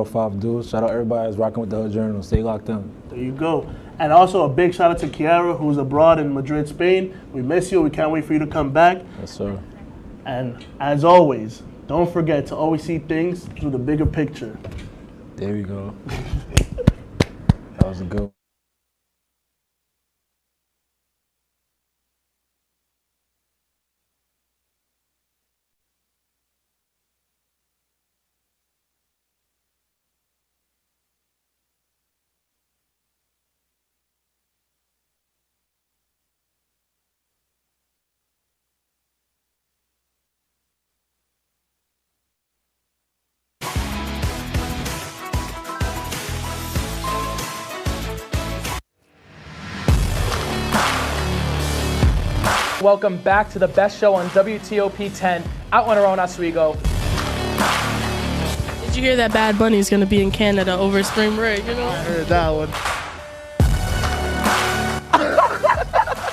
5 dudes. Shout out everybody that's rocking with the Hood Journal. Stay locked in. There you go. And also a big shout out to Kiara, who's abroad in Madrid, Spain. We miss you. We can't wait for you to come back. Yes, sir. And as always, don't forget to always see things through the bigger picture. There we go. That was a good one. Welcome back to the best show on WTOP 10 out on our own Oswego. Did you hear that Bad Bunny's gonna be in Canada over spring break, you know? I heard that one.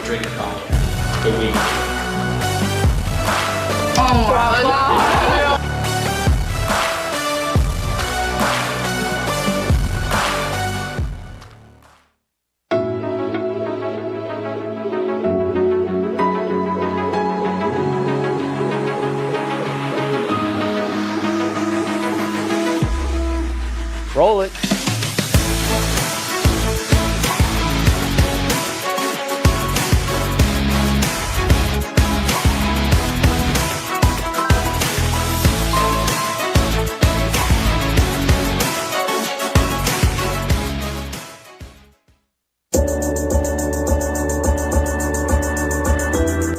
Drink coffee. The week. Oh my God. Roll it.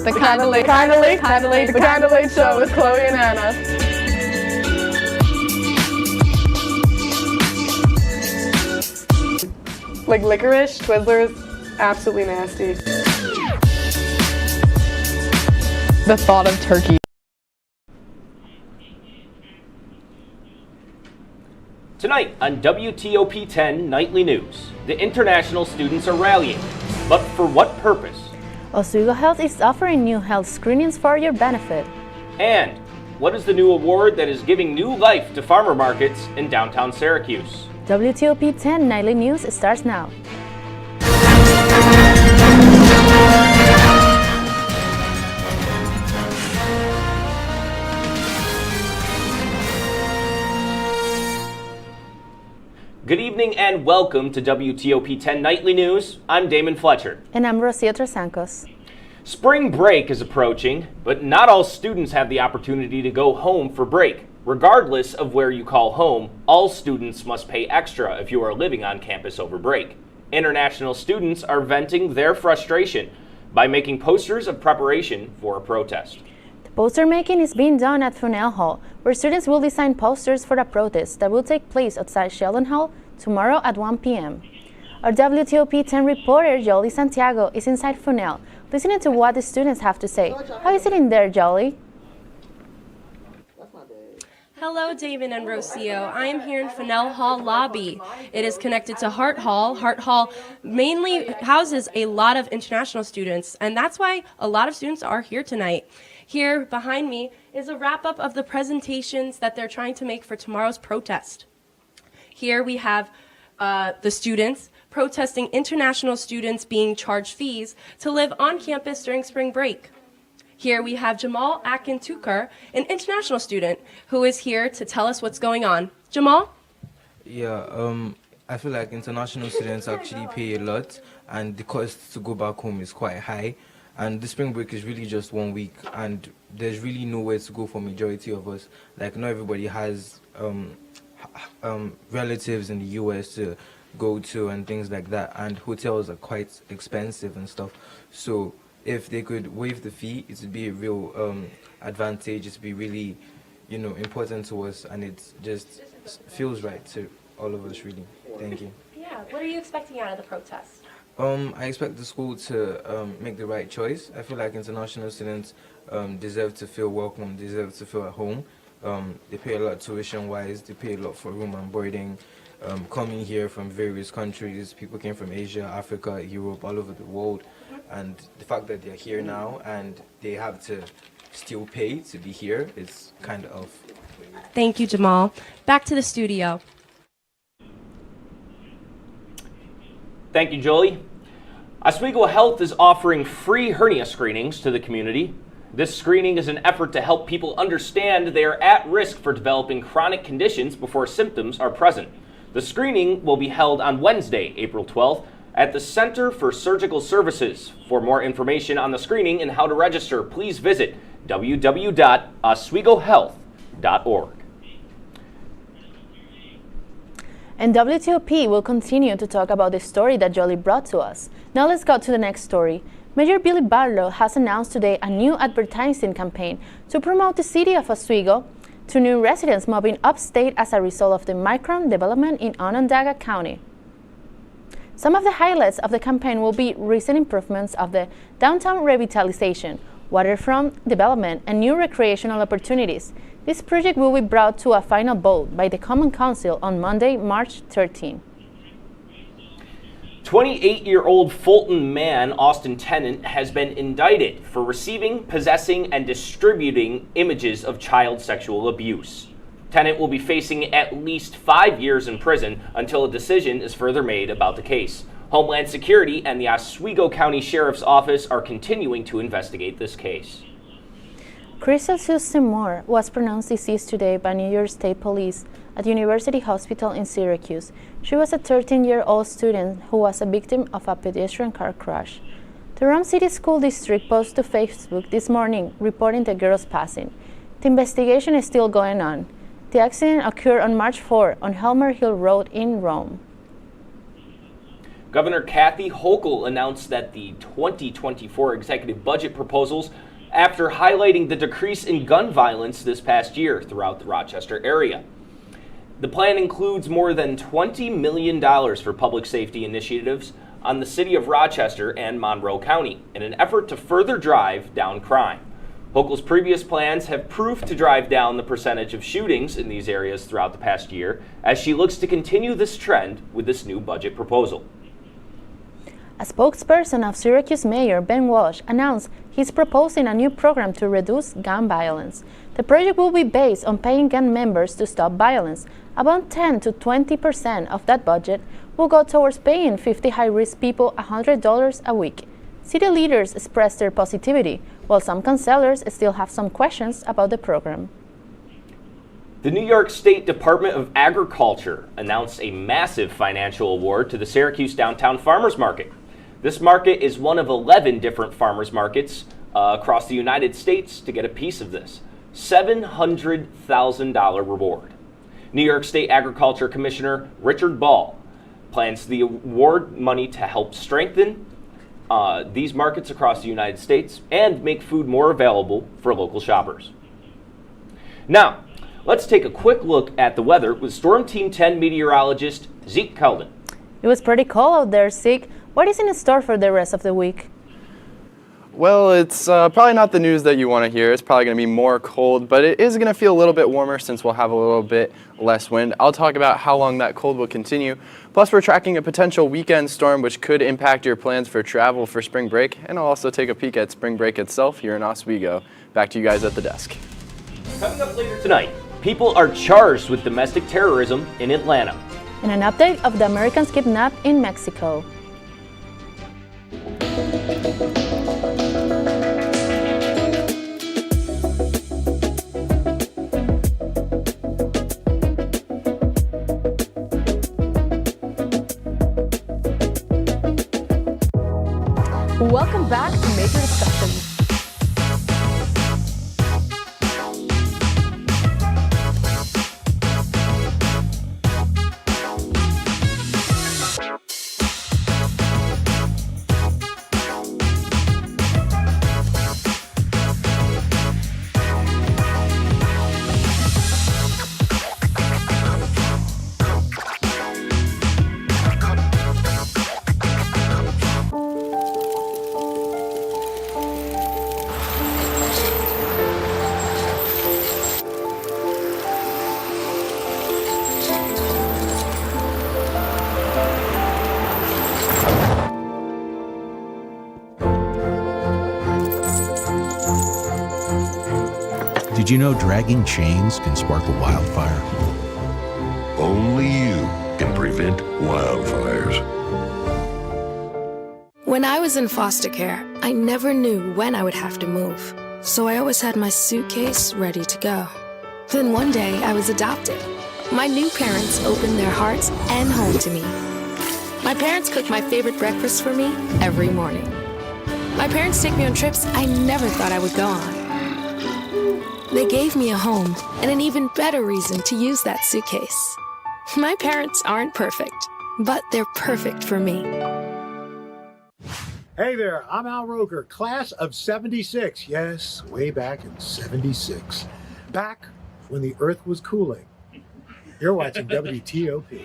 The Candlelight Show with Chloe and Anna. Like licorice, Twizzlers, absolutely nasty. The thought of turkey. Tonight on WTOP 10 Nightly News, the international students are rallying. But for what purpose? Oswego Health is offering new health screenings for your benefit. And what is the new award that is giving new life to farmer markets in downtown Syracuse? WTOP 10 Nightly News starts now. Good evening and welcome to WTOP 10 Nightly News. I'm Damon Fletcher. And I'm Rocio Trasancos. Spring break is approaching, but not all students have the opportunity to go home for break. Regardless of where you call home, all students must pay extra if you are living on campus over break. International students are venting their frustration by making posters of preparation for a protest. The poster making is being done at Funnell Hall, where students will design posters for the protest that will take place outside Sheldon Hall tomorrow at 1 p.m. Our WTOP 10 reporter, Jolie Santiago, is inside Funnell, listening to what the students have to say. How is it in there, Jolie? Hello, David and Rocio. I am here in Funnell Hall lobby. It is connected to Hart Hall. Hart Hall mainly houses a lot of international students, and that's why a lot of students are here tonight. Here behind me is a wrap-up of the presentations that they're trying to make for tomorrow's protest. Here we have the students protesting international students being charged fees to live on campus during spring break. Here we have Jamal Akin-Tukar, an international student, who is here to tell us what's going on. Jamal? Yeah, I feel like international students actually pay a lot, and the cost to go back home is quite high. And the spring break is really just 1 week, and there's really nowhere to go for majority of us. Like, not everybody has relatives in the US to go to and things like that, and hotels are quite expensive and stuff. So if they could waive the fee, it would be a real advantage. It would be really, important to us, and it just feels right to all of us, really. Thank you. Yeah, what are you expecting out of the protest? I expect the school to make the right choice. I feel like international students deserve to feel welcome, deserve to feel at home. They pay a lot tuition-wise, they pay a lot for room and boarding. Coming here from various countries, people came from Asia, Africa, Europe, all over the world. And the fact that they're here now and they have to still pay to be here is kind of... Thank you, Jamal. Back to the studio. Thank you, Jolie. Oswego Health is offering free hernia screenings to the community. This screening is an effort to help people understand they are at risk for developing chronic conditions before symptoms are present. The screening will be held on Wednesday, April 12th, at the Center for Surgical Services. For more information on the screening and how to register, please visit www.oswegohealth.org. And WTOP will continue to talk about the story that Jolie brought to us. Now let's go to the next story. Mayor Billy Barlow has announced today a new advertising campaign to promote the city of Oswego to new residents moving upstate as a result of the Micron development in Onondaga County. Some of the highlights of the campaign will be recent improvements of the downtown revitalization, waterfront development, and new recreational opportunities. This project will be brought to a final vote by the Common Council on Monday, March 13. 28-year-old Fulton man Austin Tennant has been indicted for receiving, possessing, and distributing images of child sexual abuse. Tennant will be facing at least 5 years in prison until a decision is further made about the case. Homeland Security and the Oswego County Sheriff's Office are continuing to investigate this case. Crystal Sue Seymour was pronounced deceased today by New York State Police at University Hospital in Syracuse. She was a 13-year-old student who was a victim of a pedestrian car crash. The Rome City School District posted to Facebook this morning reporting the girl's passing. The investigation is still going on. The accident occurred on March 4 on Helmer Hill Road in Rome. Governor Kathy Hochul announced that the 2024 executive budget proposals after highlighting the decrease in gun violence this past year throughout the Rochester area. The plan includes more than $20 million for public safety initiatives on the city of Rochester and Monroe County in an effort to further drive down crime. Hochul's previous plans have proved to drive down the percentage of shootings in these areas throughout the past year, as she looks to continue this trend with this new budget proposal. A spokesperson of Syracuse Mayor Ben Walsh announced he's proposing a new program to reduce gun violence. The project will be based on paying gun members to stop violence. About 10 to 20% of that budget will go towards paying 50 high-risk people $100 a week. City leaders expressed their positivity, while some councilors still have some questions about the program. The New York State Department of Agriculture announced a massive financial award to the Syracuse Downtown Farmers Market. This market is one of 11 different farmers markets across the United States to get a piece of this $700,000 reward. New York State Agriculture Commissioner Richard Ball plans the award money to help strengthen these markets across the United States and make food more available for local shoppers. Now, let's take a quick look at the weather with Storm Team 10 meteorologist Zeke Keldon. It was pretty cold out there, Zeke. What is in store for the rest of the week? Well, it's probably not the news that you want to hear. It's probably going to be more cold, but it is going to feel a little bit warmer since we'll have a little bit less wind. I'll talk about how long that cold will continue. Plus, we're tracking a potential weekend storm which could impact your plans for travel for spring break, and I'll also take a peek at spring break itself here in Oswego. Back to you guys at the desk. Coming up later tonight, people are charged with domestic terrorism in Atlanta. And an update of the Americans kidnapped in Mexico. Welcome back to Major Discussions. Did you know dragging chains can spark a wildfire? Only you can prevent wildfires. When I was in foster care, I never knew when I would have to move. So I always had my suitcase ready to go. Then one day I was adopted. My new parents opened their hearts and home to me. My parents cook my favorite breakfast for me every morning. My parents take me on trips I never thought I would go on. They gave me a home and an even better reason to use that suitcase. My parents aren't perfect, but they're perfect for me. Hey there, I'm Al Roker, class of 76. Yes, way back in 76. Back when the earth was cooling. You're watching WTOP.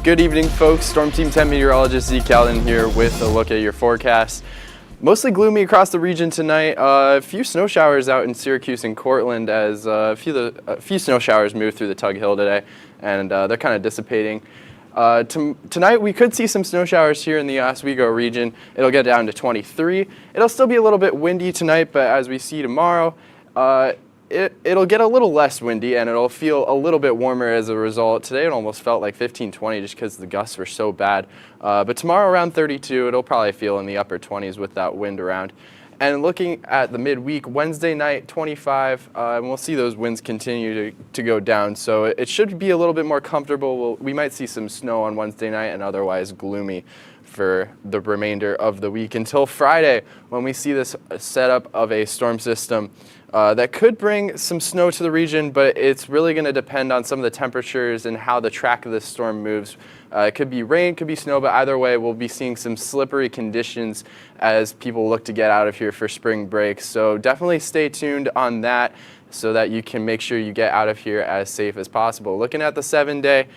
Good evening, folks. Storm Team 10 meteorologist Zeke Allen here with a look at your forecast. Mostly gloomy across the region tonight. A few snow showers out in Syracuse and Cortland as a few snow showers moved through the Tug Hill today, and they're kind of dissipating. Tonight we could see some snow showers here in the Oswego region. It'll get down to 23. It'll still be a little bit windy tonight, but as we see tomorrow, it'll get a little less windy and it'll feel a little bit warmer as a result. Today it almost felt like 15-20 just because the gusts were so bad. But tomorrow around 32, it'll probably feel in the upper 20s with that wind around. And looking at the midweek, Wednesday night 25, and we'll see those winds continue to go down. So it should be a little bit more comfortable. We might see some snow on Wednesday night and otherwise gloomy for the remainder of the week until Friday when we see this setup of a storm system that could bring some snow to the region, but it's really going to depend on some of the temperatures and how the track of the storm moves. It could be rain, could be snow, but either way, we'll be seeing some slippery conditions as people look to get out of here for spring break. So definitely stay tuned on that so that you can make sure you get out of here as safe as possible. Looking at the 7-day,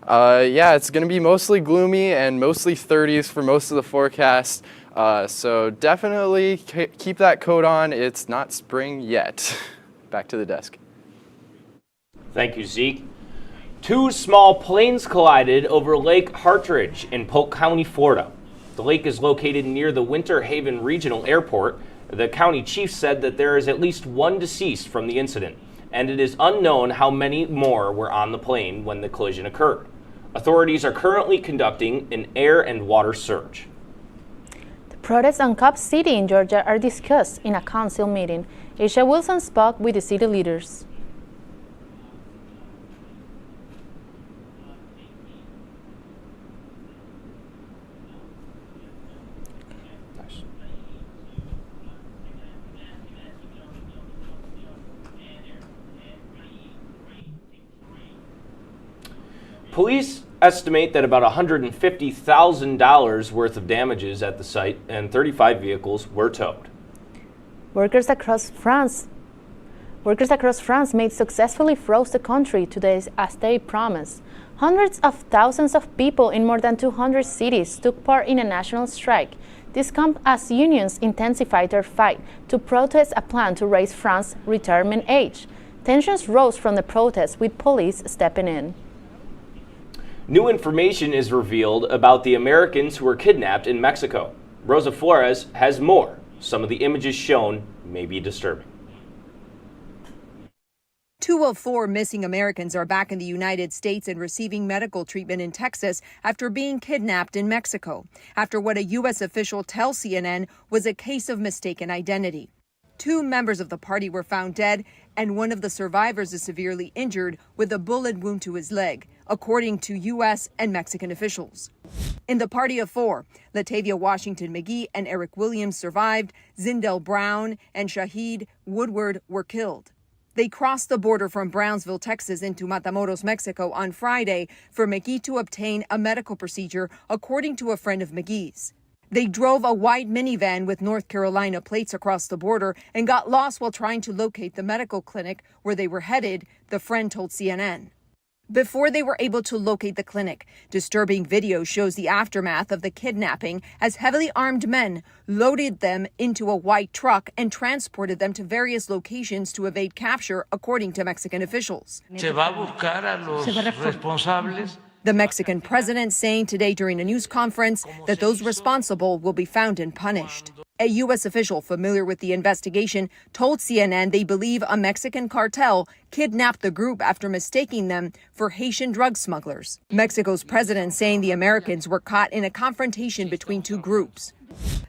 it's going to be mostly gloomy and mostly 30s for most of the forecast. So definitely keep that coat on. It's not spring yet. Back to the desk. Thank you, Zeke. Two small planes collided over Lake Hartridge in Polk County, Florida. The lake is located near the Winter Haven Regional Airport. The county chief said that there is at least one deceased from the incident, and it is unknown how many more were on the plane when the collision occurred. Authorities are currently conducting an air and water search. The protests on Cobb City in Georgia are discussed in a council meeting. Aisha Wilson spoke with the city leaders. Police estimate that about $150,000 worth of damages at the site and 35 vehicles were towed. Workers across France may successfully froze the country today as they promised. Hundreds of thousands of people in more than 200 cities took part in a national strike. This comes as unions intensified their fight to protest a plan to raise France's retirement age. Tensions rose from the protests, with police stepping in. New information is revealed about the Americans who were kidnapped in Mexico. Rosa Flores has more. Some of the images shown may be disturbing. 2 of 4 missing Americans are back in the United States and receiving medical treatment in Texas after being kidnapped in Mexico, after what a U.S. official tells CNN was a case of mistaken identity. 2 members of the party were found dead, and one of the survivors is severely injured with a bullet wound to his leg, according to U.S. and Mexican officials. In the party of 4, Latavia Washington McGee and Eric Williams survived. Zindel Brown and Shahid Woodward were killed. They crossed the border from Brownsville, Texas into Matamoros, Mexico on Friday for McGee to obtain a medical procedure, according to a friend of McGee's. They drove a white minivan with North Carolina plates across the border and got lost while trying to locate the medical clinic where they were headed, the friend told CNN. Before they were able to locate the clinic, disturbing video shows the aftermath of the kidnapping as heavily armed men loaded them into a white truck and transported them to various locations to evade capture, according to Mexican officials. Se va a buscar a los responsables The Mexican president saying today during a news conference that those responsible will be found and punished. A U.S. official familiar with the investigation told CNN they believe a Mexican cartel kidnapped the group after mistaking them for Haitian drug smugglers. Mexico's president saying the Americans were caught in a confrontation between two groups.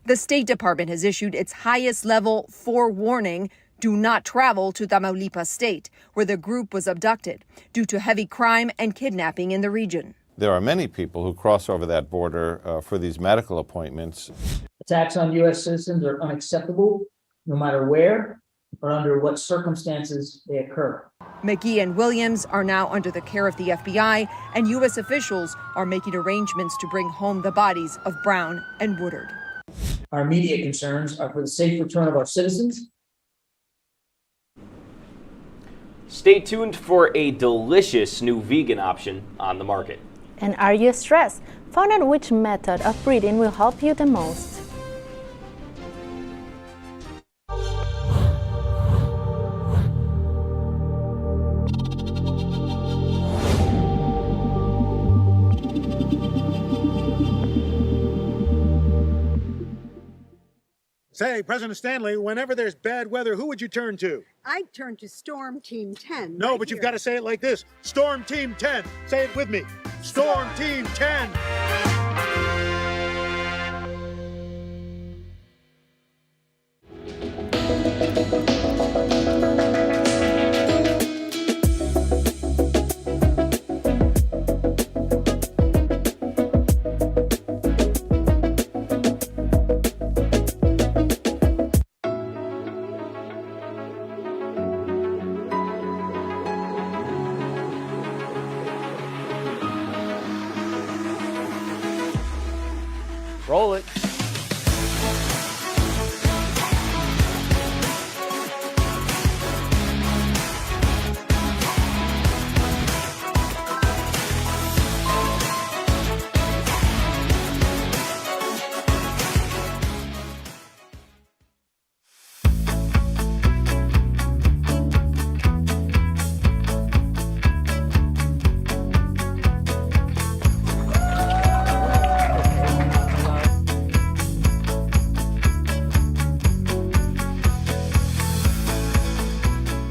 The State Department has issued its highest level forewarning: do not travel to Tamaulipas state, where the group was abducted, due to heavy crime and kidnapping in the region. There are many people who cross over that border for these medical appointments. Attacks on U.S. citizens are unacceptable, no matter where or under what circumstances they occur. McGee and Williams are now under the care of the FBI, and U.S. officials are making arrangements to bring home the bodies of Brown and Woodard. Our immediate concerns are for the safe return of our citizens. Stay tuned for a delicious new vegan option on the market. And are you stressed? Find out which method of breathing will help you the most. Say, President Stanley, whenever there's bad weather, who would you turn to? I'd turn to Storm Team 10. No, but you've got to say it like this. Storm Team 10. Say it with me. Storm Team 10. Roll it.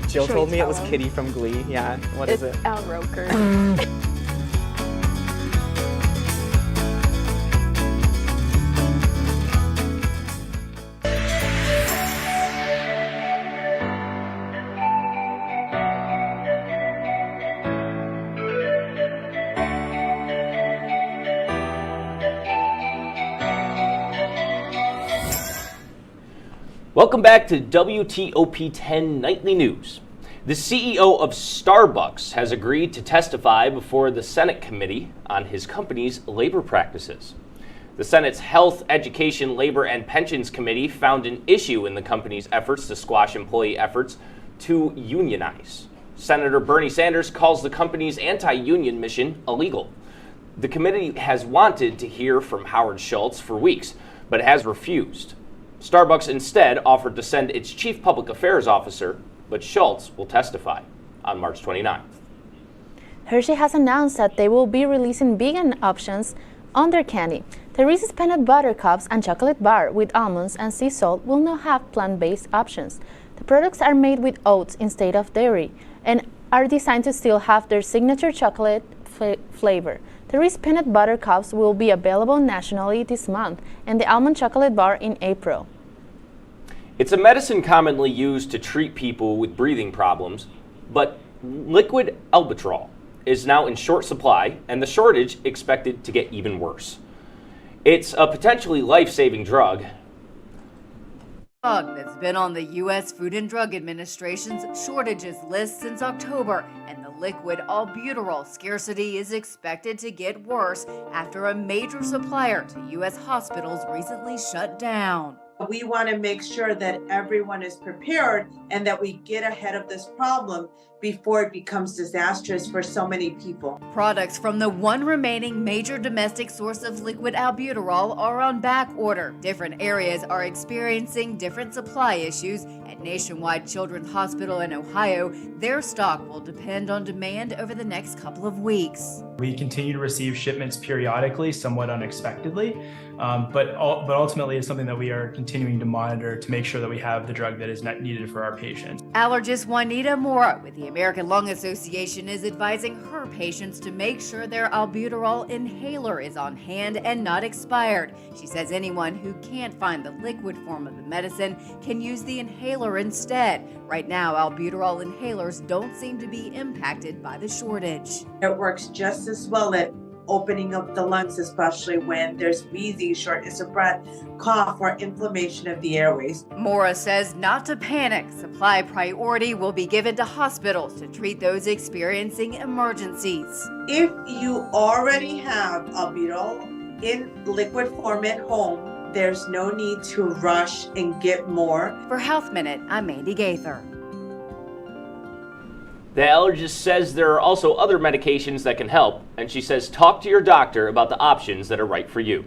Jill told me it was Kitty from Glee. Yeah, what is it? Al Roker. Welcome back to WTOP 10 Nightly News. The CEO of Starbucks has agreed to testify before the Senate committee on his company's labor practices. The Senate's Health, Education, Labor, and Pensions Committee found an issue in the company's efforts to squash employee efforts to unionize. Senator Bernie Sanders calls the company's anti-union mission illegal. The committee has wanted to hear from Howard Schultz for weeks, but has refused. Starbucks instead offered to send its chief public affairs officer, but Schultz will testify on March 29th. Hershey has announced that they will be releasing vegan options on their candy. The Reese's Peanut Butter Cups and Chocolate Bar with almonds and sea salt will now have plant-based options. The products are made with oats instead of dairy and are designed to still have their signature chocolate flavor. The Reese's Peanut Butter Cups will be available nationally this month and the Almond Chocolate Bar in April. It's a medicine commonly used to treat people with breathing problems, but liquid albuterol is now in short supply and the shortage expected to get even worse. It's a potentially life-saving drug. Drug that's been on the U.S. Food and Drug Administration's shortages list since October, and the liquid albuterol scarcity is expected to get worse after a major supplier to U.S. hospitals recently shut down. We want to make sure that everyone is prepared and that we get ahead of this problem before it becomes disastrous for so many people. Products from the one remaining major domestic source of liquid albuterol are on back order. Different areas are experiencing different supply issues. At Nationwide Children's Hospital in Ohio, their stock will depend on demand over the next couple of weeks. We continue to receive shipments periodically, somewhat unexpectedly, but ultimately it's something that we are continuing to monitor to make sure that we have the drug that is needed for our patients. Allergist Juanita Mora with the American Lung Association is advising her patients to make sure their albuterol inhaler is on hand and not expired. She says anyone who can't find the liquid form of the medicine can use the inhaler instead. Right now, albuterol inhalers don't seem to be impacted by the shortage. It works just as well at opening up the lungs, especially when there's wheezing, shortness of breath, cough, or inflammation of the airways. Mora says not to panic. Supply priority will be given to hospitals to treat those experiencing emergencies. If you already have albuterol in liquid form at home, there's no need to rush and get more. For Health Minute, I'm Mandy Gaither. The allergist says there are also other medications that can help, and she says talk to your doctor about the options that are right for you.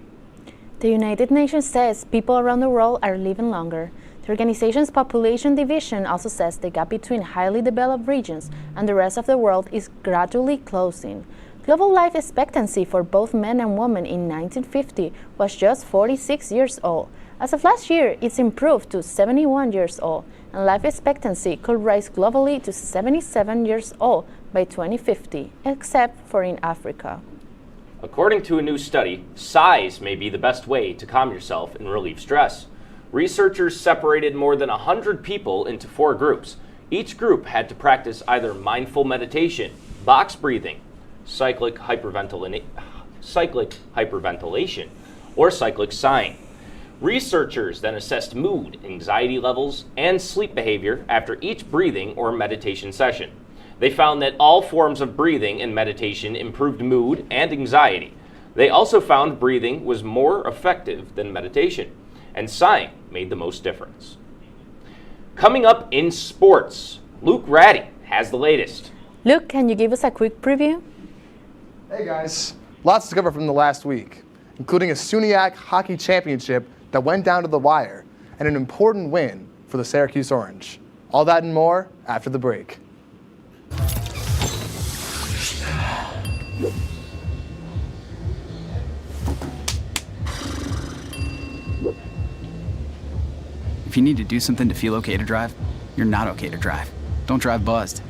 The United Nations says people around the world are living longer. The organization's population division also says the gap between highly developed regions and the rest of the world is gradually closing. Global life expectancy for both men and women in 1950 was just 46 years old. As of last year, it's improved to 71 years old, and life expectancy could rise globally to 77 years old by 2050, except for in Africa. According to a new study, size may be the best way to calm yourself and relieve stress. Researchers separated more than 100 people into 4 groups. Each group had to practice either mindful meditation, box breathing, cyclic hyperventilation, or cyclic sighing. Researchers then assessed mood, anxiety levels, and sleep behavior after each breathing or meditation session. They found that all forms of breathing and meditation improved mood and anxiety. They also found breathing was more effective than meditation, and sighing made the most difference. Coming up in sports, Luke Ratty has the latest. Luke, can you give us a quick preview? Hey guys, lots to cover from the last week, including a SUNY hockey championship that went down to the wire and an important win for the Syracuse Orange. All that and more after the break. If you need to do something to feel okay to drive, you're not okay to drive. Don't drive buzzed.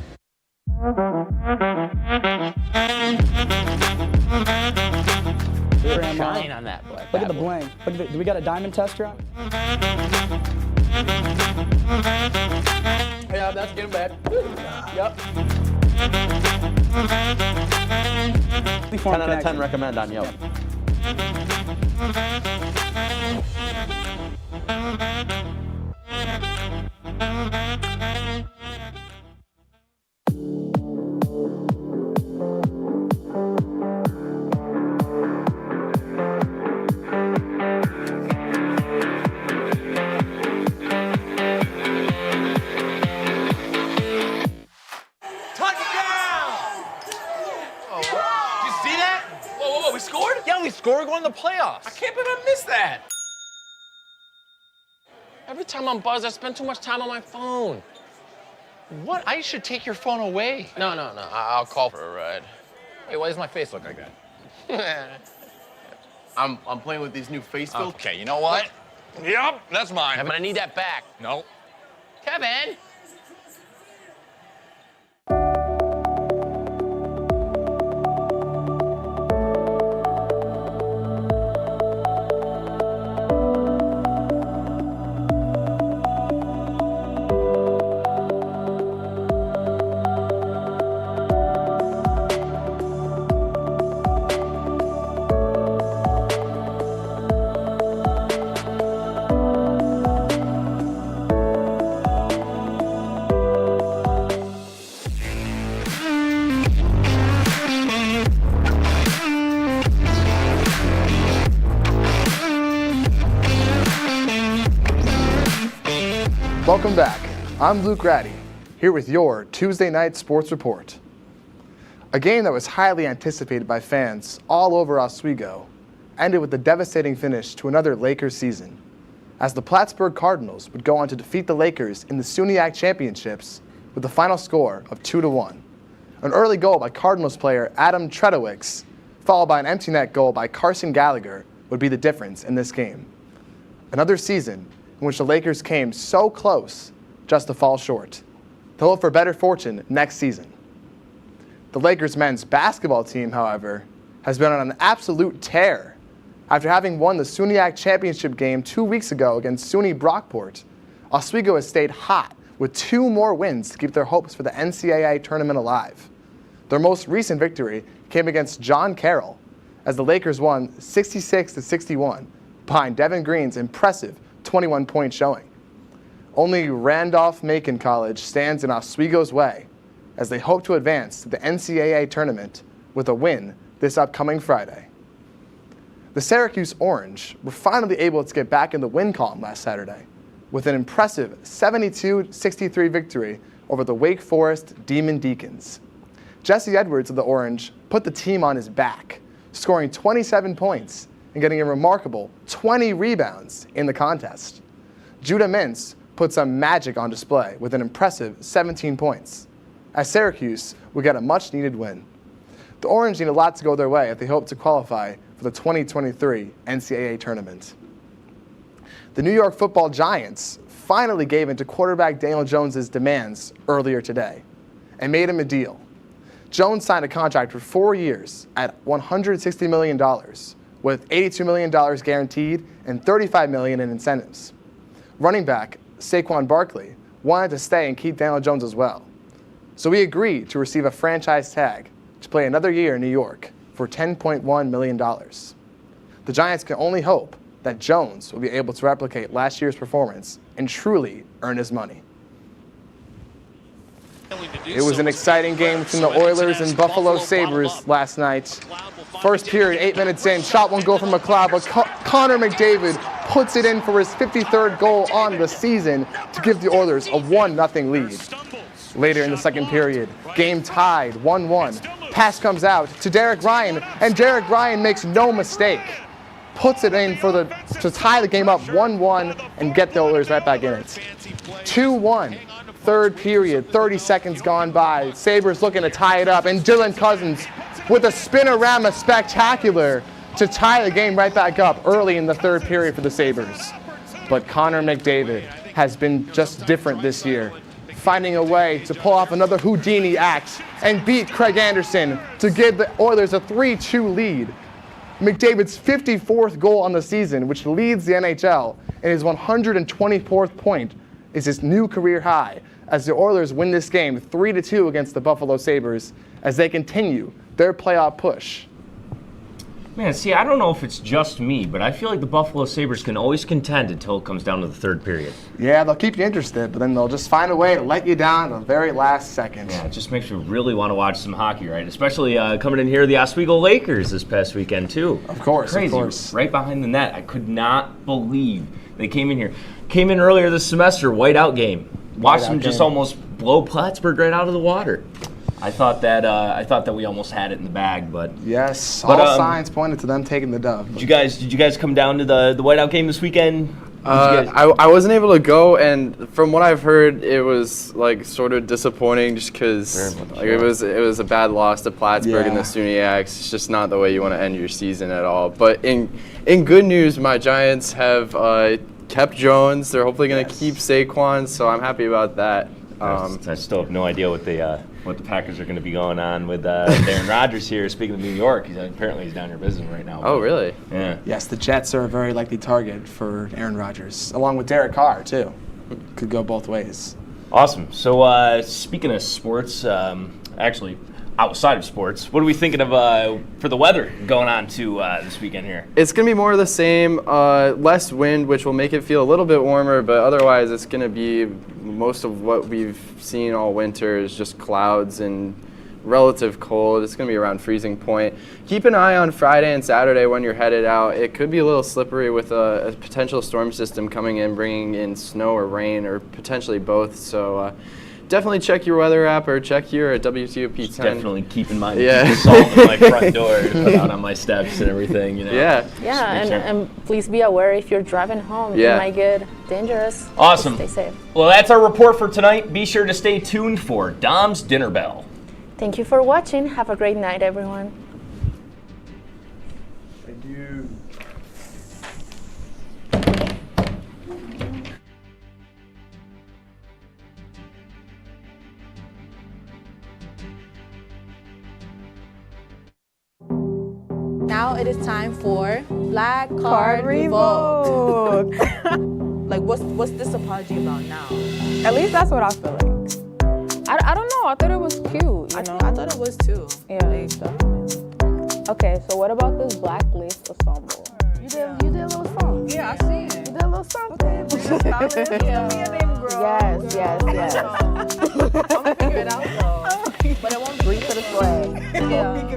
Shine on that black. Look at the bling. Look at do we got a diamond tester on? Yeah, that's getting bad. Yep. 10 out of 10 recommend on Yelp. We're going to the playoffs. I can't believe I missed that. Every time I'm buzzed, I spend too much time on my phone. What? I should take your phone away. No. I'll call for a ride. Hey, why does my face look like that? I'm playing with these new face filters. Okay, you know what? Yep, that's mine. I'm gonna need that back. No. Kevin! Welcome back. I'm Luke Ratty. here with your Tuesday night sports report. A game that was highly anticipated by fans all over Oswego ended with a devastating finish to another Lakers season, as the Plattsburgh Cardinals would go on to defeat the Lakers in the SUNY Championships with a final score of 2-1. An early goal by Cardinals player Adam Tredowicz, followed by an empty net goal by Carson Gallagher, would be the difference in this game. Another season in which the Lakers came so close just to fall short. They'll hope for better fortune next season. The Lakers men's basketball team, however, has been on an absolute tear. After having won the SUNY Championship game 2 weeks ago against SUNY Brockport, Oswego has stayed hot with 2 more wins to keep their hopes for the NCAA tournament alive. Their most recent victory came against John Carroll, as the Lakers won 66-61 behind Devin Green's impressive 21-point showing. Only Randolph-Macon College stands in Oswego's way as they hope to advance to the NCAA tournament with a win this upcoming Friday. The Syracuse Orange were finally able to get back in the win column last Saturday with an impressive 72-63 victory over the Wake Forest Demon Deacons. Jesse Edwards of the Orange put the team on his back, scoring 27 points and getting a remarkable 20 rebounds in the contest. Judah Mintz put some magic on display with an impressive 17 points, as Syracuse would get a much-needed win. The Orange need a lot to go their way if they hope to qualify for the 2023 NCAA tournament. The New York Football Giants finally gave in to quarterback Daniel Jones' demands earlier today and made him a deal. Jones signed a contract for 4 years at $160 million, with $82 million guaranteed and $35 million in incentives. Running back Saquon Barkley wanted to stay and keep Daniel Jones as well, so he agreed to receive a franchise tag to play another year in New York for $10.1 million. The Giants can only hope that Jones will be able to replicate last year's performance and truly earn his money. It was an exciting game between the Oilers and Buffalo Sabres last night. First period, 8 minutes in, shot won't go from McLeod, but Connor McDavid puts it in for his 53rd goal on the season to give the Oilers a 1-0 lead. Later in the second period, game tied 1-1. Pass comes out to Derek Ryan, and Derek Ryan makes no mistake. Puts it in to tie the game up 1-1 and get the Oilers right back in it. 2-1, third period, 30 seconds gone by. Sabres looking to tie it up, and Dylan Cousins with a spinorama spectacular to tie the game right back up early in the third period for the Sabres. But Connor McDavid has been just different this year, finding a way to pull off another Houdini act and beat Craig Anderson to give the Oilers a 3-2 lead. McDavid's 54th goal on the season, which leads the NHL, and his 124th point is his new career high as the Oilers win this game 3-2 against the Buffalo Sabres as they continue their playoff push. Man, see, I don't know if it's just me, but I feel like the Buffalo Sabres can always contend until it comes down to the third period. Yeah, they'll keep you interested, but then they'll just find a way to let you down at the very last second. Yeah, it just makes me really want to watch some hockey, right? Especially coming in here, the Oswego Lakers this past weekend, too. Of course, Crazy. Of course. Right behind the net. I could not believe they came in here. Came in earlier this semester, whiteout game. Watched them just almost blow Plattsburgh right out of the water. I thought that we almost had it in the bag, but yes, all signs pointed to them taking the dub. Did you guys come down to the whiteout game this weekend? I wasn't able to go, and from what I've heard, it was like sort of disappointing just because it was a bad loss to Plattsburgh in the SUNY. It's just not the way you want to end your season at all. But in good news, my Giants have kept Jones. They're hopefully going to keep Saquon, so I'm happy about that. I still have no idea what the Packers are going to be going on with Aaron Rodgers here. Speaking of New York, apparently he's down here visiting right now. Oh, really? Yeah. Yes, the Jets are a very likely target for Aaron Rodgers, along with Derek Carr, too. Could go both ways. Awesome. So speaking of sports, actually outside of sports, what are we thinking of for the weather going on to this weekend here? It's going to be more of the same, less wind, which will make it feel a little bit warmer, but otherwise it's going to be most of what we've seen all winter is just clouds and relative cold. It's going to be around freezing point. Keep an eye on Friday and Saturday when you're headed out. It could be a little slippery with a potential storm system coming in, bringing in snow or rain or potentially both. So definitely check your weather app or check here at WTOP 10. Definitely keeping my Yeah. salt in my front door to put out on my steps and everything, you know. Yeah. Yeah, and please be aware if you're driving home, Yeah. it might get dangerous. Awesome. Stay safe. Well, that's our report for tonight. Be sure to stay tuned for Dom's Dinner Bell. Thank you for watching. Have a great night, everyone. Thank you. Now it is time for Black Card Revoke. Like, what's this apology about now? At least that's what I feel like. I don't know. I thought it was cute. You know? I thought it was too. Yeah. Okay, so what about this black lace ensemble? You did a little song. Yeah, I see it. You did a little something. Yes. I'm gonna figure it out though. But it won't Breathe for the swag. Yeah.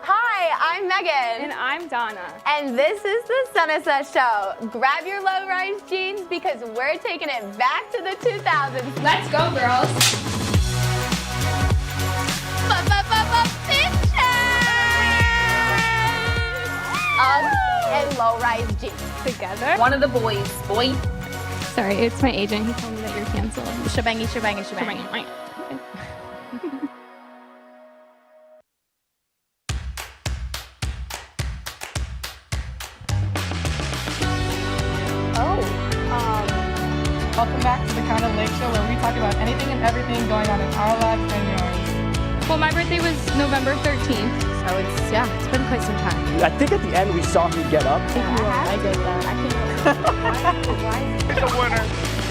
Hi, I'm Megan. And I'm Donna. And this is the Sunset Show. Grab your low-rise jeans because we're taking it back to the 2000s. Let's go, girls. Uggs and low-rise jeans. Together. One of the boys. Boy. Sorry, it's my agent. He told me that you're canceled. Shebangy. Welcome back to the Kind of Lake Show, where we talk about anything and everything going on in our lives and yours. Well, my birthday was November 13th, so it's been quite some time. I think at the end we saw him get up. I did that. It's a winner,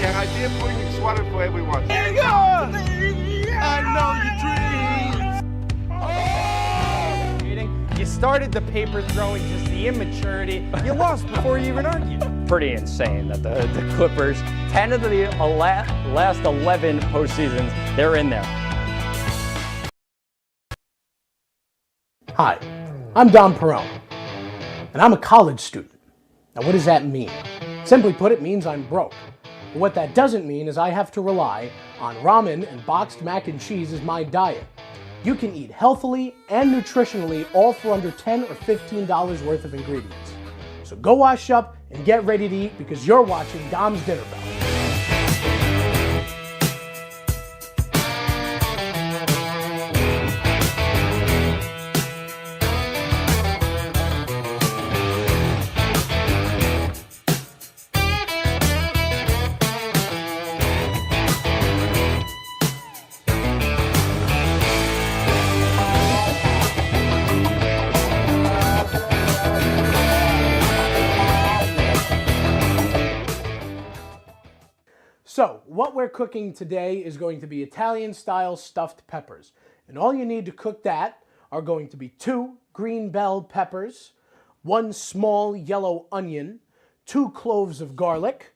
and I did bring you sweater for everyone. There you go! I know your dreams. You started the paper throwing, just the immaturity. You lost before you even argued. Pretty insane that the Clippers, 10 of the last 11 postseasons, they're in there. Hi, I'm Don Perone, and I'm a college student. Now, what does that mean? Simply put, it means I'm broke. But what that doesn't mean is I have to rely on ramen and boxed mac and cheese as my diet. You can eat healthily and nutritionally, all for under $10 or $15 worth of ingredients. So go wash up and get ready to eat because you're watching Dom's Dinner Bell. So, what we're cooking today is going to be Italian-style stuffed peppers. And all you need to cook that are going to be 2 green bell peppers, 1 small yellow onion, 2 cloves of garlic,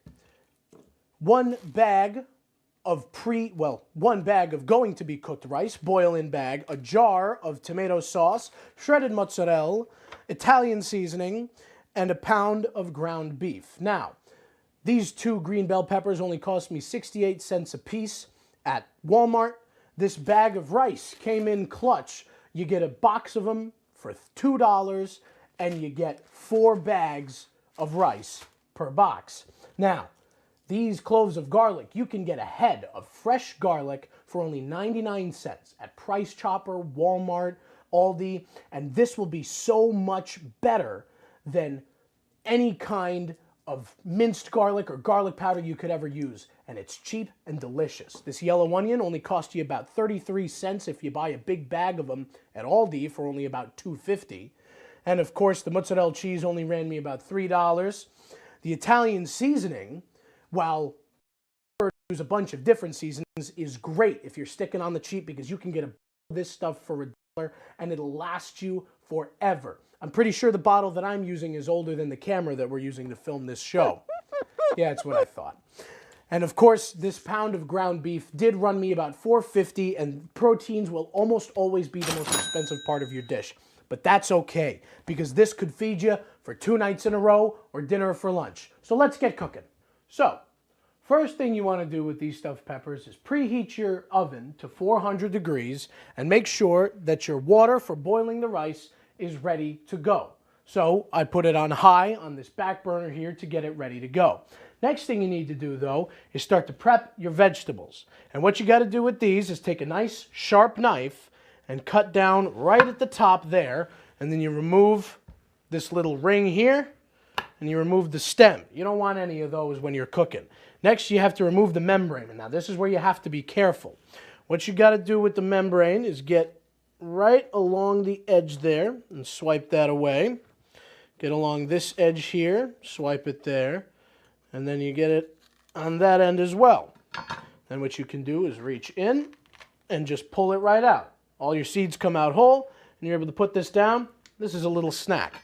1 bag of 1 bag of going to be cooked rice, boil-in bag, a jar of tomato sauce, shredded mozzarella, Italian seasoning, and a pound of ground beef. Now, these 2 green bell peppers only cost me 68 cents a piece at Walmart. This bag of rice came in clutch. You get a box of them for $2 and you get 4 bags of rice per box. Now, these cloves of garlic, you can get a head of fresh garlic for only 99 cents at Price Chopper, Walmart, Aldi, and this will be so much better than any kind of minced garlic or garlic powder you could ever use, and it's cheap and delicious. This yellow onion only costs you about 33 cents if you buy a big bag of them at Aldi for only about $2.50. And of course, the mozzarella cheese only ran me about $3. The Italian seasoning, while use a bunch of different seasonings, is great if you're sticking on the cheap because you can get this stuff for $1 and it'll last you forever. I'm pretty sure the bottle that I'm using is older than the camera that we're using to film this show. Yeah, that's what I thought. And of course, this pound of ground beef did run me about $4.50, and proteins will almost always be the most expensive part of your dish. But that's okay, because this could feed you for 2 nights in a row or dinner for lunch. So let's get cooking. So, first thing you want to do with these stuffed peppers is preheat your oven to 400 degrees and make sure that your water for boiling the rice is ready to go. So I put it on high on this back burner here to get it ready to go. Next thing you need to do, though, is start to prep your vegetables. And what you got to do with these is take a nice sharp knife and cut down right at the top there, and then you remove this little ring here, and you remove the stem. You don't want any of those when you're cooking. Next, you have to remove the membrane. And now this is where you have to be careful. What you got to do with the membrane is get right along the edge there and swipe that away. Get along this edge here, swipe it there, and then you get it on that end as well. Then what you can do is reach in and just pull it right out. All your seeds come out whole, and you're able to put this down. This is a little snack.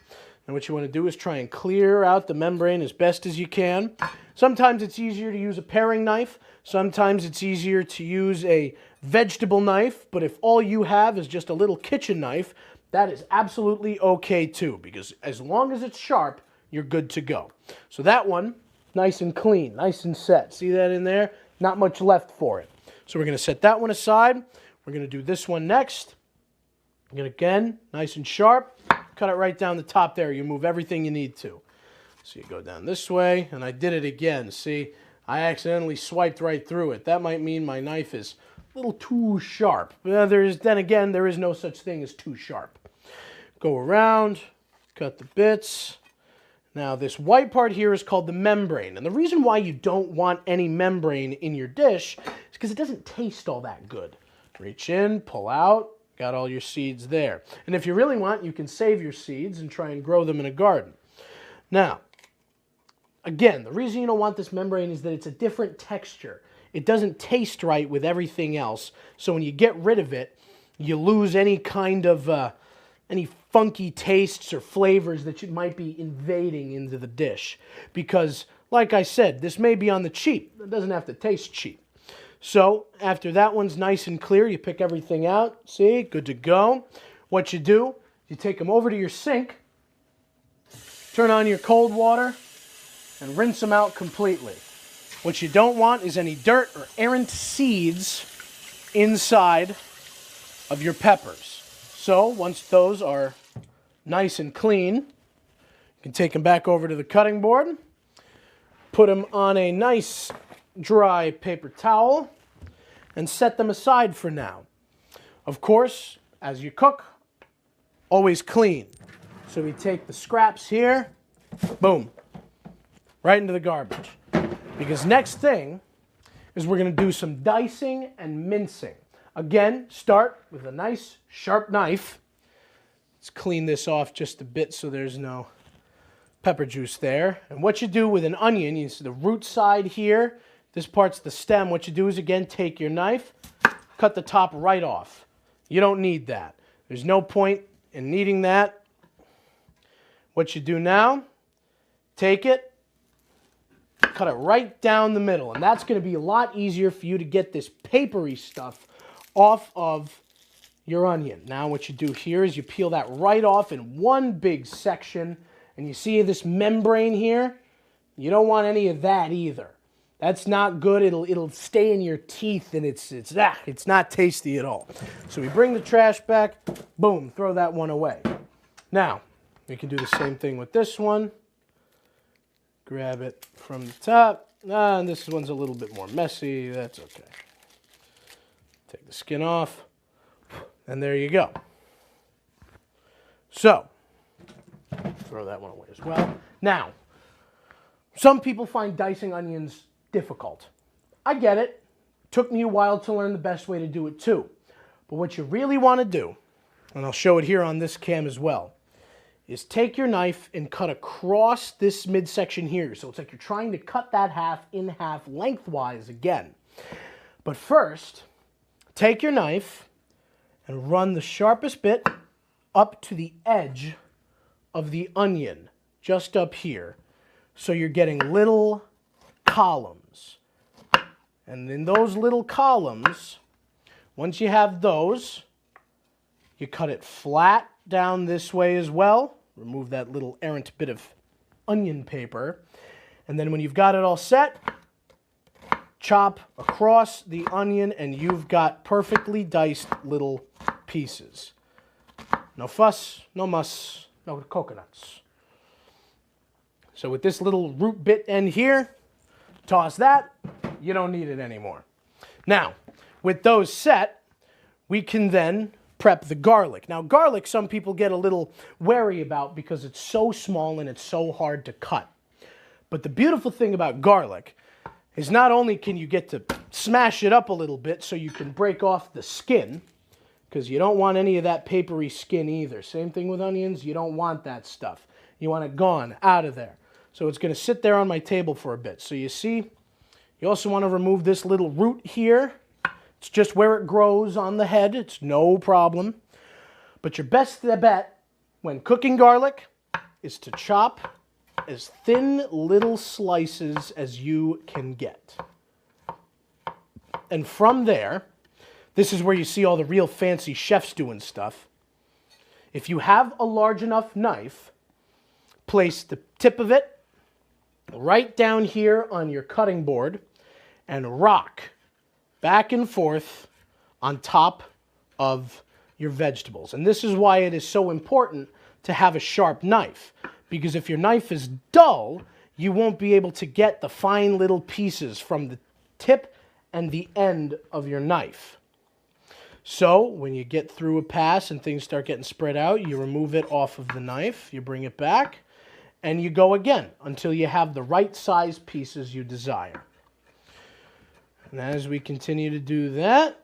And what you want to do is try and clear out the membrane as best as you can. Sometimes it's easier to use a paring knife. Sometimes it's easier to use a vegetable knife. But if all you have is just a little kitchen knife, that is absolutely okay too, because as long as it's sharp, you're good to go. So that one, nice and clean, nice and set. See that in there? Not much left for it. So we're going to set that one aside. We're going to do this one next. Again, nice and sharp. Cut it right down the top there. You move everything you need to. So you go down this way, and I did it again. See, I accidentally swiped right through it. That might mean my knife is a little too sharp. Then again, there is no such thing as too sharp. Go around, cut the bits. Now this white part here is called the membrane. And the reason why you don't want any membrane in your dish is because it doesn't taste all that good. Reach in, pull out. Got all your seeds there. And if you really want, you can save your seeds and try and grow them in a garden. Now, again, the reason you don't want this membrane is that it's a different texture. It doesn't taste right with everything else. So when you get rid of it, you lose any kind of, any funky tastes or flavors that you might be invading into the dish. Because, like I said, this may be on the cheap. It doesn't have to taste cheap. So, after that one's nice and clear, you pick everything out. See, good to go. What you do, you take them over to your sink, turn on your cold water, and rinse them out completely. What you don't want is any dirt or errant seeds inside of your peppers. So, once those are nice and clean, you can take them back over to the cutting board, put them on a nice dry paper towel, and set them aside for now. Of course, as you cook, always clean. So we take the scraps here, boom, right into the garbage. Because next thing is we're going to do some dicing and mincing. Again, start with a nice sharp knife. Let's clean this off just a bit so there's no pepper juice there. And what you do with an onion, you see the root side here, this part's the stem. What you do is, again, take your knife, cut the top right off. You don't need that. There's no point in needing that. What you do now, take it, cut it right down the middle. And that's going to be a lot easier for you to get this papery stuff off of your onion. Now what you do here is you peel that right off in one big section. And you see this membrane here? You don't want any of that either. That's not good. It'll stay in your teeth, and it's not tasty at all. So we bring the trash back, boom, throw that one away. Now, we can do the same thing with this one. Grab it from the top. And this one's a little bit more messy. That's okay. Take the skin off, and there you go. So, throw that one away as well. Now, some people find dicing onions difficult. I get it. Took me a while to learn the best way to do it too. But what you really want to do, and I'll show it here on this cam as well, is take your knife and cut across this midsection here. So it's like you're trying to cut that half in half lengthwise again. But first, take your knife and run the sharpest bit up to the edge of the onion, just up here. So you're getting little columns. And in those little columns, once you have those, you cut it flat down this way as well. Remove that little errant bit of onion paper. And then when you've got it all set, chop across the onion and you've got perfectly diced little pieces. No fuss, no muss, no coconuts. So with this little root bit end here, toss that. You don't need it anymore. Now, with those set, we can then prep the garlic. Now, garlic, some people get a little wary about because it's so small and it's so hard to cut. But the beautiful thing about garlic is not only can you get to smash it up a little bit so you can break off the skin, because you don't want any of that papery skin either. Same thing with onions, you don't want that stuff. You want it gone, out of there. So it's going to sit there on my table for a bit. So you see, you also want to remove this little root here. It's just where it grows on the head. It's no problem. But your best bet when cooking garlic is to chop as thin little slices as you can get. And from there, this is where you see all the real fancy chefs doing stuff. If you have a large enough knife, place the tip of it right down here on your cutting board and rock back and forth on top of your vegetables. And this is why it is so important to have a sharp knife, because if your knife is dull, you won't be able to get the fine little pieces from the tip and the end of your knife. So when you get through a pass and things start getting spread out, you remove it off of the knife, you bring it back, and you go again until you have the right size pieces you desire. And as we continue to do that,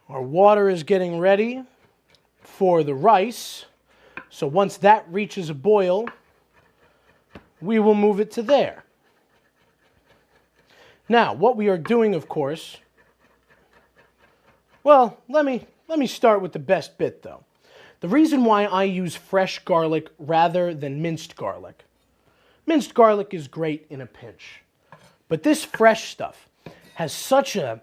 our water is getting ready for the rice. So once that reaches a boil, we will move it to there. Now, what we are doing, of course, well, let me start with the best bit, though. The reason why I use fresh garlic rather than minced garlic. Minced garlic is great in a pinch, but this fresh stuff has such a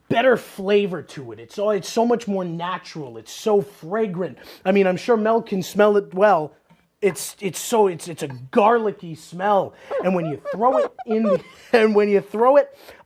better flavor to it. It's so much more natural. It's so fragrant. I mean, I'm sure Mel can smell it well. It's a garlicky smell, and when you throw it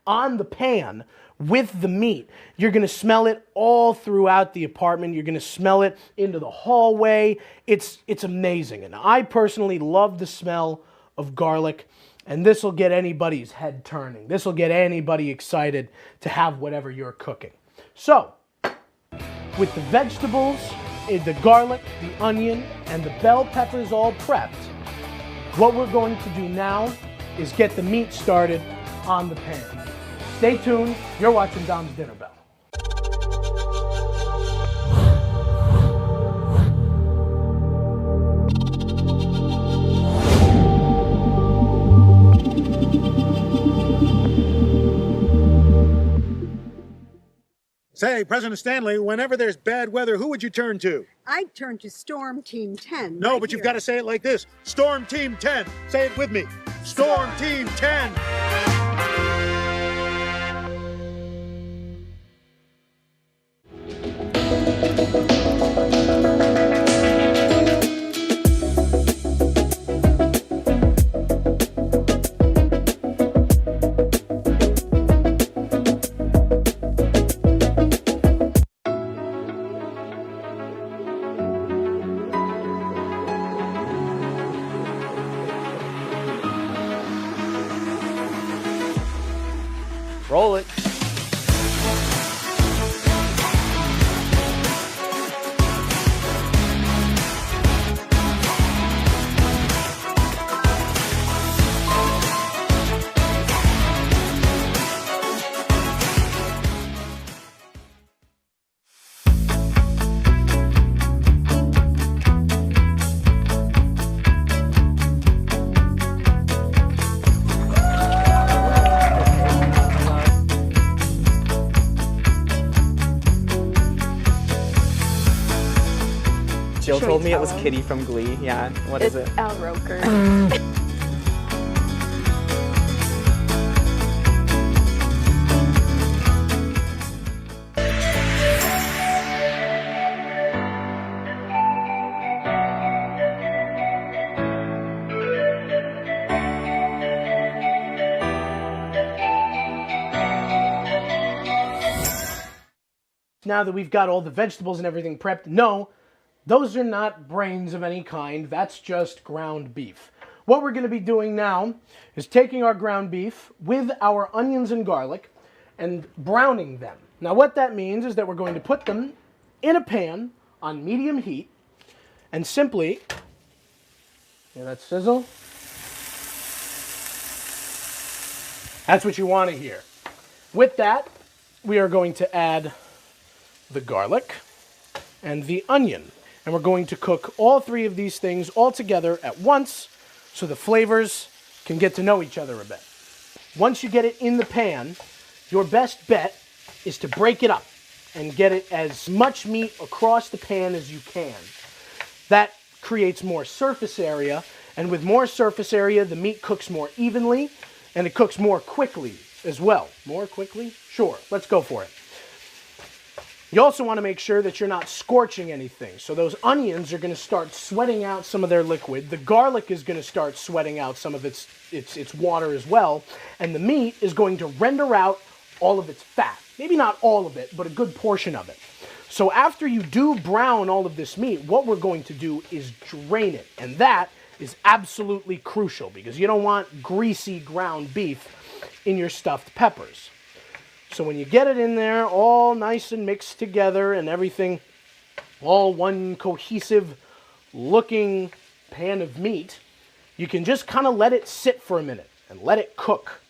on the pan with the meat, you're going to smell it all throughout the apartment. You're going to smell it into the hallway. It's amazing. And I personally love the smell of garlic, and this will get anybody's head turning. This will get anybody excited to have whatever you're cooking. So, with the vegetables, the garlic, the onion, and the bell peppers all prepped, what we're going to do now is get the meat started on the pan. Stay tuned. You're watching Dom's Dinner Bell. Say, President Stanley, whenever there's bad weather, who would you turn to? I'd turn to Storm Team 10. No, but you've got to say it like this. Storm Team 10. Say it with me. Storm Team 10. Roll it. Jill told me it was Kitty from Glee. Yeah, what is it? It's Al Roker. now that we've got all the vegetables and everything prepped. No, those are not brains of any kind. That's just ground beef. What we're going to be doing now is taking our ground beef with our onions and garlic and browning them. Now what that means is that we're going to put them in a pan on medium heat and simply, hear that sizzle? That's what you want to hear. With that, we are going to add the garlic and the onion. And we're going to cook all three of these things all together at once so the flavors can get to know each other a bit. Once you get it in the pan, your best bet is to break it up and get it as much meat across the pan as you can. That creates more surface area, and with more surface area, the meat cooks more evenly, and it cooks more quickly as well. More quickly? Sure, let's go for it. You also want to make sure that you're not scorching anything. So those onions are going to start sweating out some of their liquid. The garlic is going to start sweating out some of its water as well. And the meat is going to render out all of its fat. Maybe not all of it, but a good portion of it. So after you do brown all of this meat, what we're going to do is drain it. And that is absolutely crucial because you don't want greasy ground beef in your stuffed peppers. So when you get it in there all nice and mixed together and everything, all one cohesive looking pan of meat, you can just kind of let it sit for a minute and let it cook.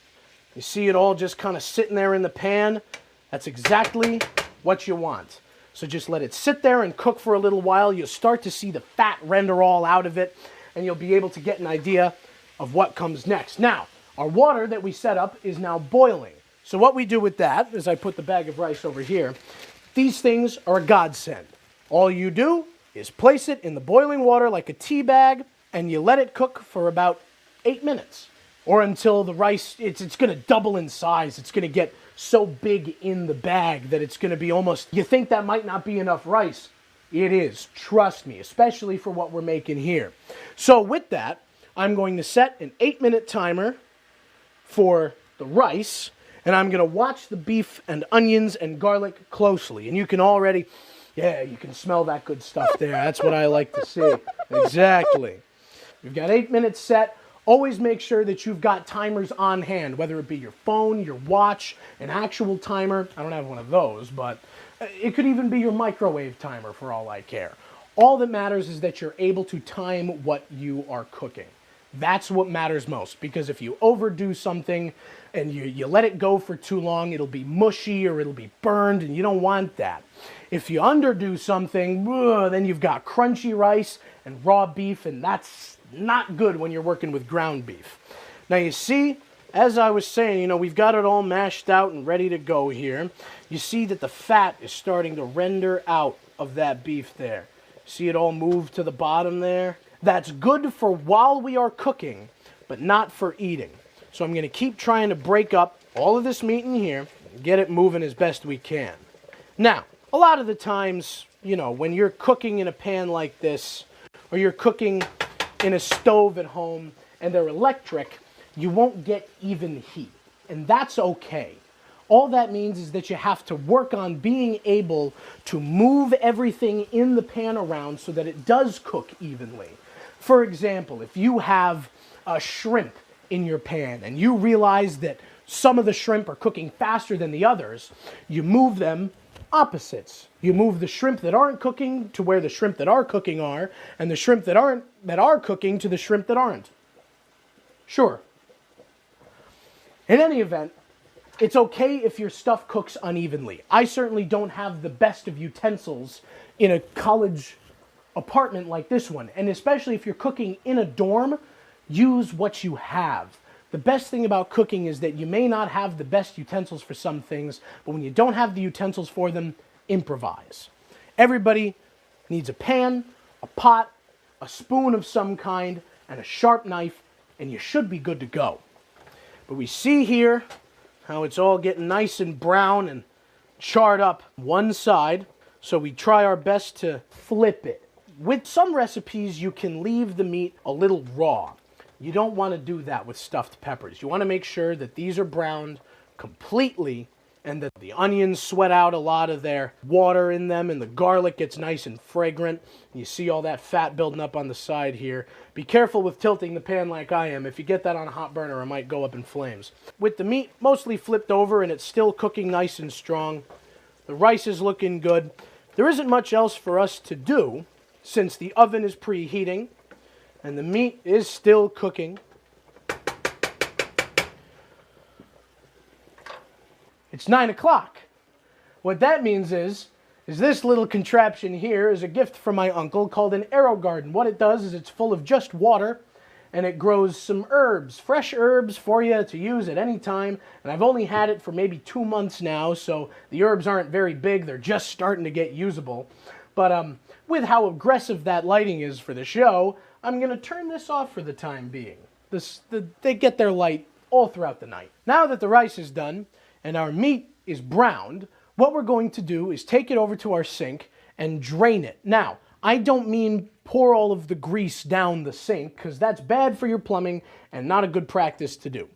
You see it all just kind of sitting there in the pan. That's exactly what you want. So just let it sit there and cook for a little while. You'll start to see the fat render all out of it, and you'll be able to get an idea of what comes next. Now, our water that we set up is now boiling. So what we do with that is I put the bag of rice over here. These things are a godsend. All you do is place it in the boiling water like a tea bag, and you let it cook for about 8 minutes. Or until the rice, it's going to double in size. It's going to get so big in the bag that it's going to be almost, you think that might not be enough rice. It is, trust me, especially for what we're making here. So with that, I'm going to set an 8-minute timer for the rice, and I'm going to watch the beef and onions and garlic closely. And you can already, yeah, you can smell that good stuff there. That's what I like to see. Exactly. We've got 8 minutes set. Always make sure that you've got timers on hand, whether it be your phone, your watch, an actual timer. I don't have one of those, but it could even be your microwave timer for all I care. All that matters is that you're able to time what you are cooking. That's what matters most, because if you overdo something and you let it go for too long, it'll be mushy or it'll be burned, and you don't want that. If you underdo something, then you've got crunchy rice and raw beef, and that's not good when you're working with ground beef. Now you see, as I was saying, we've got it all mashed out and ready to go here. You see that the fat is starting to render out of that beef there. See it all move to the bottom there? That's good for while we are cooking, but not for eating. So I'm going to keep trying to break up all of this meat in here and get it moving as best we can. Now, a lot of the times, when you're cooking in a pan like this, or you're cooking in a stove at home and they're electric, you won't get even heat. And that's okay. All that means is that you have to work on being able to move everything in the pan around so that it does cook evenly. For example, if you have a shrimp in your pan and you realize that some of the shrimp are cooking faster than the others, you move them opposites. You move the shrimp that aren't cooking to where the shrimp that are cooking are, and the shrimp that are cooking to the shrimp that aren't. Sure. In any event, it's okay if your stuff cooks unevenly. I certainly don't have the best of utensils in a college apartment like this one, and especially if you're cooking in a dorm, use what you have. The best thing about cooking is that you may not have the best utensils for some things, but when you don't have the utensils for them, improvise. Everybody needs a pan, a pot, a spoon of some kind, and a sharp knife, and you should be good to go. But we see here how it's all getting nice and brown and charred up one side, so we try our best to flip it. With some recipes, you can leave the meat a little raw. You don't want to do that with stuffed peppers. You want to make sure that these are browned completely and that the onions sweat out a lot of their water in them, and the garlic gets nice and fragrant. You see all that fat building up on the side here. Be careful with tilting the pan like I am. If you get that on a hot burner, it might go up in flames. With the meat mostly flipped over and it's still cooking nice and strong, the rice is looking good. There isn't much else for us to do since the oven is preheating and the meat is still cooking. It's 9 o'clock. What that means is this little contraption here is a gift from my uncle called an arrow garden. What it does is it's full of just water, and it grows some herbs, fresh herbs for you to use at any time. And I've only had it for maybe 2 months now, so the herbs aren't very big. They're just starting to get usable. But with how aggressive that lighting is for the show, I'm going to turn this off for the time being. They get their light all throughout the night. Now that the rice is done, and our meat is browned, what we're going to do is take it over to our sink and drain it. Now, I don't mean pour all of the grease down the sink, because that's bad for your plumbing and not a good practice to do.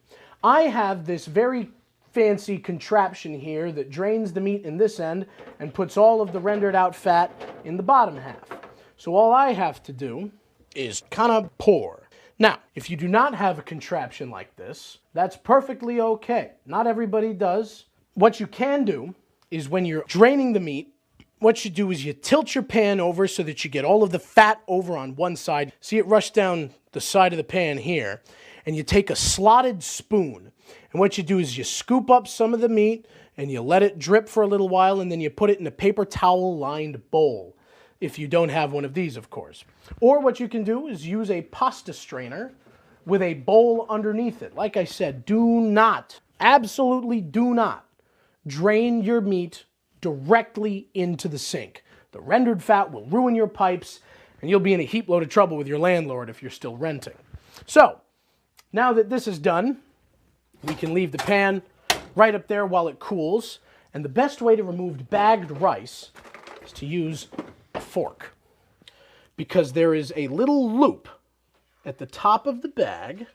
I have this very fancy contraption here that drains the meat in this end and puts all of the rendered out fat in the bottom half. So all I have to do is kind of pour. Now, if you do not have a contraption like this, that's perfectly okay. Not everybody does. What you can do is when you're draining the meat, what you do is you tilt your pan over so that you get all of the fat over on one side. See it rush down the side of the pan here, and you take a slotted spoon. And what you do is you scoop up some of the meat and you let it drip for a little while, and then you put it in a paper towel lined bowl. If you don't have one of these, of course. Or what you can do is use a pasta strainer with a bowl underneath it. Like I said, do not, absolutely do not, drain your meat directly into the sink. The rendered fat will ruin your pipes, and you'll be in a heap load of trouble with your landlord if you're still renting. So, now that this is done, we can leave the pan right up there while it cools. And the best way to remove bagged rice is to use a fork, because there is a little loop at the top of the bag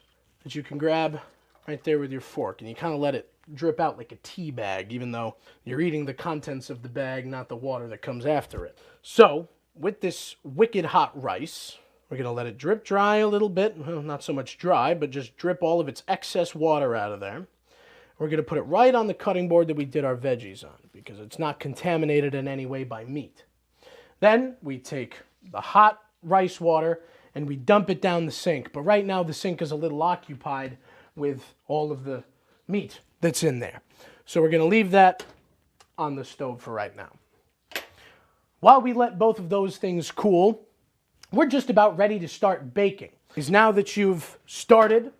that you can grab right there with your fork, and you kind of let it drip out like a tea bag, even though you're eating the contents of the bag, not the water that comes after it. So with this wicked hot rice, we're going to let it drip dry a little bit. Well, not so much dry, but just drip all of its excess water out of there. We're going to put it right on the cutting board that we did our veggies on, because it's not contaminated in any way by meat. Then we take the hot rice water and we dump it down the sink. But right now the sink is a little occupied with all of the meat that's in there. So we're going to leave that on the stove for right now. While we let both of those things cool, we're just about ready to start baking. Because now that you've started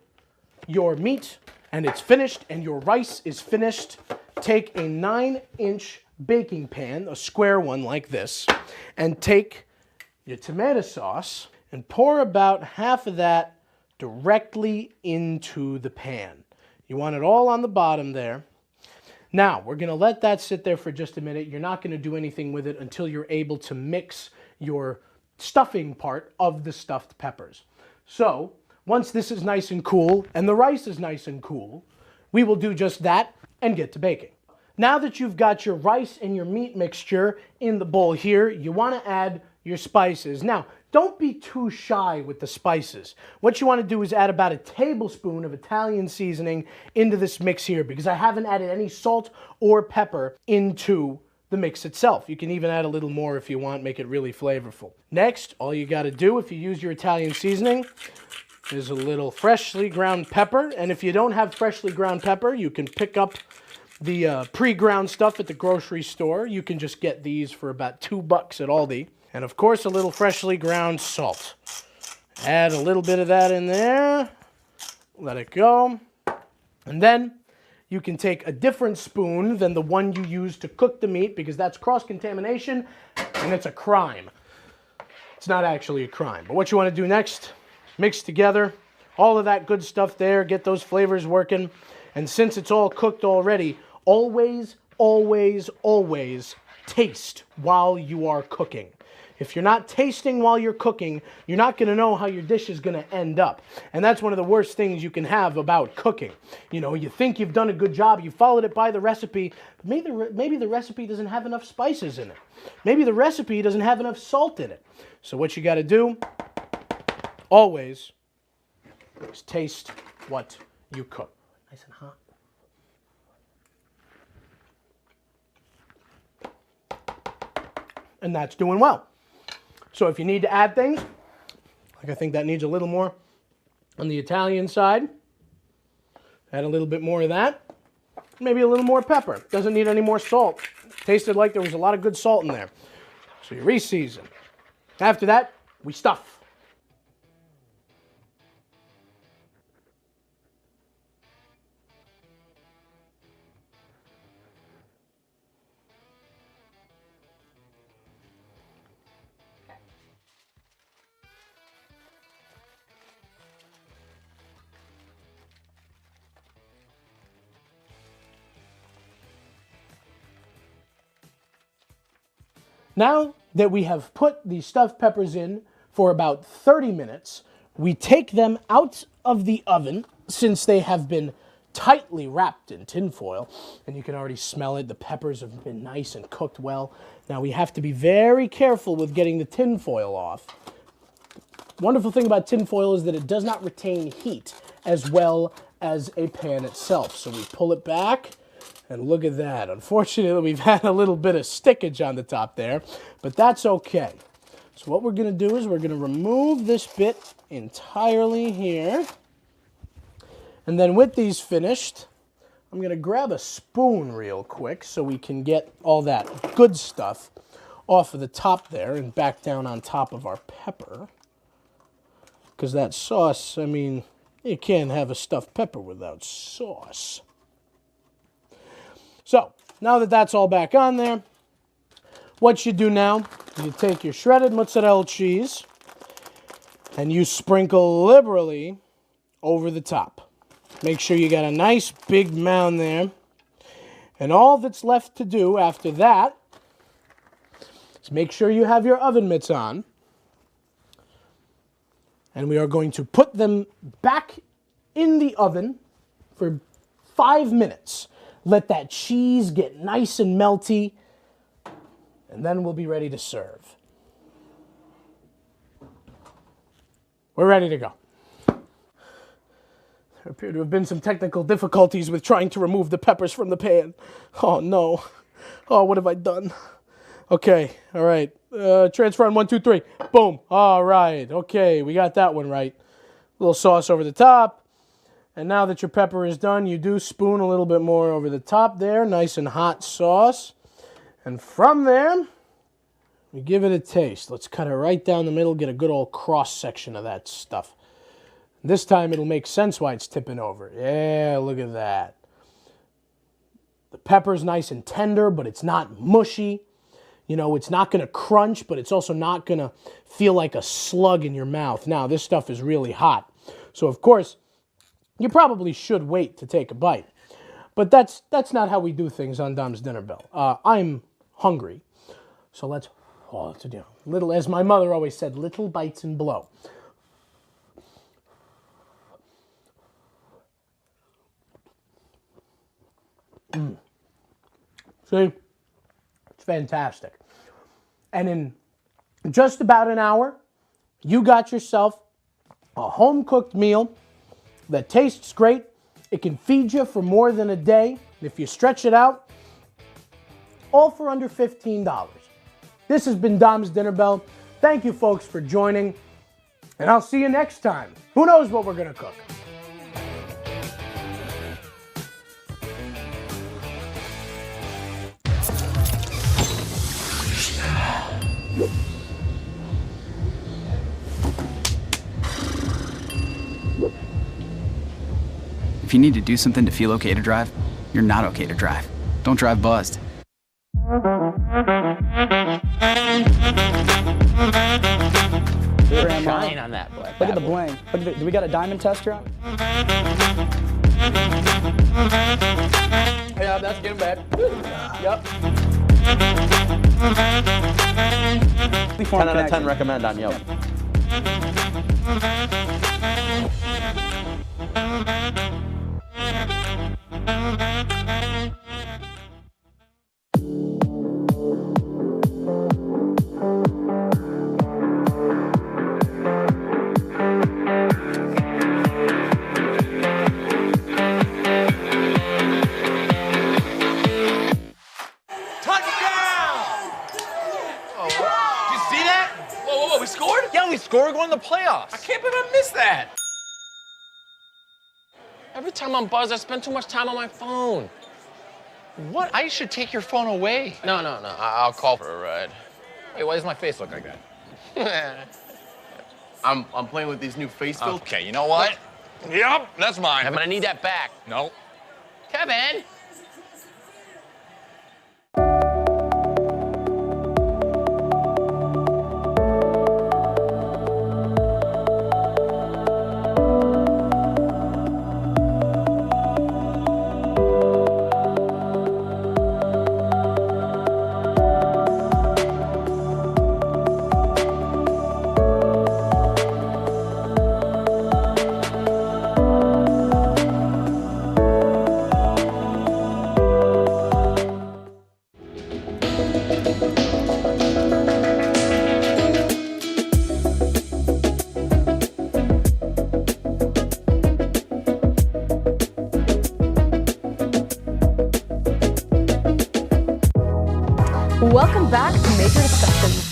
your meat and it's finished and your rice is finished, take a 9-inch baking pan, a square one like this, and take your tomato sauce and pour about half of that directly into the pan. You want it all on the bottom there. Now, we're going to let that sit there for just a minute. You're not going to do anything with it until you're able to mix your stuffing part of the stuffed peppers. So, once this is nice and cool and the rice is nice and cool, we will do just that and get to baking. Now that you've got your rice and your meat mixture in the bowl here, you want to add your spices. Now, don't be too shy with the spices. What you want to do is add about a tablespoon of Italian seasoning into this mix here, because I haven't added any salt or pepper into the mix itself. You can even add a little more if you want, make it really flavorful. Next, all you got to do if you use your Italian seasoning is a little freshly ground pepper. And if you don't have freshly ground pepper, you can pick up the pre-ground stuff at the grocery store. You can just get these for about $2 at Aldi. And of course, a little freshly ground salt. Add a little bit of that in there. Let it go. And then you can take a different spoon than the one you use to cook the meat, because that's cross-contamination and it's a crime. It's not actually a crime. But what you want to do next, mix together all of that good stuff there, get those flavors working. And since it's all cooked already, always, always, always taste while you are cooking. If you're not tasting while you're cooking, you're not going to know how your dish is going to end up. And that's one of the worst things you can have about cooking. You know, you think you've done a good job, you followed it by the recipe, but maybe the recipe doesn't have enough spices in it. Maybe the recipe doesn't have enough salt in it. So what you got to do, always, is taste what you cook. Nice and hot. And that's doing well. So if you need to add things, like I think that needs a little more on the Italian side, add a little bit more of that, maybe a little more pepper. Doesn't need any more salt. Tasted like there was a lot of good salt in there. So you re-season. After that, we stuff. Now that we have put the stuffed peppers in for about 30 minutes, we take them out of the oven since they have been tightly wrapped in tin foil. And you can already smell it. The peppers have been nice and cooked well. Now we have to be very careful with getting the tin foil off. Wonderful thing about tin foil is that it does not retain heat as well as a pan itself. So we pull it back. And look at that. Unfortunately, we've had a little bit of stickage on the top there, but that's okay. So what we're going to do is we're going to remove this bit entirely here. And then with these finished, I'm going to grab a spoon real quick so we can get all that good stuff off of the top there and back down on top of our pepper. Because that sauce, I mean, you can't have a stuffed pepper without sauce. So, now that that's all back on there, what you do now, you take your shredded mozzarella cheese and you sprinkle liberally over the top. Make sure you got a nice big mound there. And all that's left to do after that is make sure you have your oven mitts on. And we are going to put them back in the oven for 5 minutes. Let that cheese get nice and melty, and then we'll be ready to serve. We're ready to go. There appear to have been some technical difficulties with trying to remove the peppers from the pan. Oh no. Oh, what have I done? Okay, all right. Transfer on 1, 2, 3. Boom. All right. Okay, we got that one right. A little sauce over the top. And now that your pepper is done, you do spoon a little bit more over the top there. Nice and hot sauce. And from there, we give it a taste. Let's cut it right down the middle, get a good old cross section of that stuff. This time it'll make sense why it's tipping over. Yeah, look at that. The pepper's nice and tender, but it's not mushy. You know, it's not going to crunch, but it's also not going to feel like a slug in your mouth. Now, this stuff is really hot. So, of course, you probably should wait to take a bite. But that's not how we do things on Dom's Dinner Bell. I'm hungry. So let's do little, as my mother always said, little bites and blow. See? It's fantastic. And in just about an hour, you got yourself a home-cooked meal that tastes great. It can feed you for more than a day. And if you stretch it out, all for under $15. This has been Dom's Dinner Bell. Thank you, folks, for joining. And I'll see you next time. Who knows what we're going to cook? If you need to do something to feel okay to drive, you're not okay to drive. Don't drive buzzed. Shine on that black. Look at the bling. Look at do we got a diamond tester on? Yeah, that's getting bad. Yep. 10 out of 10 recommend on Yelp. We scored? Yeah, we scored. We're going to the playoffs. I can't believe I missed that. Every time I'm buzzed, I spend too much time on my phone. What? I should take your phone away. No. I'll call for a ride. Hey, why does my face look like that? I'm playing with these new face filters. Okay, you know what? Yep, that's mine. I'm gonna need that back. No. Kevin! Welcome back to Major Discussions.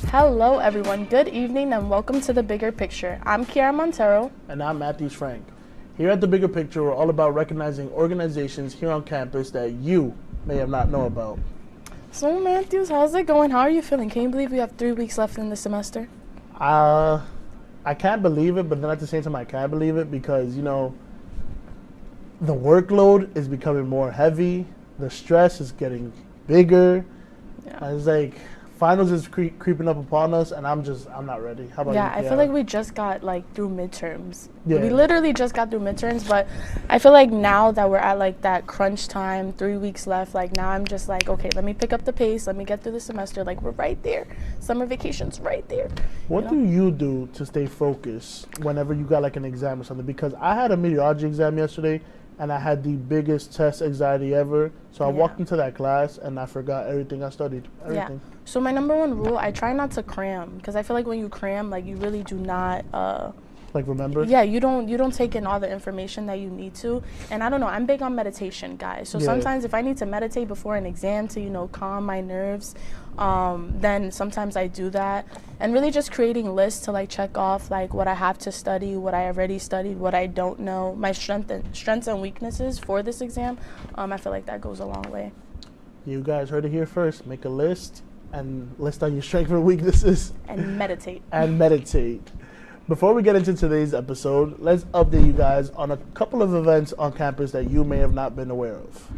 Hello everyone, good evening and welcome to The Bigger Picture. I'm Kiara Montero. And I'm Matthews Frank. Here at The Bigger Picture, we're all about recognizing organizations here on campus that you may have not known about. So Matthews, how's it going? How are you feeling? Can you believe we have 3 weeks left in the semester? I can't believe it, but then at the same time I can't believe it because, you know, the workload is becoming more heavy, the stress is getting bigger. Yeah. It's like finals is creeping up upon us, and I'm not ready. How about you? Yeah, I feel like we just got through midterms. Yeah. We literally just got through midterms, but I feel like now that we're at that crunch time, 3 weeks left, now I'm just okay, let me pick up the pace, let me get through the semester. We're right there. Summer vacation's right there. What do you do to stay focused whenever you got an exam or something? Because I had a meteorology exam yesterday, and I had the biggest test anxiety ever. So I walked into that class and I forgot everything I studied. Everything. Yeah. So my number one rule, I try not to cram, because I feel like when you cram, you really do not remember? Yeah, you don't take in all the information that you need to. And I don't know, I'm big on meditation, guys. So sometimes if I need to meditate before an exam to, calm my nerves, then sometimes I do that. And really just creating lists to check off what I have to study, what I already studied, what I don't know, my strengths and weaknesses for this exam. I feel like that goes a long way. You guys heard it here first. Make a list and list out your strengths and weaknesses. And meditate. Before we get into today's episode, let's update you guys on a couple of events on campus that you may have not been aware of.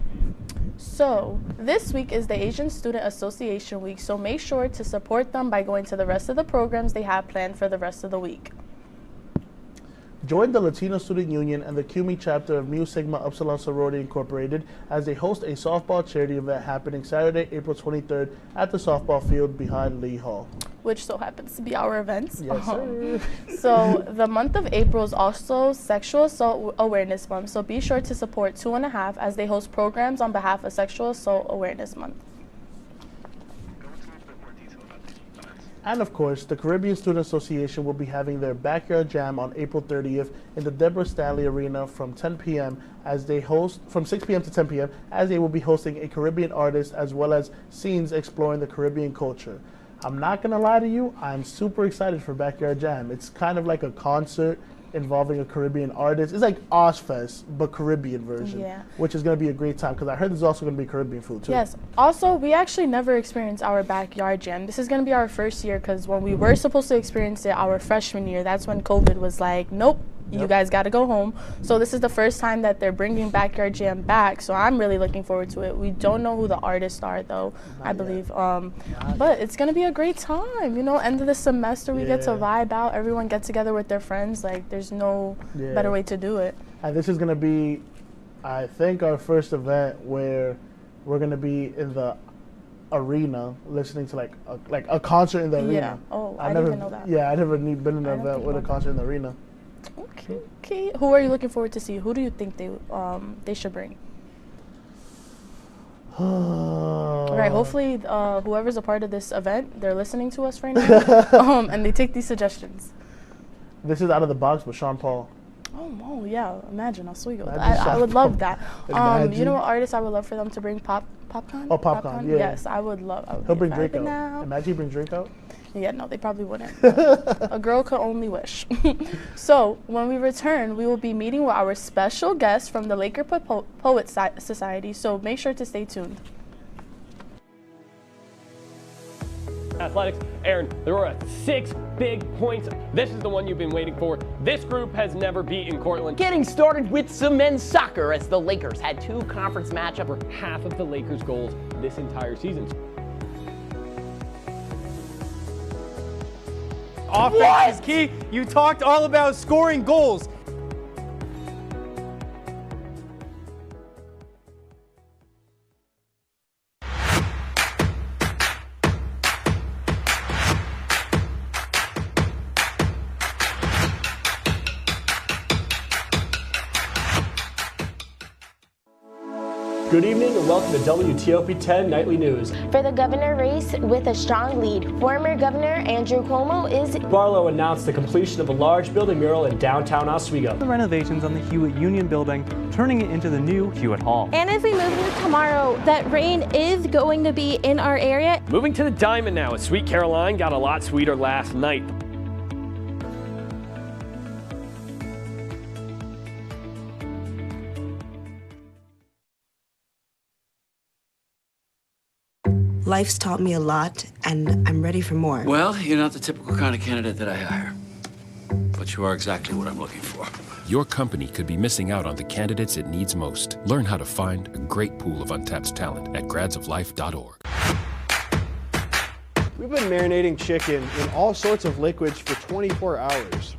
So, this week is the Asian Student Association Week, so make sure to support them by going to the rest of the programs they have planned for the rest of the week. Join the Latino Student Union and the CUNY chapter of Mu Sigma Upsilon Sorority Incorporated as they host a softball charity event happening Saturday, April 23rd at the softball field behind Lee Hall. Which so happens to be our events. Yes, sir. So the month of April is also Sexual Assault Awareness Month, so be sure to support 2.5 as they host programs on behalf of Sexual Assault Awareness Month. And of course, the Caribbean Student Association will be having their backyard jam on April 30th in the Deborah Stanley Arena from 10 p.m. as they host, from 6 p.m. to 10 p.m. as they will be hosting a Caribbean artist as well as scenes exploring the Caribbean culture. I'm not gonna lie to you, I'm super excited for Backyard Jam. It's kind of like a concert involving a Caribbean artist. It's like Ozfest, but Caribbean version, which is going to be a great time because I heard there's also going to be Caribbean food too. Yes. Also, we actually never experienced our backyard jam. This is going to be our first year because when we were supposed to experience it our freshman year, that's when COVID was like, nope. You guys got to go home. So this is the first time that they're bringing Backyard Jam back. So I'm really looking forward to it. We don't know who the artists are though, I believe. But it's going to be a great time. You know, end of the semester, we get to vibe out. Everyone get together with their friends. Like there's no better way to do it. And this is going to be, I think, our first event where we're going to be in the arena listening to like a concert in the arena. Yeah. Oh, I didn't even know that. Yeah, I never been in an event with a concert in the arena. Okay. Who are you looking forward to see? Who do you think they should bring? All right. Hopefully, whoever's a part of this event, they're listening to us right now, and they take these suggestions. This is out of the box with Sean Paul. Oh yeah. Imagine Oswego. I would love that. You know what artist I would love for them to bring? Popcorn. Oh, Popcorn. Yeah. Yes, I would love. He'll bring Drake out. Imagine he brings Drake out. Yeah, no, they probably wouldn't. A girl could only wish. So, when we return, we will be meeting with our special guest from the Laker Poets Society, so make sure to stay tuned. Athletics, Aaron, there are 6 big points. This is the one you've been waiting for. This group has never beaten Cortland. Getting started with some men's soccer as the Lakers had 2 conference matchups. For half of the Lakers' goals this entire season. Offense is key. You talked all about scoring goals. Good evening and welcome to WTOP 10 Nightly News. For the governor race with a strong lead, former Governor Andrew Cuomo is... Barlow announced the completion of a large building mural in downtown Oswego. The renovations on the Hewitt Union Building, turning it into the new Hewitt Hall. And as we move into tomorrow, that rain is going to be in our area. Moving to the Diamond now, as Sweet Caroline got a lot sweeter last night. Life's taught me a lot, and I'm ready for more. Well, you're not the typical kind of candidate that I hire. But you are exactly what I'm looking for. Your company could be missing out on the candidates it needs most. Learn how to find a great pool of untapped talent at gradsoflife.org. We've been marinating chicken in all sorts of liquids for 24 hours.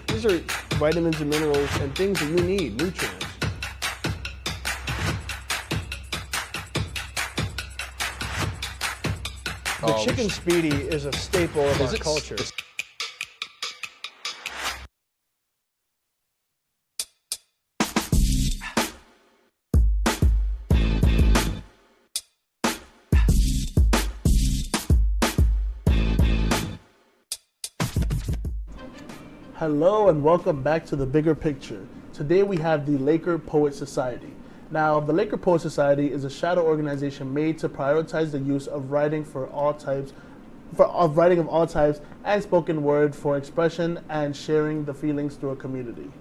These are vitamins and minerals and things that you need, nutrients. The chicken speedy is a staple of our culture. Hello and welcome back to The Bigger Picture. Today we have the Laker Poets Society. Now, the Laker Poets Society is a shadow organization made to prioritize the use of writing of all types and spoken word for expression and sharing the feelings through a community.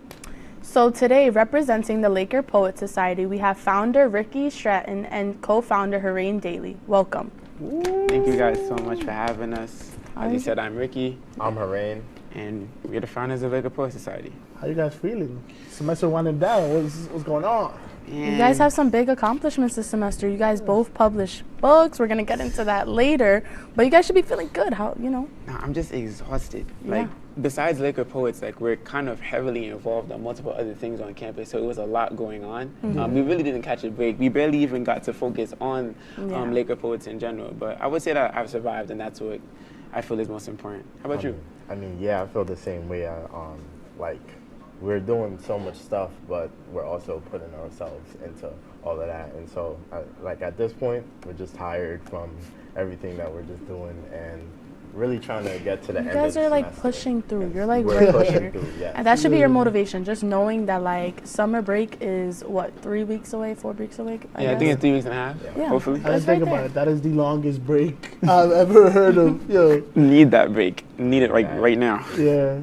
So today, representing the Laker Poets Society, we have founder Ricky Stratton and co-founder Harain Daly. Welcome. Thank you guys so much for having us. As you said, I'm Ricky. I'm Harain. And we're the founders of Laker Poets Society. How you guys feeling? Semester winding down. What's going on? You guys have some big accomplishments this semester. You guys both published books. We're gonna get into that later, but you guys should be feeling good. How, you know? No, I'm just exhausted. Yeah. Like, besides Laker Poets, like, we're kind of heavily involved on multiple other things on campus, so it was a lot going on. We really didn't catch a break. We barely even got to focus on Laker Poets in general, but I would say that I've survived, and that's what I feel is most important. How about you? I mean, yeah, I feel the same way. Like, we're doing so much stuff, but we're also putting ourselves into all of that. And so, like at this point, we're just tired from everything that we're just doing and really trying to get to the end of the semester. You guys are like pushing through. You're like we're right pushing here. through, yes. And that should be your motivation. Just knowing that like summer break is what, 3 weeks away, 4 weeks away. I think it's 3 weeks and a half. Yeah. Hopefully. I didn't think about it. That is the longest break I've ever heard of. Yo. Need that break. Need it right now. Yeah.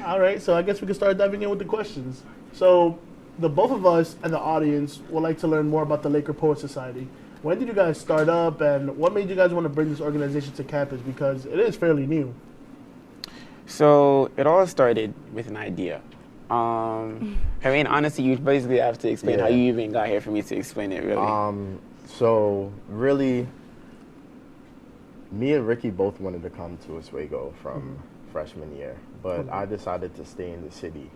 All right. So I guess we can start diving in with the questions. So the both of us and the audience would like to learn more about the Laker Poet Society. When did you guys start up, and what made you guys want to bring this organization to campus? Because it is fairly new. So it all started with an idea. I mean, honestly, you basically have to explain how you even got here for me to explain it, really. So really, me and Ricky both wanted to come to Oswego from freshman year, but I decided to stay in the city.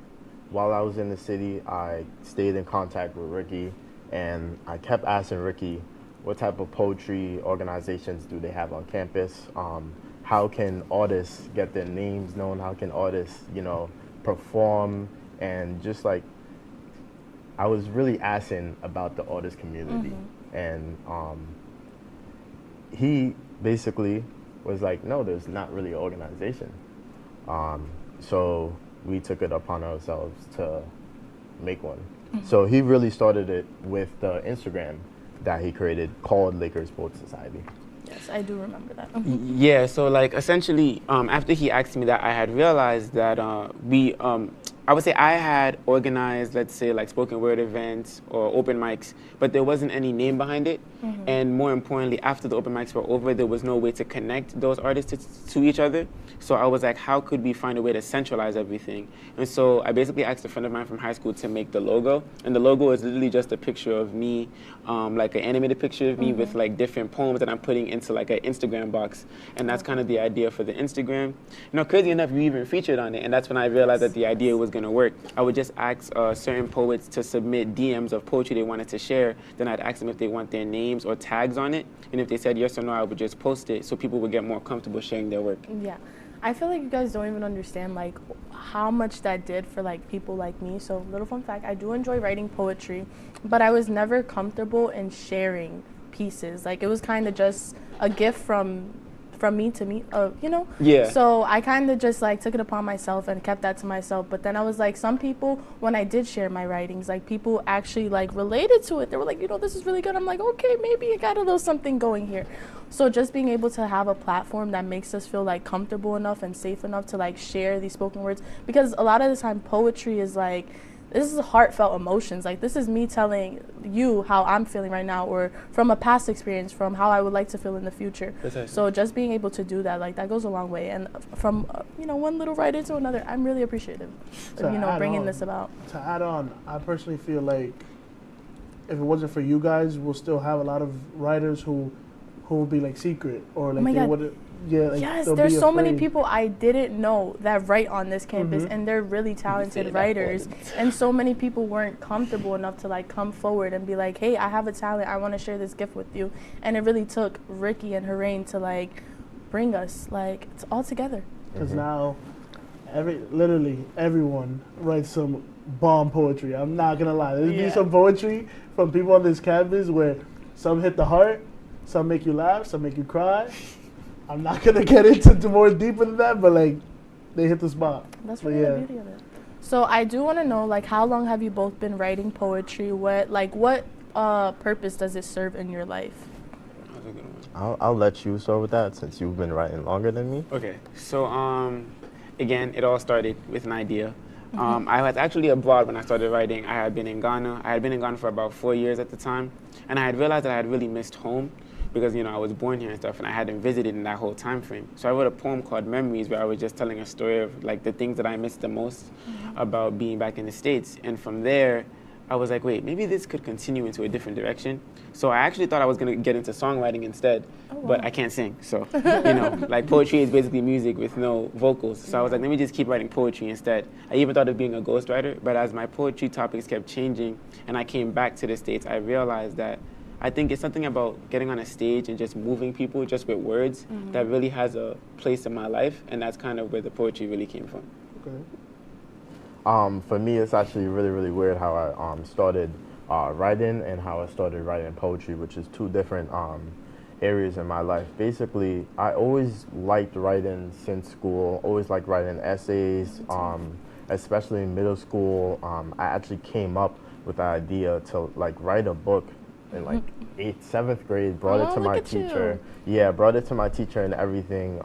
While I was in the city, I stayed in contact with Ricky, and I kept asking Ricky, what type of poetry organizations do they have on campus? How can artists get their names known? How can artists, perform? And just like, I was really asking about the artist community. And he basically was like, no, there's not really an organization. So we took it upon ourselves to make one. So he really started it with the Instagram that he created called Lakers Poet Society. Yes, I do remember that. Yeah, so like essentially, after he asked me that, I had realized that I would say I had organized, let's say, like spoken word events or open mics, but there wasn't any name behind it. And more importantly, after the open mics were over, there was no way to connect those artists to each other. So I was like, how could we find a way to centralize everything? And so I basically asked a friend of mine from high school to make the logo. And the logo is literally just a picture of me, like an animated picture of me with like different poems that I'm putting into like an Instagram box. And that's kind of the idea for the Instagram. Crazy enough, you even featured on it. And that's when I realized that the idea was going to work. I would just ask certain poets to submit DMs of poetry they wanted to share. Then I'd ask them if they want their names or tags on it. And if they said yes or no, I would just post it so people would get more comfortable sharing their work. Yeah. I feel like you guys don't even understand like how much that did for like people like me. So little fun fact, I do enjoy writing poetry, but I was never comfortable in sharing pieces. Like it was kind of just a gift from me to me, Yeah. So I kind of just like took it upon myself and kept that to myself. But then I was like, some people, when I did share my writings, like people actually like related to it. They were like, this is really good. I'm like, okay, maybe I got a little something going here. So just being able to have a platform that makes us feel like comfortable enough and safe enough to like share these spoken words, because a lot of the time poetry is like, this is heartfelt emotions. Like this is me telling you how I'm feeling right now, or from a past experience, from how I would like to feel in the future. So just being able to do that, like that goes a long way. And from one little writer to another, I'm really appreciative of bringing this about. To add on, I personally feel like if it wasn't for you guys, we'll still have a lot of writers who will be like secret, or like they wouldn't. Yeah, like yes, there's so many people I didn't know that write on this campus, and they're really talented writers. And so many people weren't comfortable enough to like come forward and be like, hey, I have a talent, I want to share this gift with you. And it really took Ricky and Harain to like bring us like it's all together. Because now, literally everyone writes some bomb poetry. I'm not gonna lie. There's be some poetry from people on this campus where some hit the heart, some make you laugh, some make you cry. I'm not gonna get into more deeper than that, but like they hit the spot. That's really the beauty of it. So I do want to know, like, how long have you both been writing poetry? What purpose does it serve in your life? I'll let you start with that since you've been writing longer than me. Okay, so again, it all started with an idea. I was actually abroad when I started writing. I had been in Ghana. I had been in Ghana for about 4 years at the time, and I had realized that I had really missed home, because I was born here and stuff, and I hadn't visited in that whole time frame. So I wrote a poem called Memories, where I was just telling a story of like the things that I missed the most about being back in the States. And from there, I was like, wait, maybe this could continue into a different direction. So I actually thought I was gonna get into songwriting instead, but I can't sing. So, like poetry is basically music with no vocals. So I was like, let me just keep writing poetry instead. I even thought of being a ghostwriter, but as my poetry topics kept changing and I came back to the States, I realized that I think it's something about getting on a stage and just moving people just with words that really has a place in my life, and that's kind of where the poetry really came from. Okay. For me, it's actually really, really weird how I started writing and how I started writing poetry, which is two different areas in my life. Basically, I always liked writing since school, always liked writing essays, especially in middle school. I actually came up with the idea to like write a book in like 8th, 7th grade, brought it to my teacher. Yeah, brought it to my teacher and everything.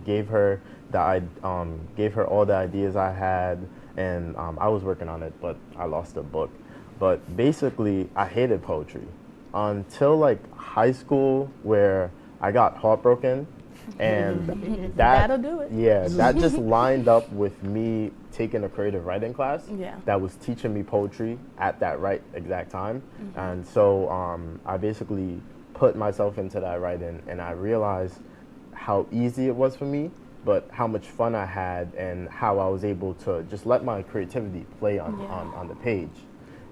Gave her all the ideas I had, and I was working on it, but I lost the book. But basically, I hated poetry until like high school, where I got heartbroken, and That'll do it. Yeah, that just lined up with me taking a creative writing class that was teaching me poetry at that right exact time. And so I basically put myself into that writing, and I realized how easy it was for me, but how much fun I had, and how I was able to just let my creativity play on the page.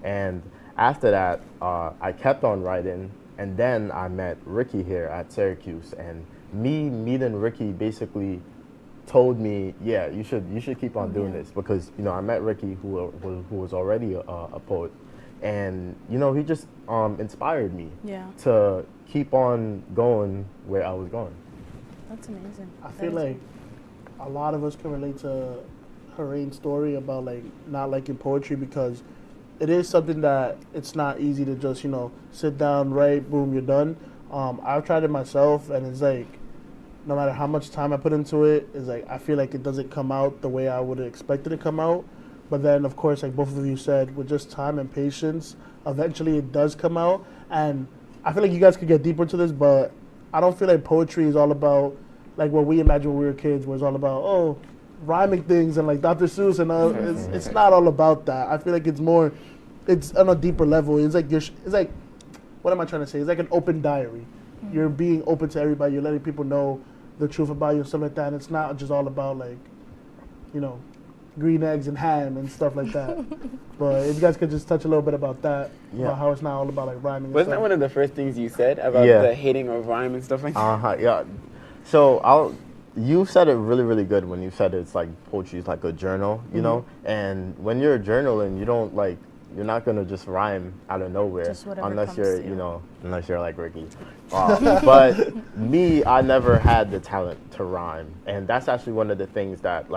And after that, I kept on writing, and then I met Ricky here at Syracuse, and me meeting Ricky basically told me, yeah, you should keep on doing this, because I met Ricky, who was already a poet, and he just inspired me to keep on going where I was going. That's amazing. I feel like a lot of us can relate to Harane's story about like not liking poetry, because it is something that it's not easy to just sit down, write, boom, you're done. I've tried it myself, and it's like, no matter how much time I put into it, it's like I feel like it doesn't come out the way I would have expected it to come out. But then, of course, like both of you said, with just time and patience, eventually it does come out. And I feel like you guys could get deeper into this, but I don't feel like poetry is all about like what we imagined when we were kids, where it's all about rhyming things and like Dr. Seuss and it's not all about that. I feel like it's on a deeper level. It's like what am I trying to say? It's like an open diary. You're being open to everybody. You're letting people know the truth about you and stuff like that. And it's not just all about like, green eggs and ham and stuff like that. But if you guys could just touch a little bit about that, about how it's not all about like rhyming. Wasn't that one of the first things you said about the hating of rhyme and stuff like that? Yeah. So you said it really, really good when you said it's like poetry is like a journal, you know? And when you're journaling, you're not gonna just rhyme out of nowhere unless you're, unless you're like Ricky. But me, I never had the talent to rhyme, and that's actually one of the things that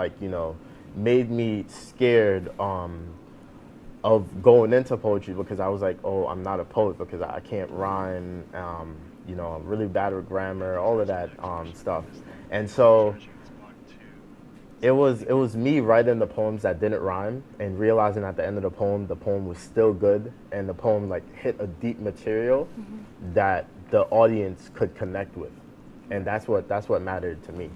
made me scared of going into poetry, because I was like, oh, I'm not a poet because I can't rhyme. I'm really bad with grammar, all of that stuff, and so. It was me writing the poems that didn't rhyme and realizing at the end of the poem was still good, and the poem hit a deep material that the audience could connect with, and that's what mattered to me.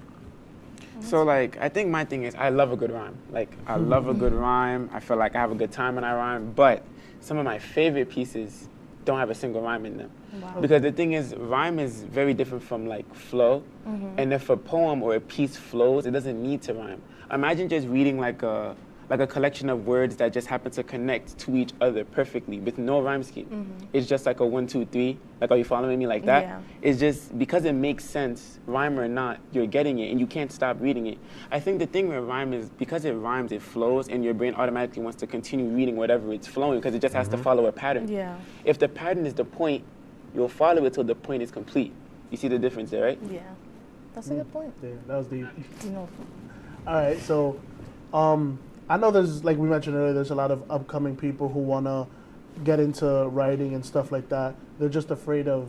So I think my thing is I love a good rhyme. I love a good rhyme. I feel like I have a good time when I rhyme, but some of my favorite pieces don't have a single rhyme in them. Wow. Because the thing is, rhyme is very different from flow. And if a poem or a piece flows, it doesn't need to rhyme. Imagine just reading like a collection of words that just happen to connect to each other perfectly with no rhyme scheme. It's just like a 1, 2, 3. Are you following me like that? Yeah. It's just because it makes sense, rhyme or not, you're getting it and you can't stop reading it. I think the thing with rhyme is because it rhymes, it flows, and your brain automatically wants to continue reading whatever it's flowing because it just has to follow a pattern. Yeah. If the pattern is the point, you'll follow it till the point is complete. You see the difference there, right? Yeah. That's a good point. Yeah, that was deep. All right, so I know there's, like we mentioned earlier, there's a lot of upcoming people who want to get into writing and stuff like that. They're just afraid or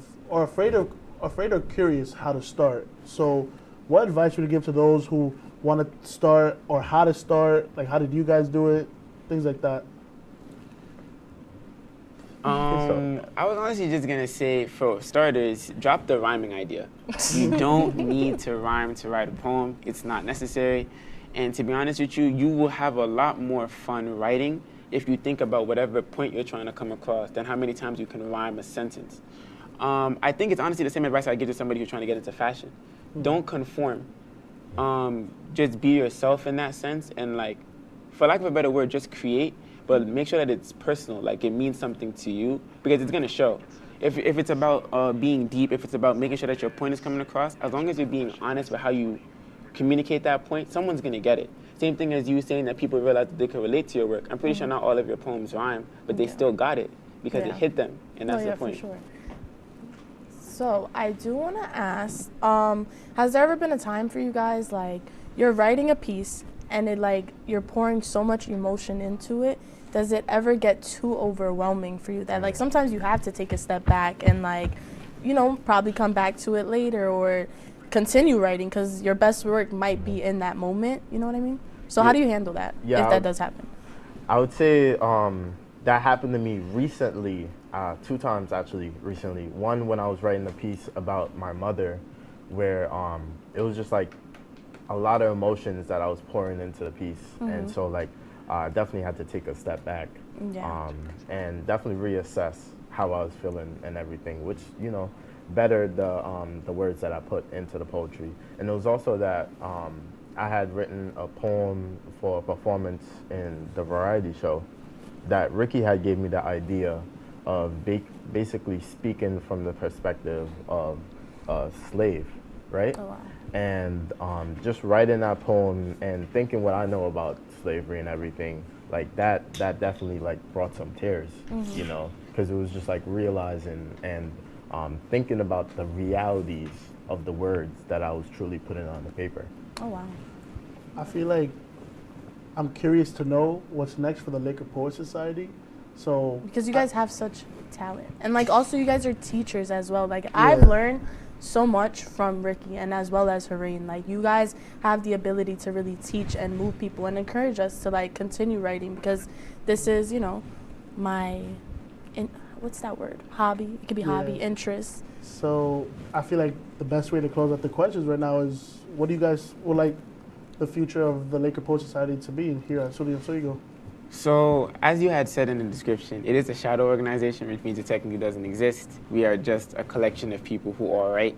curious how to start. So what advice would you give to those who want to start, or how to start? How did you guys do it? Things like that. I was honestly just going to say, for starters, drop the rhyming idea. You don't need to rhyme to write a poem. It's not necessary. And to be honest with you, you will have a lot more fun writing if you think about whatever point you're trying to come across than how many times you can rhyme a sentence. I think it's honestly the same advice I give to somebody who's trying to get into fashion. Don't conform. Just be yourself in that sense, and for lack of a better word, just create. But make sure that it's personal, it means something to you, because it's gonna show. If it's about being deep, if it's about making sure that your point is coming across, as long as you're being honest with how you communicate that point, someone's going to get it. Same thing as you saying that people realize that they can relate to your work. I'm pretty sure not all of your poems rhyme, but they still got it because it hit them, and that's the point. For sure. So I do want to ask, has there ever been a time for you guys, like, you're writing a piece and it, like, you're pouring so much emotion into it, does it ever get too overwhelming for you that, like, sometimes you have to take a step back and, like, you know, probably come back to it later or continue writing because your best work might be in that moment, you know what I mean? So how do you handle that if that does happen? I would say that happened to me recently, 2 times actually recently. One when I was writing a piece about my mother where it was just like a lot of emotions that I was pouring into the piece. And so like I definitely had to take a step back and definitely reassess how I was feeling and everything, which, you know, bettered the words that I put into the poetry. And it was also that I had written a poem for a performance in the variety show that Ricky had gave me the idea of basically speaking from the perspective of a slave, right? Oh, wow. And just writing that poem and thinking what I know about slavery and everything, like that definitely like brought some tears, you know, because it was just like realizing and thinking about the realities of the words that I was truly putting on the paper. Oh, wow. I feel like I'm curious to know what's next for the Laker Poets Society. So because you guys have such talent, and like also you guys are teachers as well. Like I've learned so much from Ricky and as well as Hareen. Like you guys have the ability to really teach and move people and encourage us to like continue writing because this is, you know, my what's that word? Hobby. It could be hobby, interest. So I feel like the best way to close out the questions right now is, what do you guys would like the future of the Laker Poets Society to be here at SUNY Oswego? So, as you had said in the description, it is a shadow organization, which means it technically doesn't exist. We are just a collection of people who all write.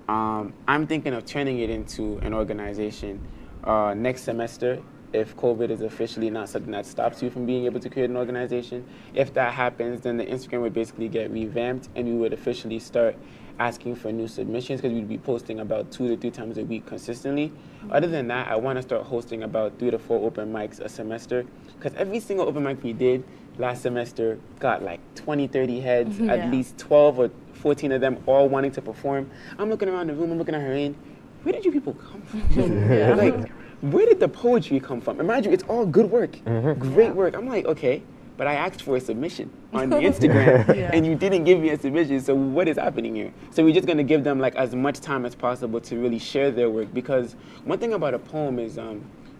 I'm thinking of turning it into an organization next semester, if COVID is officially not something that stops you from being able to create an organization. If that happens, then the Instagram would basically get revamped and we would officially start asking for new submissions because we'd be posting about 2 to 3 times a week consistently. Other than that, I want to start hosting about 3 to 4 open mics a semester because every single open mic we did last semester got like 20, 30 heads, at least 12 or 14 of them all wanting to perform. I'm looking around the room, I'm looking at Hareen. Where did you people come from? Like, where did the poetry come from? Imagine, it's all good work, great work. I'm like, okay, but I asked for a submission on the Instagram and you didn't give me a submission, so what is happening here? So we're just gonna give them like as much time as possible to really share their work, because one thing about a poem is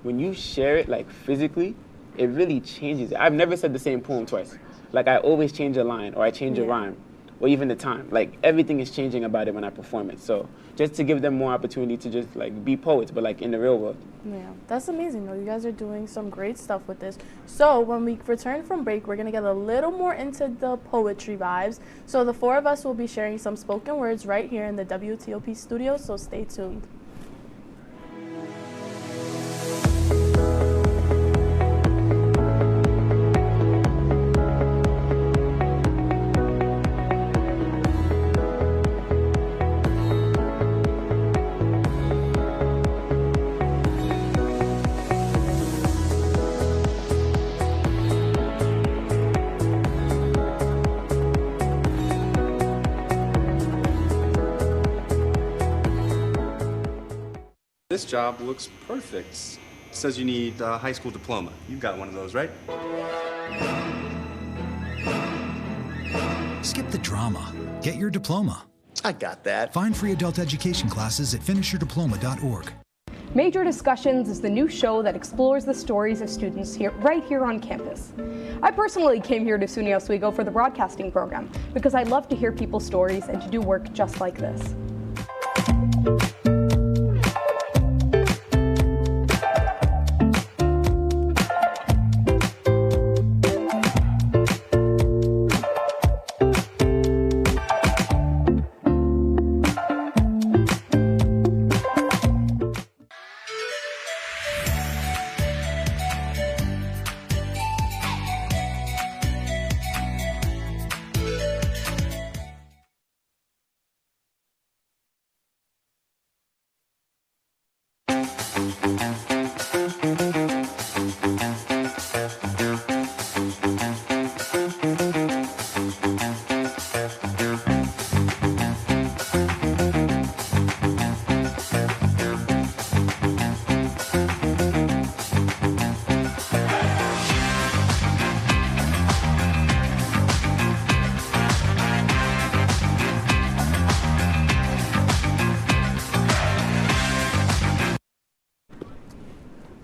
when you share it like physically, it really changes it. I've never said the same poem twice. Like I always change a line or I change a rhyme or even the time. Like everything is changing about it when I perform it. So just to give them more opportunity to just like be poets, but like in the real world. Yeah, that's amazing though. You guys are doing some great stuff with this. So when we return from break, we're gonna get a little more into the poetry vibes. So the 4 of us will be sharing some spoken words right here in the WTOP studio, so stay tuned. This job looks perfect. It says you need a high school diploma. You've got one of those, right? Skip the drama. Get your diploma. I got that. Find free adult education classes at finishyourdiploma.org. Major Discussions is the new show that explores the stories of students right here on campus. I personally came here to SUNY Oswego for the broadcasting program because I love to hear people's stories and to do work just like this.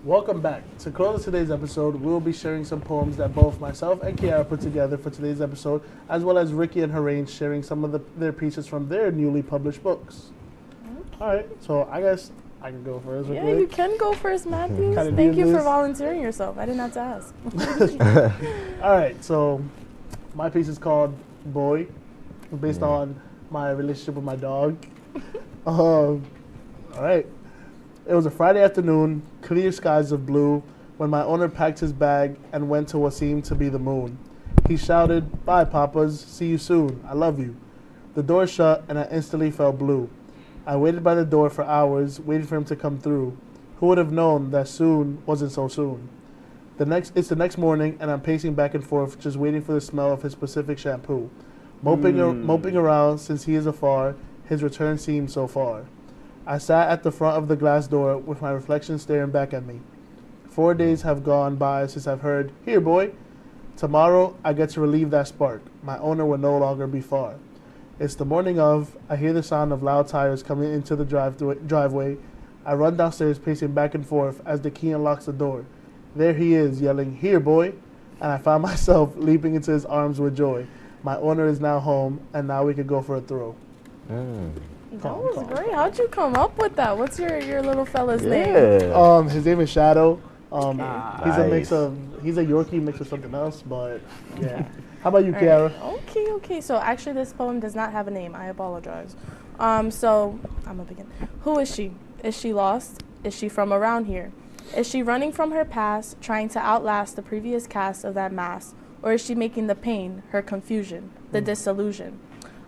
Welcome back. To close today's episode, we'll be sharing some poems that both myself and Kiara put together for today's episode, as well as Ricky and Harain sharing some of their pieces from their newly published books. All right, so I guess I can go first. Yeah, you can go first, Matthews. Kinda Thank you for this. volunteering yourself. I didn't have to ask. All right, so my piece is called Boy, based on my relationship with my dog. All right. It was a Friday afternoon, clear skies of blue, when my owner packed his bag and went to what seemed to be the moon. He shouted, "Bye, Papas. See you soon. I love you." The door shut, and I instantly felt blue. I waited by the door for hours, waiting for him to come through. Who would have known that soon wasn't so soon? It's the next morning, and I'm pacing back and forth, just waiting for the smell of his specific shampoo. Moping around since he is afar, his return seemed so far. I sat at the front of the glass door with my reflection staring back at me. 4 days have gone by since I've heard, "Here, boy." Tomorrow, I get to relieve that spark. My owner will no longer be far. It's the morning of. I hear the sound of loud tires coming into the driveway. I run downstairs, pacing back and forth as the key unlocks the door. There he is, yelling, "Here, boy." And I found myself leaping into his arms with joy. My owner is now home, and now we can go for a throw. That was great. How'd you come up with that? What's your little fella's name? His name is Shadow. He's a mix Nice. he's a Yorkie mixed with something else, but yeah. How about you, All Kiara? right. Okay. So actually, this poem does not have a name. I apologize. So I'm gonna begin. Who is she? Is she lost? Is she from around here? Is she running from her past, trying to outlast the previous cast of that mask? Or is she making the pain, her confusion, the disillusion?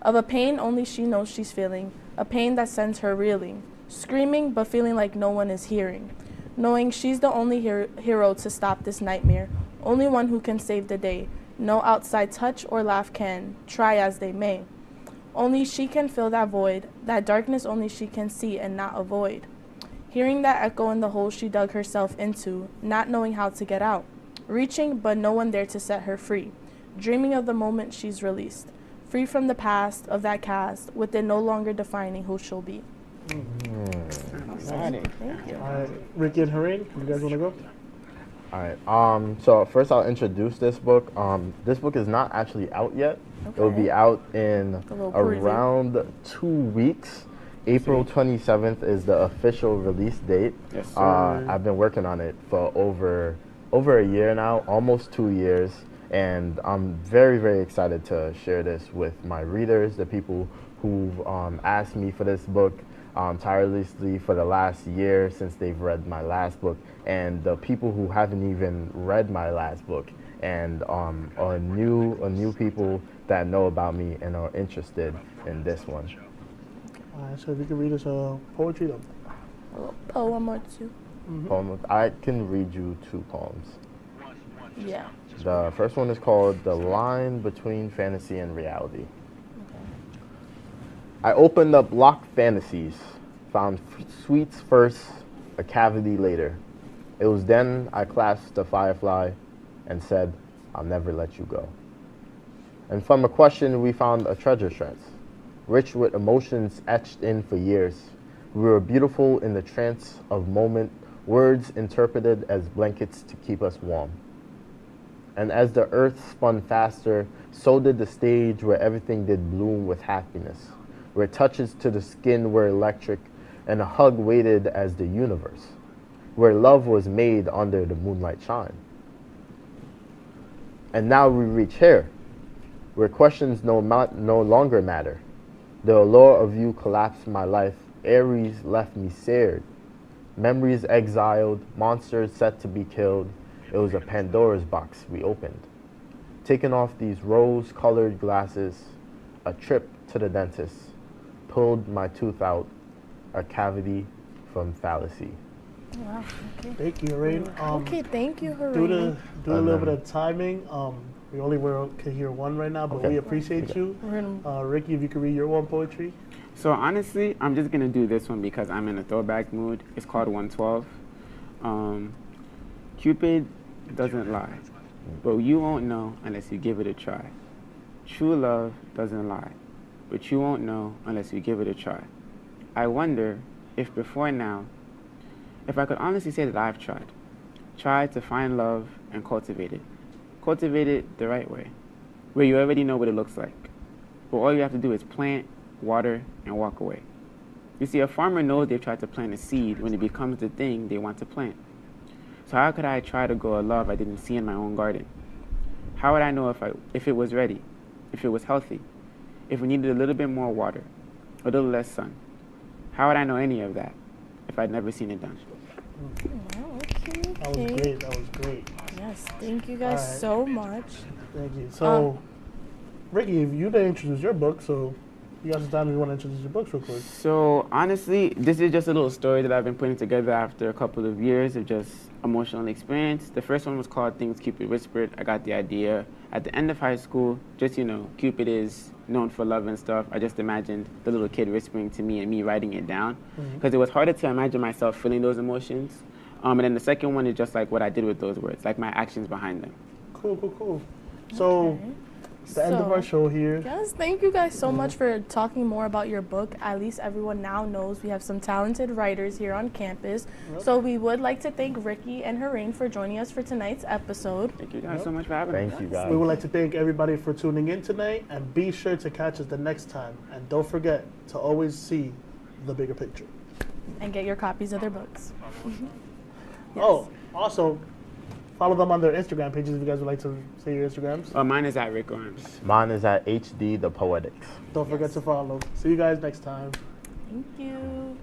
Of a pain only she knows she's feeling, a pain that sends her reeling, screaming but feeling like no one is hearing, knowing she's the only hero to stop this nightmare, only one who can save the day. No outside touch or laugh can, try as they may. Only she can fill that void, that darkness only she can see and not avoid. Hearing that echo in the hole she dug herself into, not knowing how to get out. Reaching, but no one there to set her free. Dreaming of the moment she's released. Free from the past of that cast, with it no longer defining who she'll be. Exciting. Thank you. All right, Ricky and Harain, you guys want to go? All right. So first, I'll introduce this book. This book is not actually out yet. It will be out in around 2 weeks. April 27th is the official release date. Yes, sir. I've been working on it for over a year now, almost 2 years, and I'm very, very excited to share this with my readers, the people who've asked me for this book tirelessly for the last year since they've read my last book, and the people who haven't even read my last book and are new people that know about me and are interested in this one. All right, so if you can read us poetry, then. A little poem or two. Poem. I can read you 2 poems. Yeah. The first one is called "The Line Between Fantasy and Reality." I opened up locked fantasies, found sweets first, a cavity later. It was then I clasped a firefly and said, "I'll never let you go." And from a question we found a treasure chest, rich with emotions etched in for years. We were beautiful in the trance of moment, words interpreted as blankets to keep us warm. And as the earth spun faster, so did the stage where everything did bloom with happiness, where touches to the skin were electric, and a hug waited as the universe, where love was made under the moonlight shine. And now we reach here, where questions no longer matter. The allure of you collapsed my life, Aries left me seared. Memories exiled, monsters set to be killed. It was a Pandora's box we opened. Taking off these rose-colored glasses, a trip to the dentist, pulled my tooth out, a cavity from fallacy. Wow. Okay. Thank you, Harain. Okay, thank you, Harain. Due to a little bit of timing, we only can hear one right now, but we appreciate you. Ricky, if you could read your one poetry. So honestly, I'm just gonna do this one because I'm in a throwback mood. It's called 112. Cupid doesn't lie, but you won't know unless you give it a try. True love doesn't lie, but you won't know unless you give it a try. I wonder if before now, if I could honestly say that I've tried, try to find love and cultivate it. Cultivate it the right way, where you already know what it looks like. But all you have to do is plant, water, and walk away. You see, a farmer knows they've tried to plant a seed when it becomes the thing they want to plant. So how could I try to grow a love I didn't see in my own garden? How would I know if it was ready, if it was healthy, if it needed a little bit more water, a little less sun? How would I know any of that if I'd never seen it done? That was great. That was great. Yes, thank you guys so much. Thank you. So, Ricky, you didn't introduce your book, so you got some time if you want to introduce your books real quick. So honestly, this is just a little story that I've been putting together after a couple of years of just emotional experience. The first one was called Things Cupid Whispered. I got the idea at the end of high school. Just, you know, Cupid is known for love and stuff. I just imagined the little kid whispering to me and me writing it down, because it was harder to imagine myself feeling those emotions. And then the second one is just like what I did with those words, like my actions behind them. Cool. So, the end of our show here. Yes, thank you guys so much for talking more about your book. At least everyone now knows we have some talented writers here on campus. So we would like to thank Ricky and Harain for joining us for tonight's episode. Thank you guys so much for having us. Thank you guys. We would like to thank everybody for tuning in tonight, and be sure to catch us the next time. And don't forget to always see the bigger picture. And get your copies of their books. Yes. Oh, also, follow them on their Instagram pages if you guys would like to say your Instagrams. Mine is at Rick Grimes. Mine is at HD The Poetics. Don't forget to follow. See you guys next time. Thank you.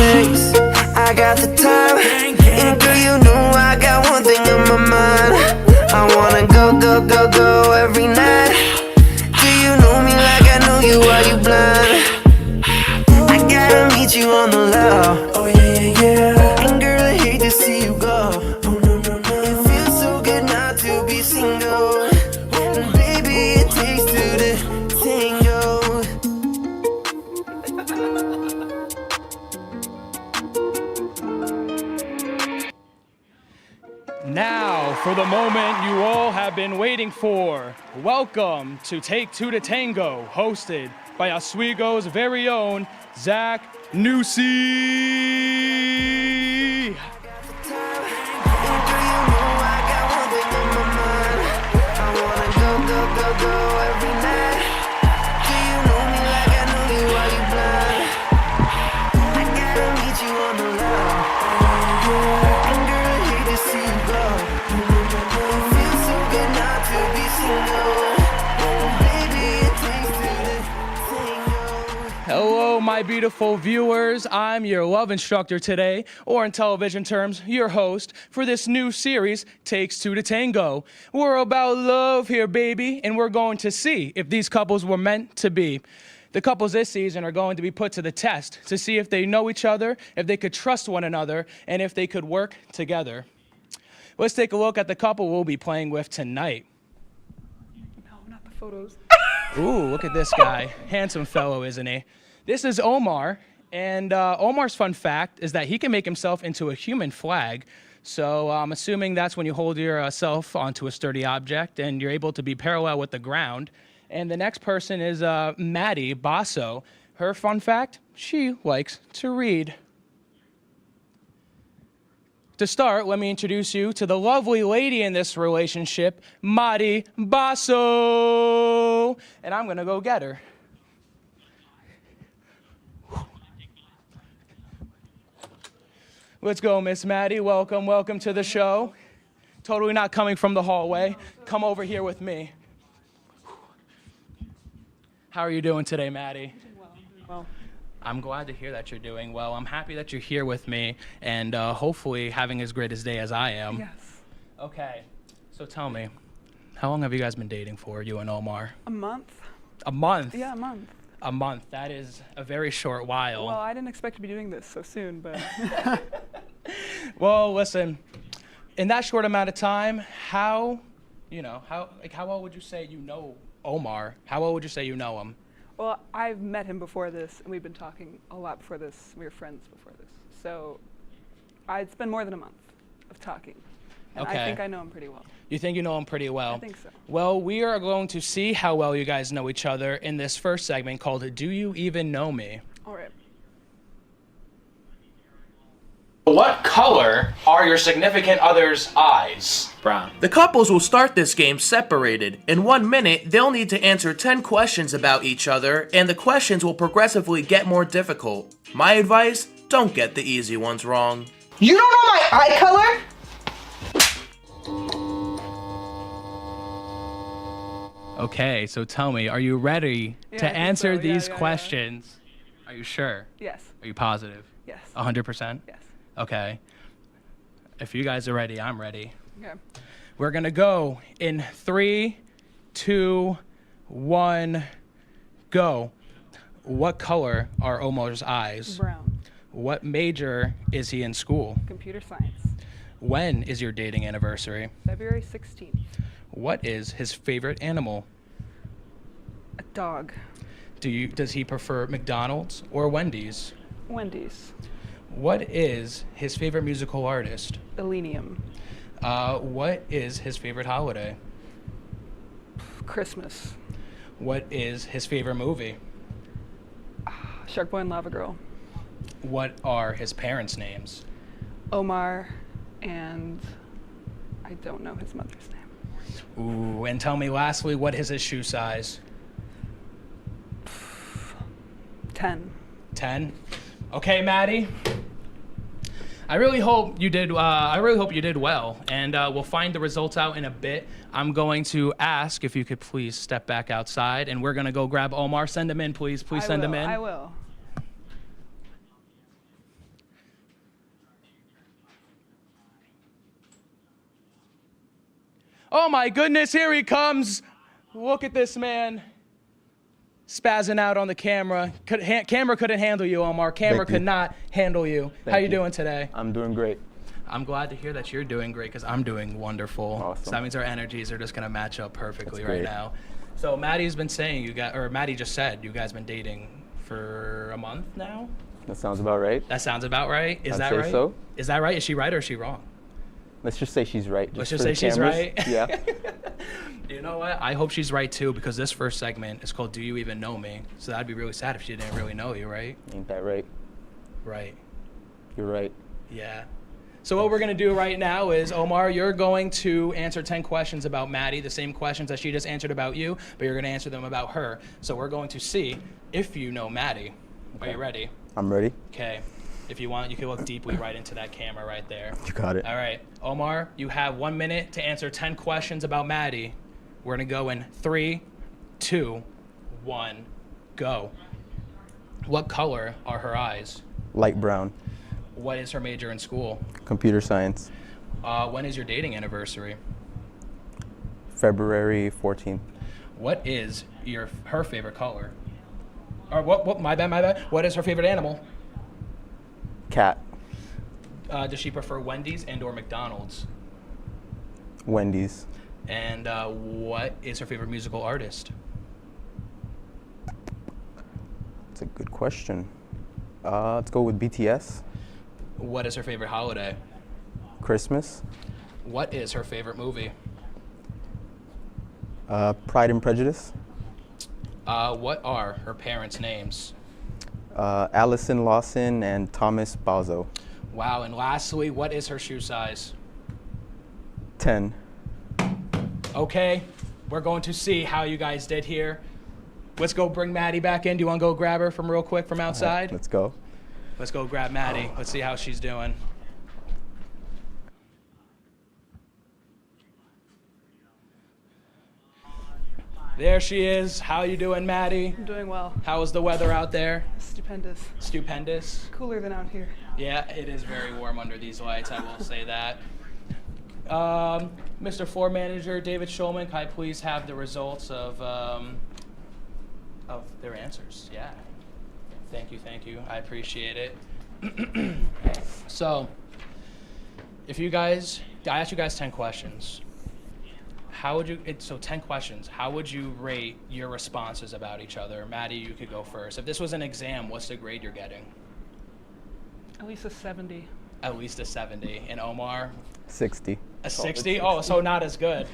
place. I got the time, and girl, you know I got one thing on my mind. I wanna go every night. Do you know me like I know you? Are you blind? I gotta meet you on the low. Oh yeah. And girl, I hate to see you go. Oh no. It feels so good not to be single. And baby, it takes two to tango. Now, for the moment you all have been waiting for. Welcome to Take Two to Tango, hosted by Oswego's very own Zach Newsy. Go every night. Do you know me like I know you? Are you blind? I gotta meet you on the low. And girl, I hate to see you go. It feels so good not to be single. Baby, it takes two to tango. Hello, my beautiful viewers. I'm your love instructor today, or in television terms, your host for this new series, Takes Two to Tango. We're about love here, baby, and we're going to see if these couples were meant to be. The couples this season are going to be put to the test to see if they know each other, if they could trust one another, and if they could work together. Let's take a look at the couple we'll be playing with tonight. No, not the photos. Ooh, look at this guy. Handsome fellow, isn't he? This is Omar, and Omar's fun fact is that he can make himself into a human flag. So I'm assuming that's when you hold yourself onto a sturdy object and you're able to be parallel with the ground. And the next person is Maddie Basso. Her fun fact, she likes to read. To start, let me introduce you to the lovely lady in this relationship, Maddie Basso. And I'm gonna go get her. Let's go, Miss Maddie. Welcome to the show. Totally not coming from the hallway. Come over here with me. How are you doing today, Maddie? Well, I'm glad to hear that you're doing well. I'm happy that you're here with me and hopefully having as great a day as I am. yes. Okay, so tell me, How long have you guys been dating for, you and Omar? A month. A month? Yeah, a month. A month. That is a very short while. Well, I didn't expect to be doing this so soon, but. Well, listen, in that short amount of time, how well would you say you know Omar? How well would you say you know him? Well, I've met him before this, and we've been talking a lot before this. We were friends before this. So it's been more than a month of talking. And Okay. I think I know him pretty well. You think you know him pretty well? I think so. Well, we are going to see how well you guys know each other in this first segment called Do You Even Know Me? All right. What color are your significant other's eyes? Brown. The couples will start this game separated. In 1 minute, they'll need to answer 10 questions about each other, and the questions will progressively get more difficult. My advice, don't get the easy ones wrong. You don't know my eye color? Okay, so tell me, are you ready Yeah, to I think answer so. these Yeah. questions? Are you sure? Yes. Are you positive? Yes. 100%? Yes. Okay. If you guys are ready, I'm ready. Okay. We're gonna go in 3, 2, 1, go. What color are Omar's eyes? Brown. What major is he in school? Computer science. When is your dating anniversary? February 16th. What is his favorite animal? A dog. Does he prefer McDonald's or Wendy's? Wendy's. What is his favorite musical artist? Elenium. What is his favorite holiday? Christmas. What is his favorite movie? Shark Boy and Lava Girl. What are his parents' names? Omar, and I don't know his mother's name. Ooh, and tell me lastly, what is his shoe size? 10. 10? Okay, Maddie. I really hope you did well, and we'll find the results out in a bit. I'm going to ask if you could please step back outside, and we're gonna go grab Omar. Send him in, please. Please send him in. I will. Oh my goodness, here he comes. Look at this man. Spazzing out on the camera. Camera couldn't handle you, Omar. Camera could not handle you. How you doing today? I'm doing great. I'm glad to hear that you're doing great because I'm doing wonderful. Awesome. So that means our energies are just gonna match up perfectly That's right great. now. So Maddie's been saying Maddie just said you guys been dating for a month now? That sounds about right. That sounds about right. Is I'd that say right? so. Is that right? Is she right or is she wrong? Let's just say she's right. Let's for just the say she's cameras. right. Yeah. You know what? I hope she's right too because this first segment is called Do You Even Know Me? So that'd be really sad if she didn't really know you, right? Ain't that right? Right. You're right. Yeah. So what we're gonna do right now is, Omar, you're going to answer 10 questions about Maddie, the same questions that she just answered about you, but you're gonna answer them about her. So we're going to see if you know Maddie. Are you ready? I'm ready. Okay. If you want, you can look deeply right into that camera right there. You got it. All right. Omar, you have 1 minute to answer 10 questions about Maddie. We're gonna go in 3, 2, 1, go. What color are her eyes? Light brown. What is her major in school? Computer science. When is your dating anniversary? February 14th. What is her favorite color? Or what? My bad. What is her favorite animal? Cat. Does she prefer Wendy's and/or McDonald's? Wendy's. And what is her favorite musical artist? That's a good question. Let's go with BTS. What is her favorite holiday? Christmas. What is her favorite movie? Pride and Prejudice. What are her parents' names? Allison Lawson and Thomas Balzo. Wow, and lastly, what is her shoe size? 10. Okay, we're going to see how you guys did here. Let's go bring Maddie back in. Do you want to go grab her from real quick from outside? Let's go. Let's go grab Maddie. Let's see how she's doing. There she is. How you doing, Maddie? I'm doing well. How is the weather out there? Stupendous. Stupendous? Cooler than out here. Yeah, it is very warm under these lights, I will say that. Mr. Floor Manager David Schulman, can I please have the results of their answers? Yeah. Thank you. I appreciate it. So, I asked you guys 10 questions. How would you, so 10 questions, how would you rate your responses about each other? Maddie, you could go first. If this was an exam, what's the grade you're getting? At least a 70. At least a 70. And Omar? 60. A 60? Oh, so not as good.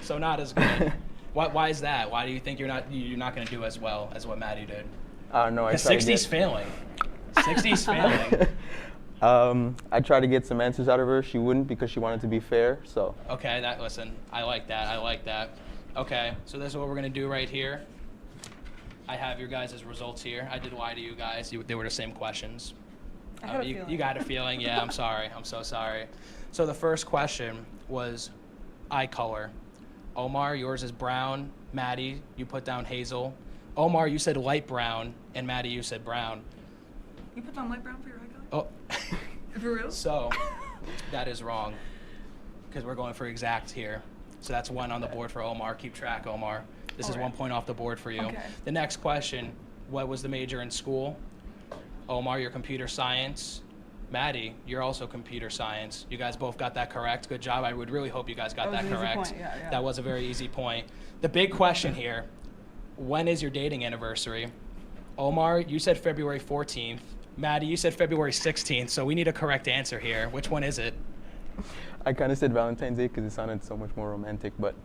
Why is that? Why do you think you're not going to do as well as what Maddie did? No, I 60's failing. 60's failing. I tried to get some answers out of her. She wouldn't because she wanted to be fair, so. Okay, listen, I like that. Okay, so this is what we're gonna do right here. I have your guys' results here. I did lie to you guys. They were the same questions. I had a feeling. You got a feeling? Yeah, I'm sorry. I'm so sorry. So the first question was eye color. Omar, yours is brown. Maddie, you put down hazel. Omar, you said light brown, and Maddie, you said brown. You put down light brown for your eye color? Oh. For real? So, that is wrong, because we're going for exact here. So that's 1 on the board for Omar. Keep track, Omar. This is 1 point off the board for you. Okay. The next question, what was the major in school? Omar, you're computer science. Maddie, you're also computer science. You guys both got that correct. Good job. I would really hope you guys got that correct. Point. Yeah. That was a very easy point. The big question here, when is your dating anniversary? Omar, you said February 14th. Maddie, you said February 16th, so we need a correct answer here. Which one is it? I kind of said Valentine's Day because it sounded so much more romantic, but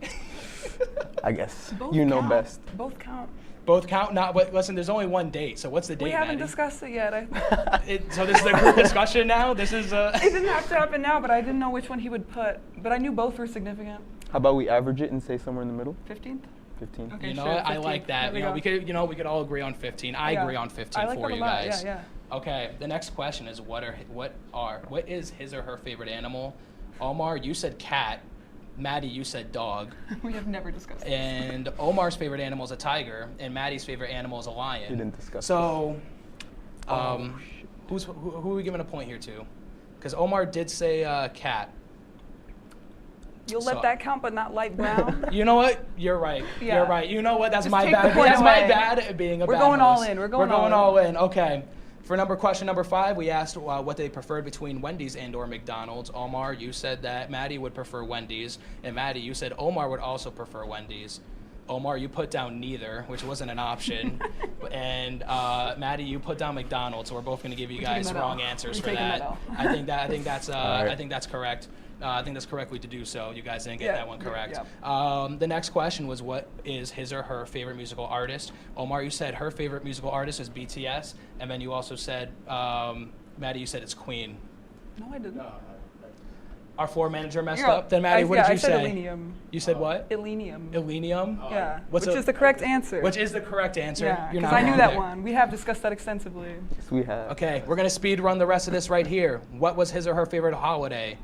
I guess Both you know count. best. Both count. Both count? But listen, there's only one date, so what's the date, We haven't Maddie? discussed it yet. So this is a group discussion now? This is It didn't have to happen now, but I didn't know which one he would put. But I knew both were significant. How about we average it and say somewhere in the middle? 15th? 15. Okay, you know sure, what? I 15. like that. There we We could all agree on 15. I agree on 15 I like for that a you lot. guys. Yeah. Okay, the next question is what is his or her favorite animal? Omar, you said cat. Maddie, you said dog. We have never discussed this. And Omar's favorite animal is a tiger, and Maddie's favorite animal is a lion. We didn't discuss So, who are we giving a point here to? Because Omar did say cat. You'll let that count, but not light brown? You know what? You're right. Yeah. You're right. You know what? That's Just my take the bad. point That's my away. bad at being a We're bad going all host. in. We're going all all in. Okay. For question number 5, we asked what they preferred between Wendy's and/or McDonald's. Omar, you said that Maddie would prefer Wendy's, and Maddie, you said Omar would also prefer Wendy's. Omar, you put down neither, which wasn't an option, and Maddie, you put down McDonald's. So we're both going to give you guys wrong answers for that. I think that's correct. I think that's correctly to do so. You guys didn't get that one correct. The next question was what is his or her favorite musical artist? Omar, you said her favorite musical artist is BTS, and then you also said, Maddie, you said it's Queen. No, I didn't. Our floor manager messed up. Then Maddie, what did you say? I said Illenium. You said what? Illenium. Illenium? Yeah. Which is the correct answer. Which is the correct answer. Yeah, You're because not I knew wrong that there. one. We have discussed that extensively. Yes, we have. Okay, we're gonna speed run the rest of this right here. What was his or her favorite holiday?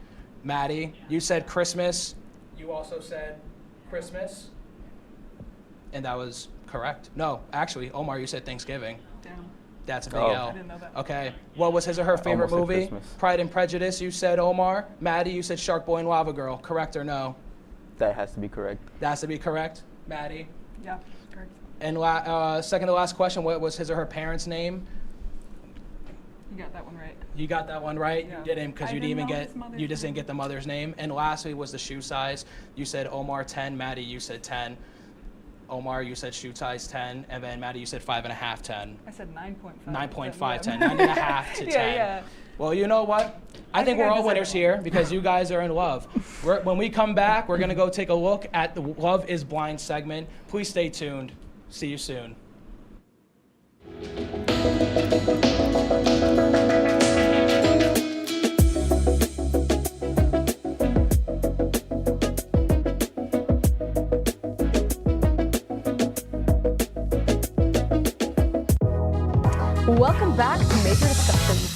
Maddie, you said Christmas. You also said Christmas. And that was correct. No, actually, Omar, you said Thanksgiving. Damn. That's a big Oh. L. I didn't know that. Okay. What was his or her favorite Almost said movie? Christmas. Pride and Prejudice, you said Omar. Maddie, you said Shark Boy and Lava Girl. Correct or no? That has to be correct. That has to be correct. Maddie. Yeah, correct. And second to last question, what was his or her parents' name? You got that one right. You got that one right. Yeah. You didn't because I you didn't even didn't know get his mother's you just name. didn't get the mother's name. And lastly was the shoe size. You said Omar 10, Maddie you said 10. Omar you said shoe size 10, and then Maddie you said 5.5 10. I said 9.5. 9.5 10, 9.5 to 10. Yeah. Well, you know what? I think we're all winners here because you guys are in love. When we come back, we're gonna go take a look at the Love is Blind segment. Please stay tuned. See you soon. Welcome back to Major Discussions.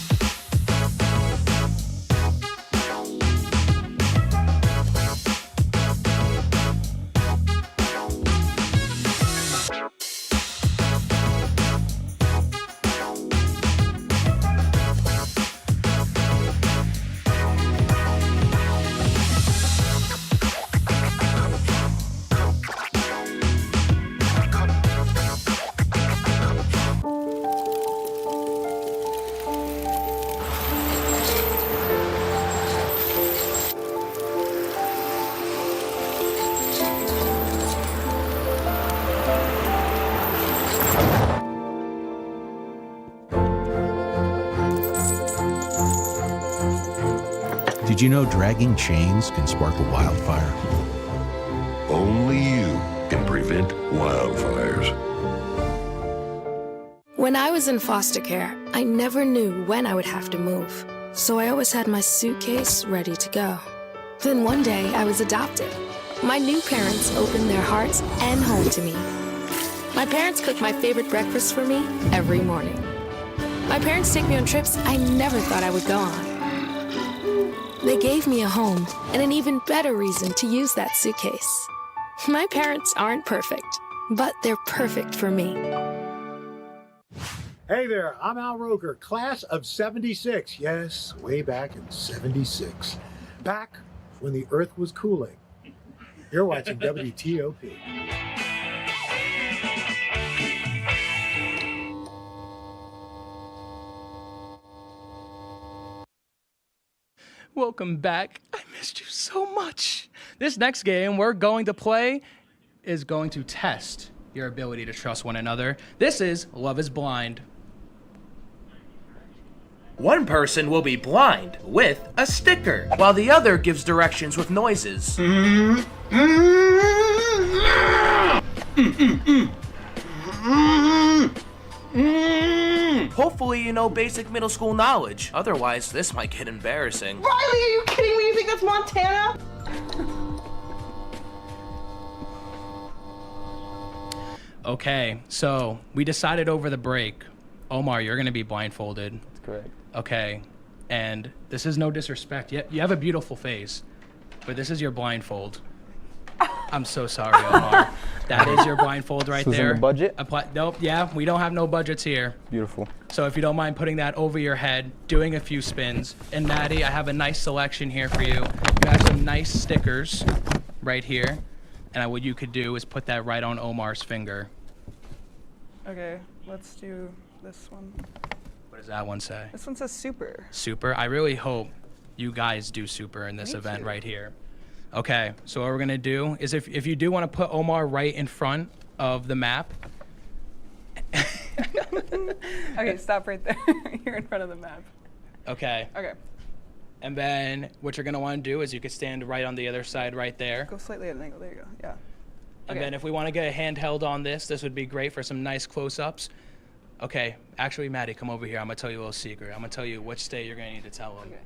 Did you know dragging chains can spark a wildfire? Only you can prevent wildfires. When I was in foster care, I never knew when I would have to move. So I always had my suitcase ready to go. Then one day I was adopted. My new parents opened their hearts and home to me. My parents cook my favorite breakfast for me every morning. My parents take me on trips I never thought I would go on. They gave me a home and an even better reason to use that suitcase. My parents aren't perfect, but they're perfect for me. Hey there, I'm Al Roker, class of 76. Yes, way back in 76. Back when the earth was cooling. You're watching WTOP. Welcome back. I missed you so much. This next game we're going to play is going to test your ability to trust one another. This is Love is Blind. One person will be blind with a sticker, while the other gives directions with noises. Hopefully you know basic middle school knowledge, otherwise this might get embarrassing. Riley, are you kidding me? You think that's Montana? Okay, so we decided over the break, Omar, you're gonna be blindfolded. That's correct. Okay, and this is no disrespect. You have a beautiful face, but this is your blindfold. I'm so sorry, Omar. That is your blindfold right This was there. in the budget? Nope, yeah, we don't have no budgets here. Beautiful. So if you don't mind putting that over your head, doing a few spins. And Maddie, I have a nice selection here for you. You have some nice stickers right here. And what you could do is put that right on Omar's finger. Okay, let's do this one. What does that one say? This one says super. Super. I really hope you guys do super in this event right here. Okay, so what we're gonna do is if you do want to put Omar right in front of the map. Okay, stop right there. You're in front of the map. Okay. Okay. And then what you're gonna want to do is you could stand right on the other side right there. Go slightly at an angle. There you go. Yeah. And then if we want to get a handheld on this would be great for some nice close-ups. Okay, actually, Maddie, come over here. I'm gonna tell you a little secret. I'm gonna tell you which state you're gonna need to tell him. Okay.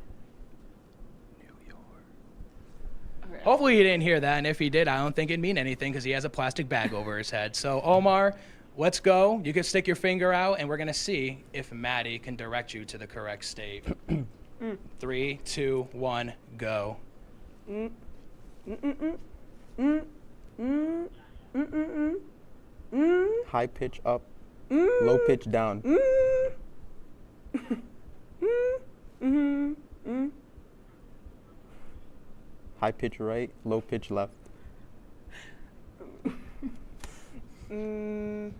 Okay. Hopefully he didn't hear that, and if he did, I don't think it'd mean anything because he has a plastic bag over his head. So Omar, let's go. You can stick your finger out, and we're gonna see if Maddie can direct you to the correct state. 3, 2, 1, go. High pitch up, low pitch down. High pitch right, low pitch left. Come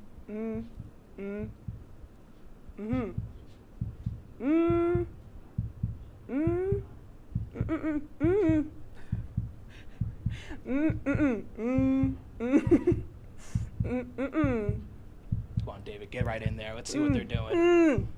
on, David, get right in there. Let's see what they're doing.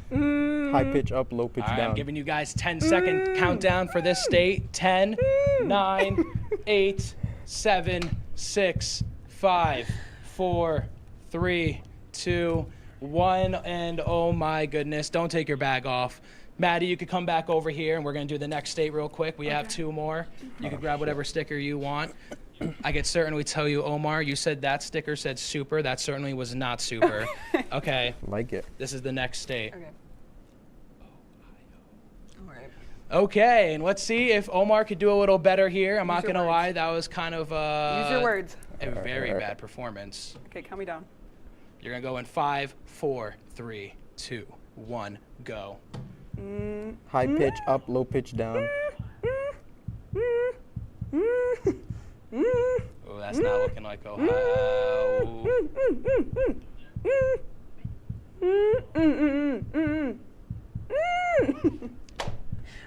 High pitch up, low pitch All right, down. I'm giving you guys 10-second countdown for this state. 10, 9, 8, 7, 6, 5, 4, 3, 2, 1, and oh my goodness, don't take your bag off. Maddie, you could come back over here, and we're going to do the next state real quick. We have 2 more. You can grab whatever sticker you want. I could certainly tell you, Omar, you said that sticker said super. That certainly was not super. Okay. Like it. This is the next state. Okay. Okay, and let's see if Omar could do a little better here. I'm not your going to words. lie, that was kind of Use your words. a very bad performance. Okay, count me down. You're going to go in 5, 4, 3, 2, 1, go. High pitch up, low pitch down. Oh, that's not looking like Ohio.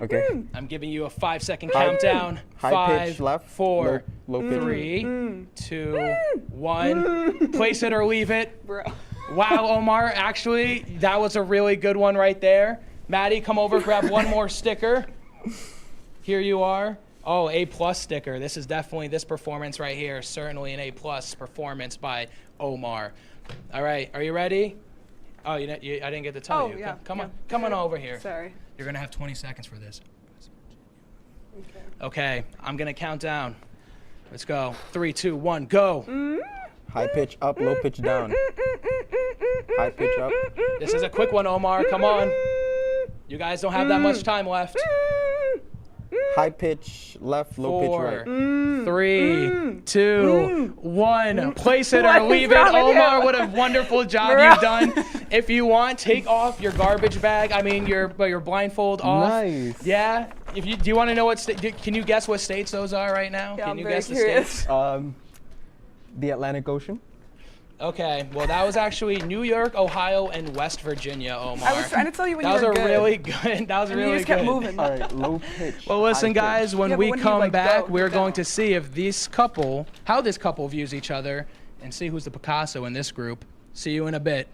Okay. I'm giving you a 5-second countdown. High pitch 5, left, 4, low pitch. 3, 2, 1. Place it or leave it. Bro. Wow, Omar, actually, that was a really good one right there. Maddie, come over, grab one more sticker. Here you are. Oh, A+ sticker. This is definitely, this performance right here, certainly an A+ performance by Omar. All right, are you ready? Oh, I didn't get to tell you. Yeah. Come on over here. Sorry. You're gonna have 20 seconds for this. Okay, I'm gonna count down. Let's go. 3, 2, 1, go. High pitch up, low pitch down. High pitch up. This is a quick one, Omar. Come on. You guys don't have that much time left. High pitch left, low pitch right. 3, 2, 1. Place it or leave it. Omar, what a wonderful job you've done. If you want, take off your garbage bag. I mean, your blindfold off. Nice. Yeah. Do you want to know can you guess what states those are right now? Yeah, Can I'm you very guess curious. the states? The Atlantic Ocean. Okay, well that was actually New York, Ohio, and West Virginia, Omar. I was trying to tell you when that you were was good. Really good. That was And really you just good. kept moving. All right, low pitch. Well, listen, guys. When we come back, we're go going to see if how this couple views each other, and see who's the Picasso in this group. See you in a bit.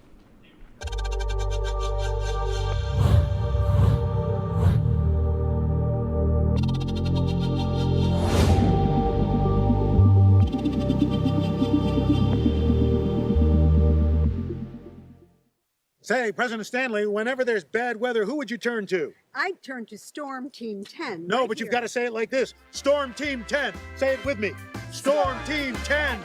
Say, President Stanley, whenever there's bad weather, who would you turn to? I'd turn to Storm Team 10. No, but you've got to say it like this. Storm Team 10. Say it with me. Storm Team 10.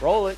Roll it.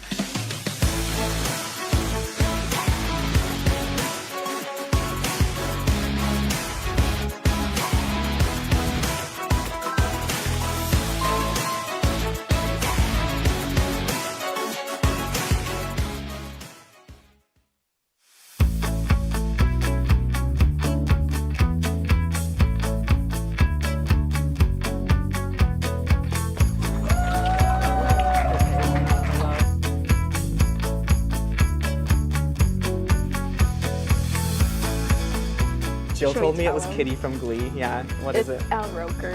Jill Should told we me it tell was him? Kitty from Glee. Yeah, what is it? Al Roker.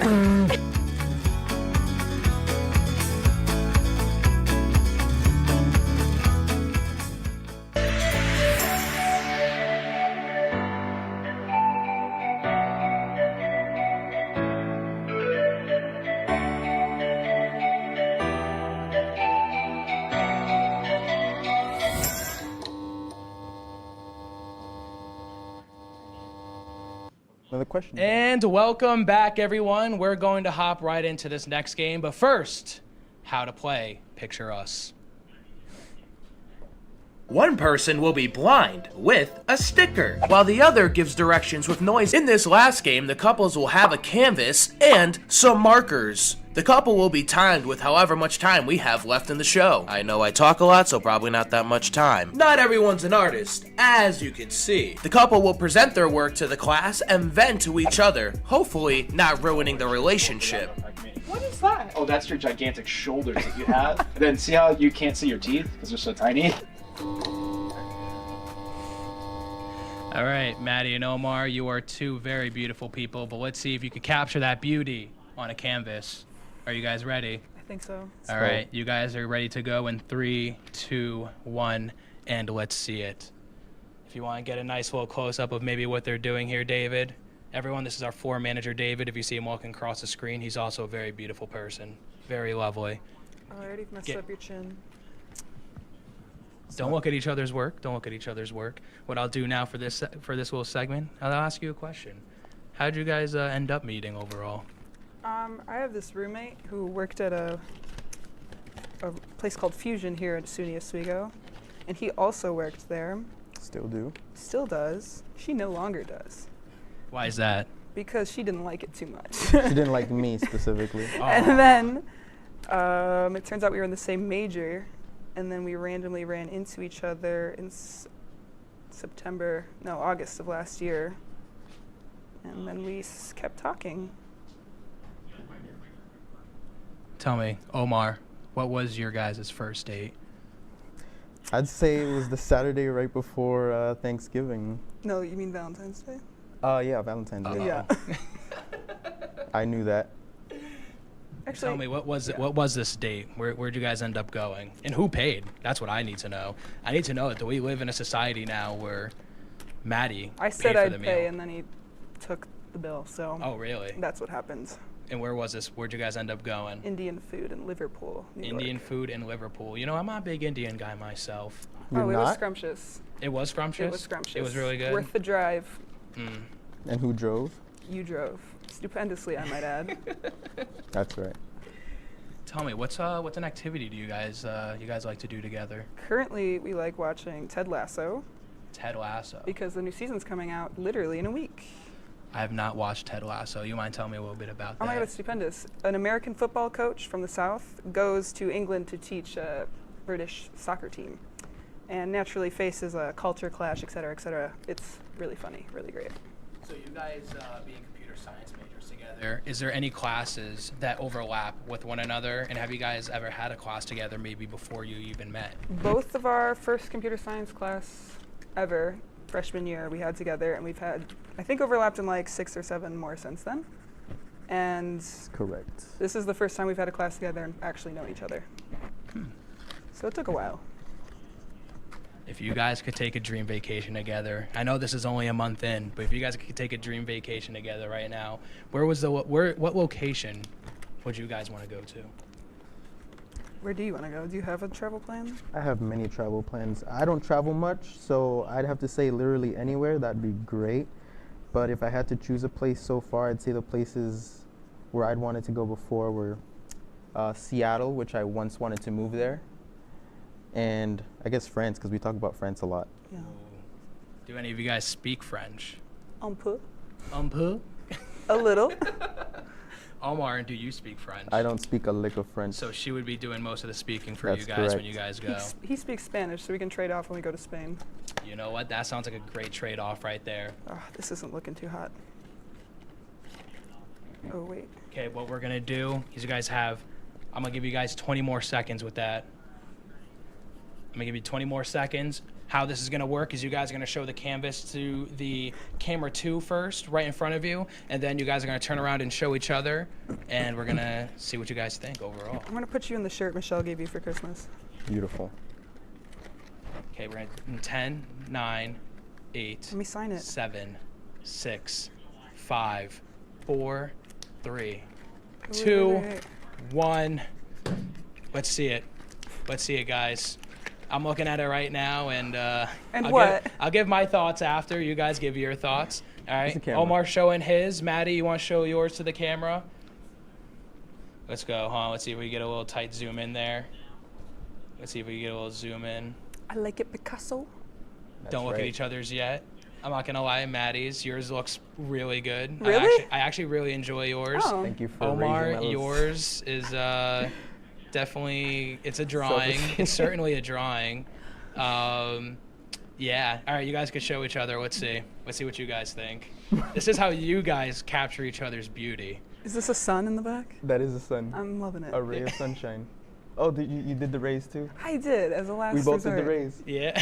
Another question. And welcome back, everyone. We're going to hop right into this next game. But first, how to play Picture Us. One person will be blind with a sticker, while the other gives directions with noise. In this last game, the couples will have a canvas and some markers. The couple will be timed with however much time we have left in the show. I know I talk a lot, so probably not that much time. Not everyone's an artist, as you can see. The couple will present their work to the class and then to each other, hopefully not ruining the relationship. What is that? Oh, that's your gigantic shoulders that you have. Then see how you can't see your teeth because they're so tiny? All right, Maddie and Omar, you are two very beautiful people, but let's see if you can capture that beauty on a canvas. Are you guys ready? I think so. All right, you guys are ready to go in 3, 2, 1, and let's see it. If you want to get a nice little close-up of maybe what they're doing here, David. Everyone, this is our floor manager, David. If you see him walking across the screen, he's also a very beautiful person. Very lovely. Oh, I already messed up your chin. Don't look at each other's work. Don't look at each other's work. What I'll do now for this little segment, I'll ask you a question. How did you guys end up meeting overall? I have this roommate who worked at a place called Fusion here at SUNY Oswego, and he also worked there. Still do. Still does. She no longer does. Why is that? Because she didn't like it too much. She didn't like me specifically. And then it turns out we were in the same major, and then we randomly ran into each other in August of last year. And then we kept talking. Tell me, Omar, what was your guys' first date? I'd say it was the Saturday right before Thanksgiving. No, you mean Valentine's Day? Yeah, Valentine's Day. Yeah. I knew that. Actually, tell me, what was this date? Where'd you guys end up going? And who paid? That's what I need to know. I need to know that we live in a society now where Maddie I said paid for I'd the pay, meal. and then he took the bill. So. Oh, really? That's what happened. And where was this? Where'd you guys end up going? Indian food in Liverpool, New York. Indian food in Liverpool. You know, I'm not a big Indian guy myself. It was scrumptious. It was scrumptious? It was scrumptious. It was really good? Worth the drive. And who drove? You drove. Stupendously, I might add. That's right. Tell me, what's an activity do you guys like to do together? Currently, we like watching Ted Lasso. Ted Lasso. Because the new season's coming out literally in a week. I have not watched Ted Lasso. You mind telling me a little bit about that? Oh my God, it's stupendous. An American football coach from the South goes to England to teach a British soccer team and naturally faces a culture clash, et cetera, et cetera. It's really funny, really great. So you guys being computer science majors together, is there any classes that overlap with one another? And have you guys ever had a class together maybe before you even met? Both of our first computer science class ever, freshman year, we had together, and we've had, I think, overlapped in like 6 or 7 more since then. And correct. This is the first time we've had a class together and actually know each other. So it took a while. If you guys could take a dream vacation together, I know this is only a month in, but if you guys could take a dream vacation together right now, what location would you guys want to go to? Where do you want to go? Do you have a travel plan? I have many travel plans. I don't travel much, so I'd have to say literally anywhere. That'd be great. But if I had to choose a place so far, I'd say the places where I'd wanted to go before were Seattle, which I once wanted to move there, and I guess France, because we talk about France a lot. Yeah. Do any of you guys speak French? Un peu. Un peu? A little. Omar, do you speak French? I don't speak a lick of French. So she would be doing most of the speaking for That's you guys correct. when you guys go. He speaks Spanish, so we can trade off when we go to Spain. You know what? That sounds like a great trade-off right there. Oh, this isn't looking too hot. Oh, wait. Okay, what we're going to do is I'm going to give you guys 20 more seconds with that. I'm going to give you 20 more seconds. How this is going to work is you guys are going to show the canvas to the camera 2 first, right in front of you, and then you guys are going to turn around and show each other, and we're going to see what you guys think overall. I'm going to put you in the shirt Michelle gave you for Christmas. Beautiful. Okay, we're going to 10, 9, 8, Let me sign it. 7, 6, 5, 4, 3, 2, 1. Let's see it. Let's see it, guys. I'm looking at it right now, and I'll give my thoughts after. You guys give your thoughts. All right. Omar showing his. Maddie, you want to show yours to the camera? Let's go. Hold on. Let's see if we get a little tight zoom in there. Let's see if we get a little zoom in. I like it Picasso. Don't look at each other's yet. I'm not gonna lie, Maddie's. Yours looks really good. Really? I actually really enjoy yours. Oh. Thank you for Omar, raising my yours is definitely, it's a drawing. It's certainly a drawing. Yeah. All right, you guys can show each other. Let's see. Let's see what you guys think. This is how you guys capture each other's beauty. Is this a sun in the back? That is the sun. I'm loving it. A ray of sunshine. Oh, you did the rays too? I did, as a last We both resort. did the rays. Yeah.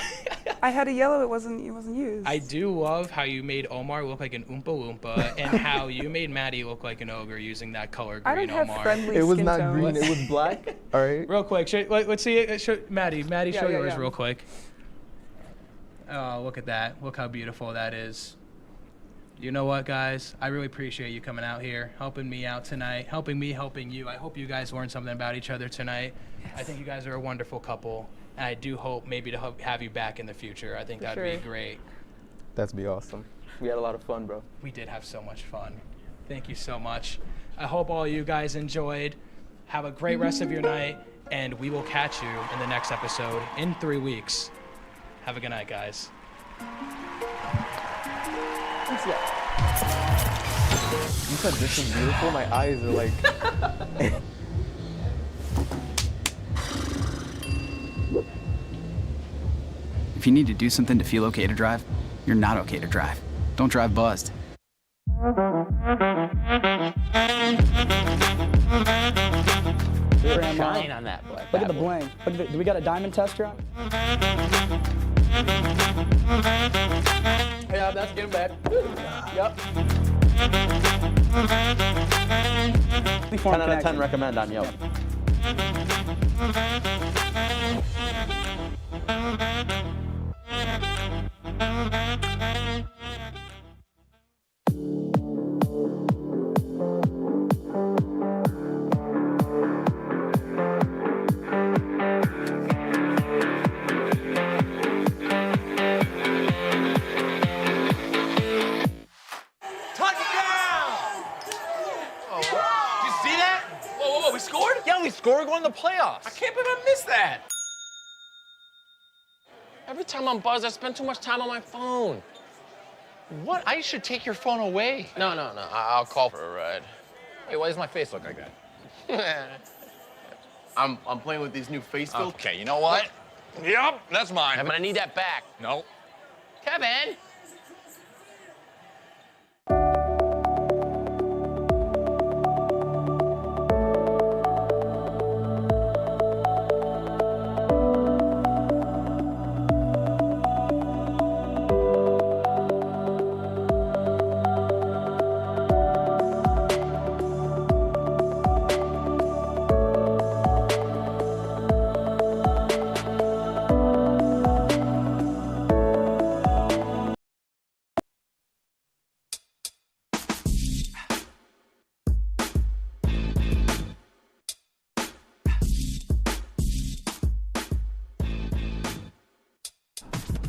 I had a yellow, it wasn't used. I do love how you made Omar look like an Oompa Loompa and how you made Maddie look like an ogre using that color green, I don't have Omar. friendly It was skin not tones. green, it was black. All right. Real quick, let's see it. Show, Maddie, show yours real quick. Oh, look at that. Look how beautiful that is. You know what, guys? I really appreciate you coming out here, helping me out tonight, helping me, helping you. I hope you guys learned something about each other tonight. Yes. I think you guys are a wonderful couple, and I do hope maybe to have you back in the future. I think that'd be great. That'd be awesome. We had a lot of fun, bro. We did have so much fun. Thank you so much. I hope all you guys enjoyed. Have a great rest of your night, and we will catch you in the next episode in 3 weeks. Have a good night, guys. You said this is beautiful? My eyes are like... If you need to do something to feel okay to drive, you're not okay to drive. Don't drive buzzed. Shine on that black. Look at the bling. Look at do we got a diamond tester on? Yeah, that's getting bad. Yep. 10 out of 10 recommend on Yelp. We scored? Yeah, we scored. We're going to the playoffs. I can't believe I missed that. Every time I'm buzzed, I spend too much time on my phone. What? I should take your phone away. No. I'll call for a ride. Hey, why does my face look like that? I'm playing with these new face filters. Okay, you know what? Yep, that's mine. I'm gonna need that back. No. Kevin!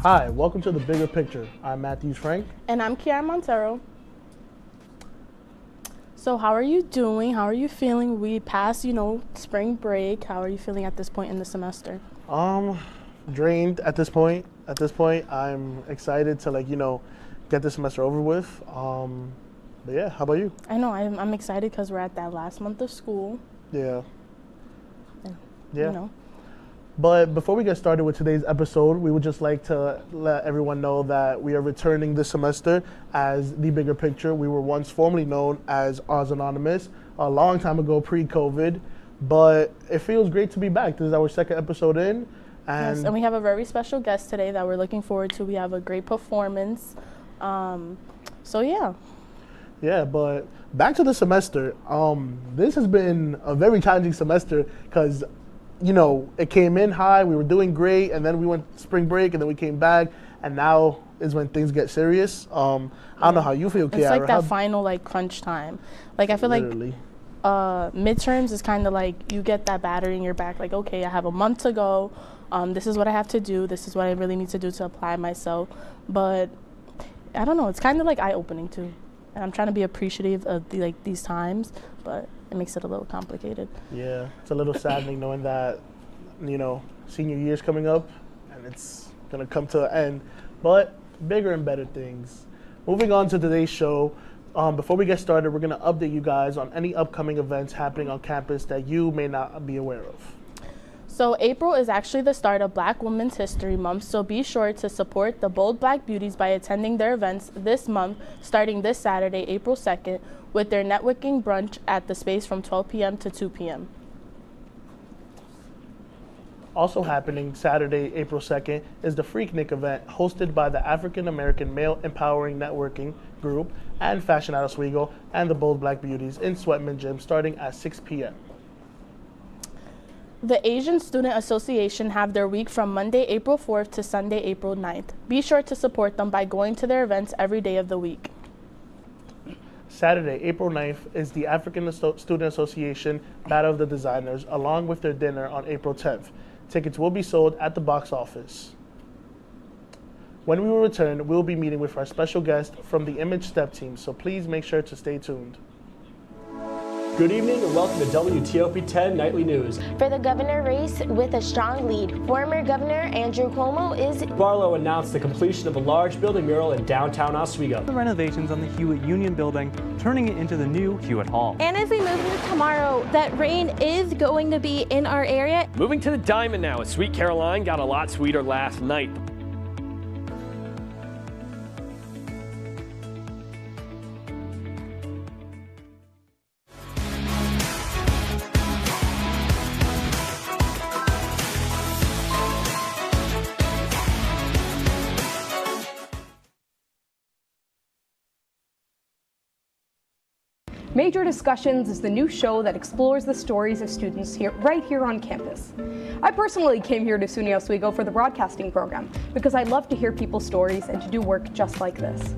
Hi, welcome to The Bigger Picture. I'm Matthews Frank. And I'm Kiara Montero. So how are you doing? How are you feeling? We passed, spring break. How are you feeling at this point in the semester? Drained at this point. At this point, I'm excited to get the semester over with. But yeah, how about you? I know, I'm excited because we're at that last month of school. Yeah. And, yeah. But before we get started with today's episode, we would just like to let everyone know that we are returning this semester as The Bigger Picture. We were once formerly known as Oz Anonymous a long time ago, pre-COVID, but it feels great to be back. This is our second episode in. Yes, and we have a very special guest today that we're looking forward to. We have a great performance. So yeah. Yeah, but back to the semester. This has been a very challenging semester because it came in high, we were doing great, and then we went spring break, and then we came back, and now is when things get serious. I don't know how you feel, Kiara. It's like that final crunch time. I feel literally. Midterms is kind of like you get that battery in your back, okay, I have a month to go. This is what I have to do. This is what I really need to do to apply myself. But I don't know, it's kind of eye-opening too. And I'm trying to be appreciative of these times, but it makes it a little complicated. Yeah, it's a little saddening knowing that, senior year's coming up and it's gonna come to an end, but bigger and better things. Moving on to today's show, before we get started, we're gonna update you guys on any upcoming events happening on campus that you may not be aware of. So April is actually the start of Black Women's History Month, so be sure to support the Bold Black Beauties by attending their events this month, starting this Saturday, April 2nd, with their networking brunch at the space from 12 p.m. to 2 p.m. Also happening Saturday, April 2nd, is the Freaknik event hosted by the African American Male Empowering Networking Group and Fashion at Oswego and the Bold Black Beauties in Sweatman Gym starting at 6 p.m. The Asian Student Association have their week from Monday, April 4th to Sunday, April 9th. Be sure to support them by going to their events every day of the week. Saturday, April 9th is the African Student Association Battle of the Designers along with their dinner on April 10th. Tickets will be sold at the box office. When we will return, we'll be meeting with our special guest from the Image Step team, so please make sure to stay tuned. Good evening and welcome to WTOP 10 Nightly News. For the governor race with a strong lead, former Governor Andrew Cuomo is... Barlow announced the completion of a large building mural in downtown Oswego. The renovations on the Hewitt Union Building, turning it into the new Hewitt Hall. And as we move into tomorrow, that rain is going to be in our area. Moving to the Diamond now, as Sweet Caroline got a lot sweeter last night. Major Discussions is the new show that explores the stories of students right here on campus. I personally came here to SUNY Oswego for the broadcasting program because I love to hear people's stories and to do work just like this.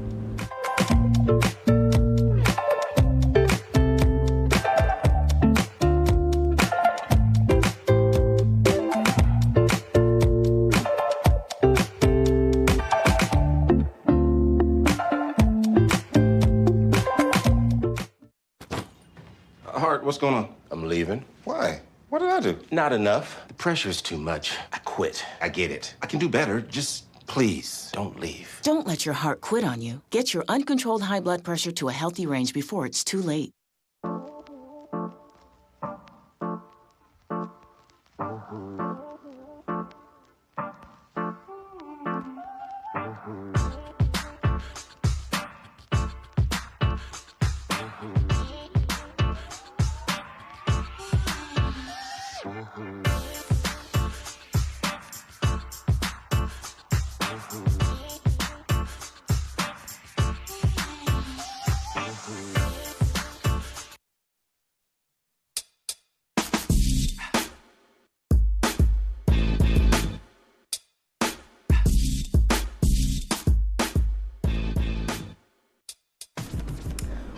Hart, what's going on? I'm leaving. Why? What did I do? Not enough. The pressure is too much. I quit. I get it. I can do better. Just please don't leave. Don't let your heart quit on you. Get your uncontrolled high blood pressure to a healthy range before it's too late.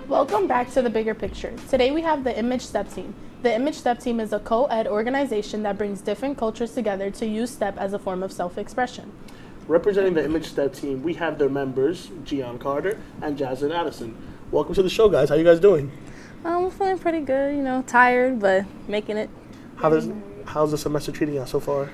Welcome back to The Bigger Picture. Today we have the Image STEP Team. The Image STEP Team is a co-ed organization that brings different cultures together to use STEP as a form of self-expression. Representing the Image STEP Team, we have their members, Gian Carter and Jasmine Addison. Welcome to the show, guys. How you guys doing? I'm feeling pretty good, you know, tired, but making it. How's the semester treating you so far?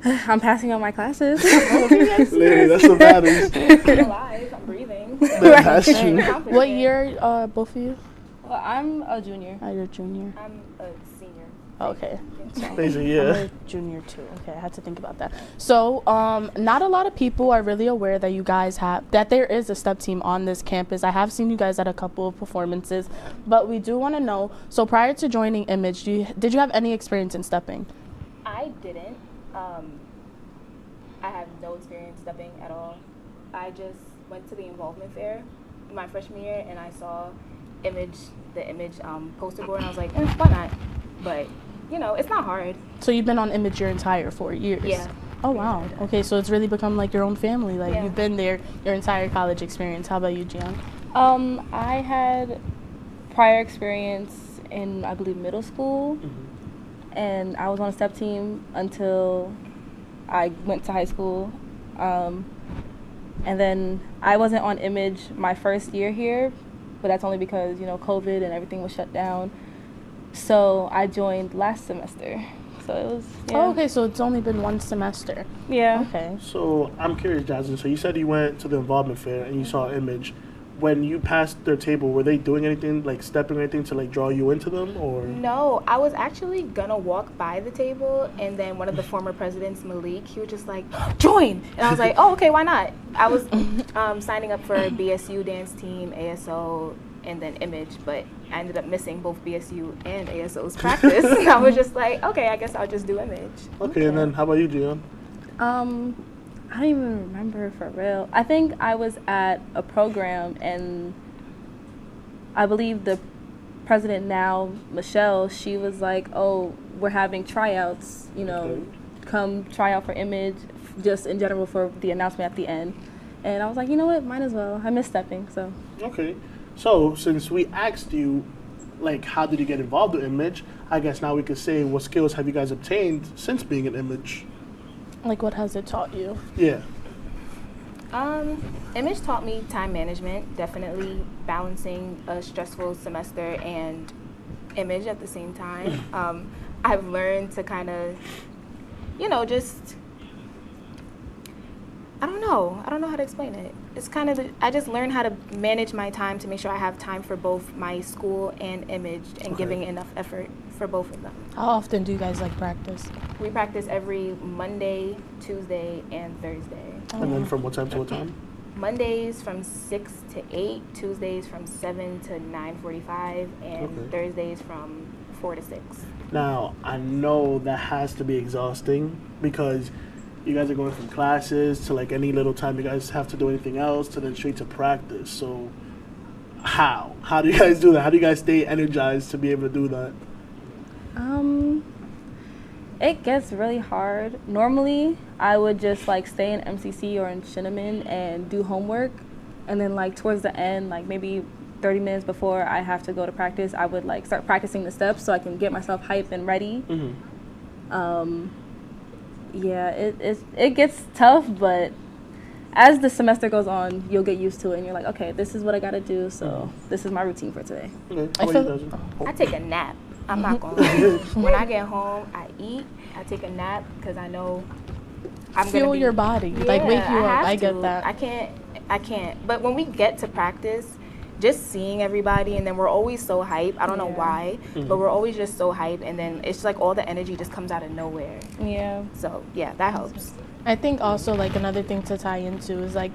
I'm passing all my classes. Lady, that's what matters. I'm alive, I'm breathing. That's true. What year, both of you? Well, I'm a junior. You're a junior. I'm a senior. Okay. Yeah. I'm a junior too. Okay, I had to think about that. So, not a lot of people are really aware that you guys that there is a STEP team on this campus. I have seen you guys at a couple of performances, but we do want to know. So, prior to joining Image, did you have any experience in stepping? I didn't. I have no experience stepping at all. I just went to the involvement fair my freshman year, and I saw the Image poster board, and I was like, why not? But you know, it's not hard. So you've been on Image your entire 4 years? Yeah. Oh wow. Okay, so it's really become like your own family. Like you've been there your entire college experience. How about you, Gian? I had prior experience in, I believe, middle school, and I was on a STEP team until I went to high school. And then I wasn't on Image my first year here, but that's only because, you know, COVID and everything was shut down. So I joined last semester. So it was, Oh, okay, so it's only been one semester. Yeah. Okay. So I'm curious, Jasmine. So you said you went to the involvement fair and you saw Image. When you passed their table, were they doing anything, like stepping or anything to like draw you into them, or? No, I was actually gonna walk by the table, and then one of the former presidents, Malik, he was just like, join! And I was like, oh, okay, why not? I was signing up for BSU dance team, ASO, and then Image, but I ended up missing both BSU and ASO's practice. I was just like, okay, I guess I'll just do Image. Okay, and then how about you, Gian? I don't even remember for real. I think I was at a program, and I believe the president now, Michelle, she was like, oh, we're having tryouts, you know, come try out for Image, just in general for the announcement at the end. And I was like, you know what, might as well. I miss stepping, so. Okay. So since we asked you, like, how did you get involved with Image, I guess now we could say what skills have you guys obtained since being in Image? Like, what has it taught you? Yeah. Image taught me time management, definitely balancing a stressful semester and Image at the same time. I've learned to kind of, you know, just, I don't know how to explain it. It's kind of, I just learned how to manage my time to make sure I have time for both my school and Image, and giving enough effort for both of them. How often do you guys like practice? We practice every Monday, Tuesday, and Thursday. And then from what time to what time? Mondays from 6 to 8, Tuesdays from 7 to 9:45, and Thursdays from 4 to 6. Now, I know that has to be exhausting because you guys are going from classes to like any little time you guys have to do anything else to then straight to practice. So How do you guys do that? How do you guys stay energized to be able to do that? It gets really hard. Normally, I would just like stay in MCC or in Shinneman and do homework, and then like towards the end, like maybe 30 minutes before I have to go to practice, I would like start practicing the steps so I can get myself hyped and ready. Yeah, it gets tough, but as the semester goes on, you'll get used to it, and you're like, okay, this is what I gotta do, so this is my routine for today. I take a nap. I'm not going to. When I get home, I eat. I take a nap because I know I'm going to fuel your body, like wake you up. I get that. I can't. But when we get to practice, just seeing everybody, and then we're always so hyped. I don't know why, but we're always just so hyped, and then it's like all the energy just comes out of nowhere. Yeah. So yeah, that helps. I think also like another thing to tie into is like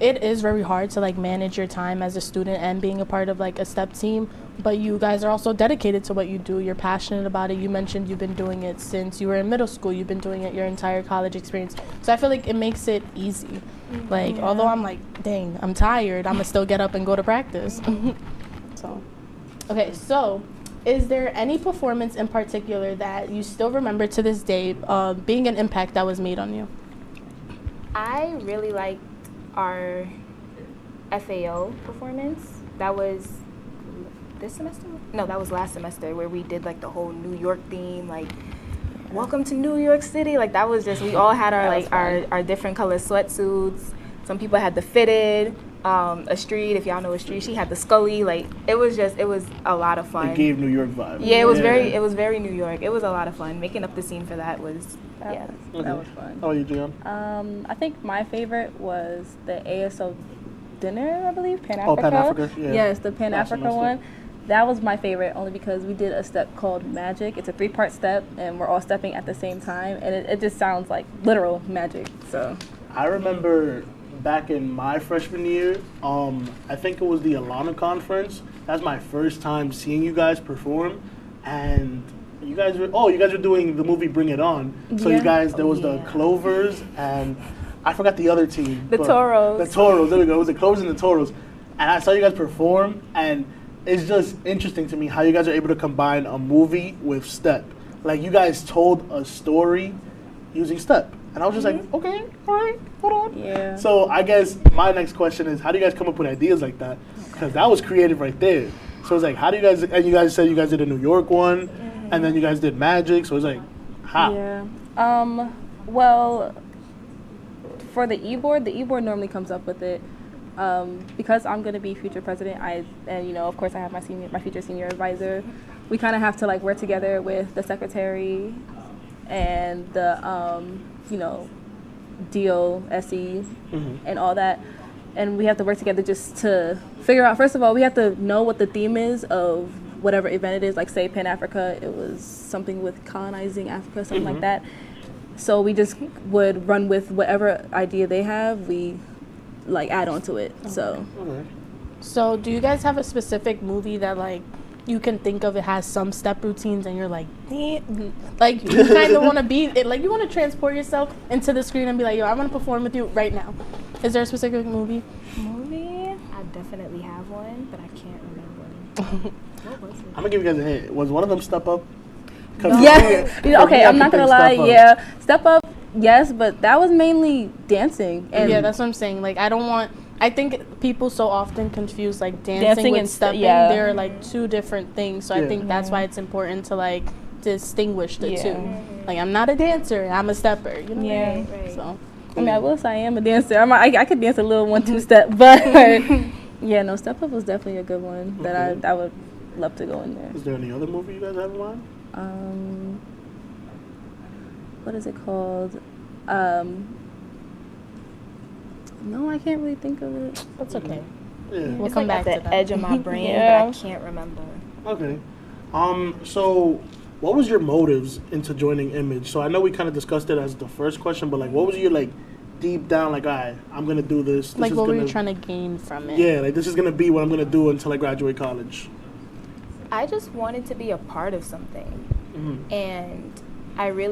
it is very hard to like manage your time as a student and being a part of like a step team, but you guys are also dedicated to what you do. You're passionate about it. You mentioned you've been doing it since you were in middle school. You've been doing it your entire college experience. So I feel like it makes it easy. Like although I'm like, dang, I'm tired, I'm gonna still get up and go to practice. So okay, so is there any performance in particular that you still remember to this day being an impact that was made on you? I really liked our FAO performance. That was this semester? No, that was last semester, where we did like the whole New York theme, like welcome to New York City. Like that was just, we all had our like our different color sweatsuits. Some people had the fitted. Astrid, if y'all know Astrid, she had the Scully. Like it was a lot of fun. It gave New York vibe. Yeah, it was very New York. It was a lot of fun. Making up the scene for that was that was fun. How are you, Gian? I think my favorite was the ASO dinner, I believe, Pan Africa. Oh, Pan Africa, yeah. Yes, the Pan Africa one. That was my favorite only because we did a step called Magic. It's a 3-part step, and we're all stepping at the same time, and it just sounds like literal magic. So I remember back in my freshman year, I think it was the Alana conference. That's my first time seeing you guys perform, and you guys were doing the movie Bring It On. So you guys, there was the Clovers, and I forgot the other team. The Toros. The Toros, there we go. It was the Clovers and the Toros. And I saw you guys perform, and it's just interesting to me how you guys are able to combine a movie with step. Like you guys told a story using step. And I was just like, okay, all right, hold on. Yeah. So I guess my next question is, how do you guys come up with ideas like that? Because that was creative right there. So it's like, how do you guys, and you guys said you guys did a New York one, and then you guys did Magic, so it's like, how? Yeah. Well, for the e-board normally comes up with it. Because I'm going to be future president, and you know, of course I have my future senior advisor. We kind of have to like work together with the secretary and the, you know, DO, SE, and all that. And we have to work together just to figure out, first of all, we have to know what the theme is of whatever event it is. Like say Pan Africa, it was something with colonizing Africa, something like that. So we just would run with whatever idea they have, we like add on to it. So do you guys have a specific movie that like you can think of, it has some step routines and you're like, like you kind of want to be it, like you want to transport yourself into the screen and be like, yo, I want to perform with you right now? Is there a specific movie? I definitely have one, but I can't remember. What was it? I'm gonna give you guys a hint. Was one of them Step Up? Yes. Okay, I'm not gonna lie. Yeah, Step Up. Yes, but that was mainly dancing. And yeah, that's what I'm saying. Like I think people so often confuse like dancing with stepping. They're like two different things. So I think that's why it's important to like distinguish the two. Like I'm not a dancer, I'm a stepper. You know? Right. So I mean, I will say I am a dancer. I could dance a little 1-2 step, but yeah, no, Step Up was definitely a good one that I would love to go in there. Is there any other movie you guys have in mind? What is it called? No, I can't really think of it. That's okay. Yeah. We'll come back to the edge of my brain, but I can't remember. Okay. So what was your motives into joining Image? So I know we kind of discussed it as the first question, but like, what was your like deep down like, all right, I'm gonna do this. Like, what were you trying to gain from it? Yeah, like this is gonna be what I'm gonna do until I graduate college. I just wanted to be a part of something, and I really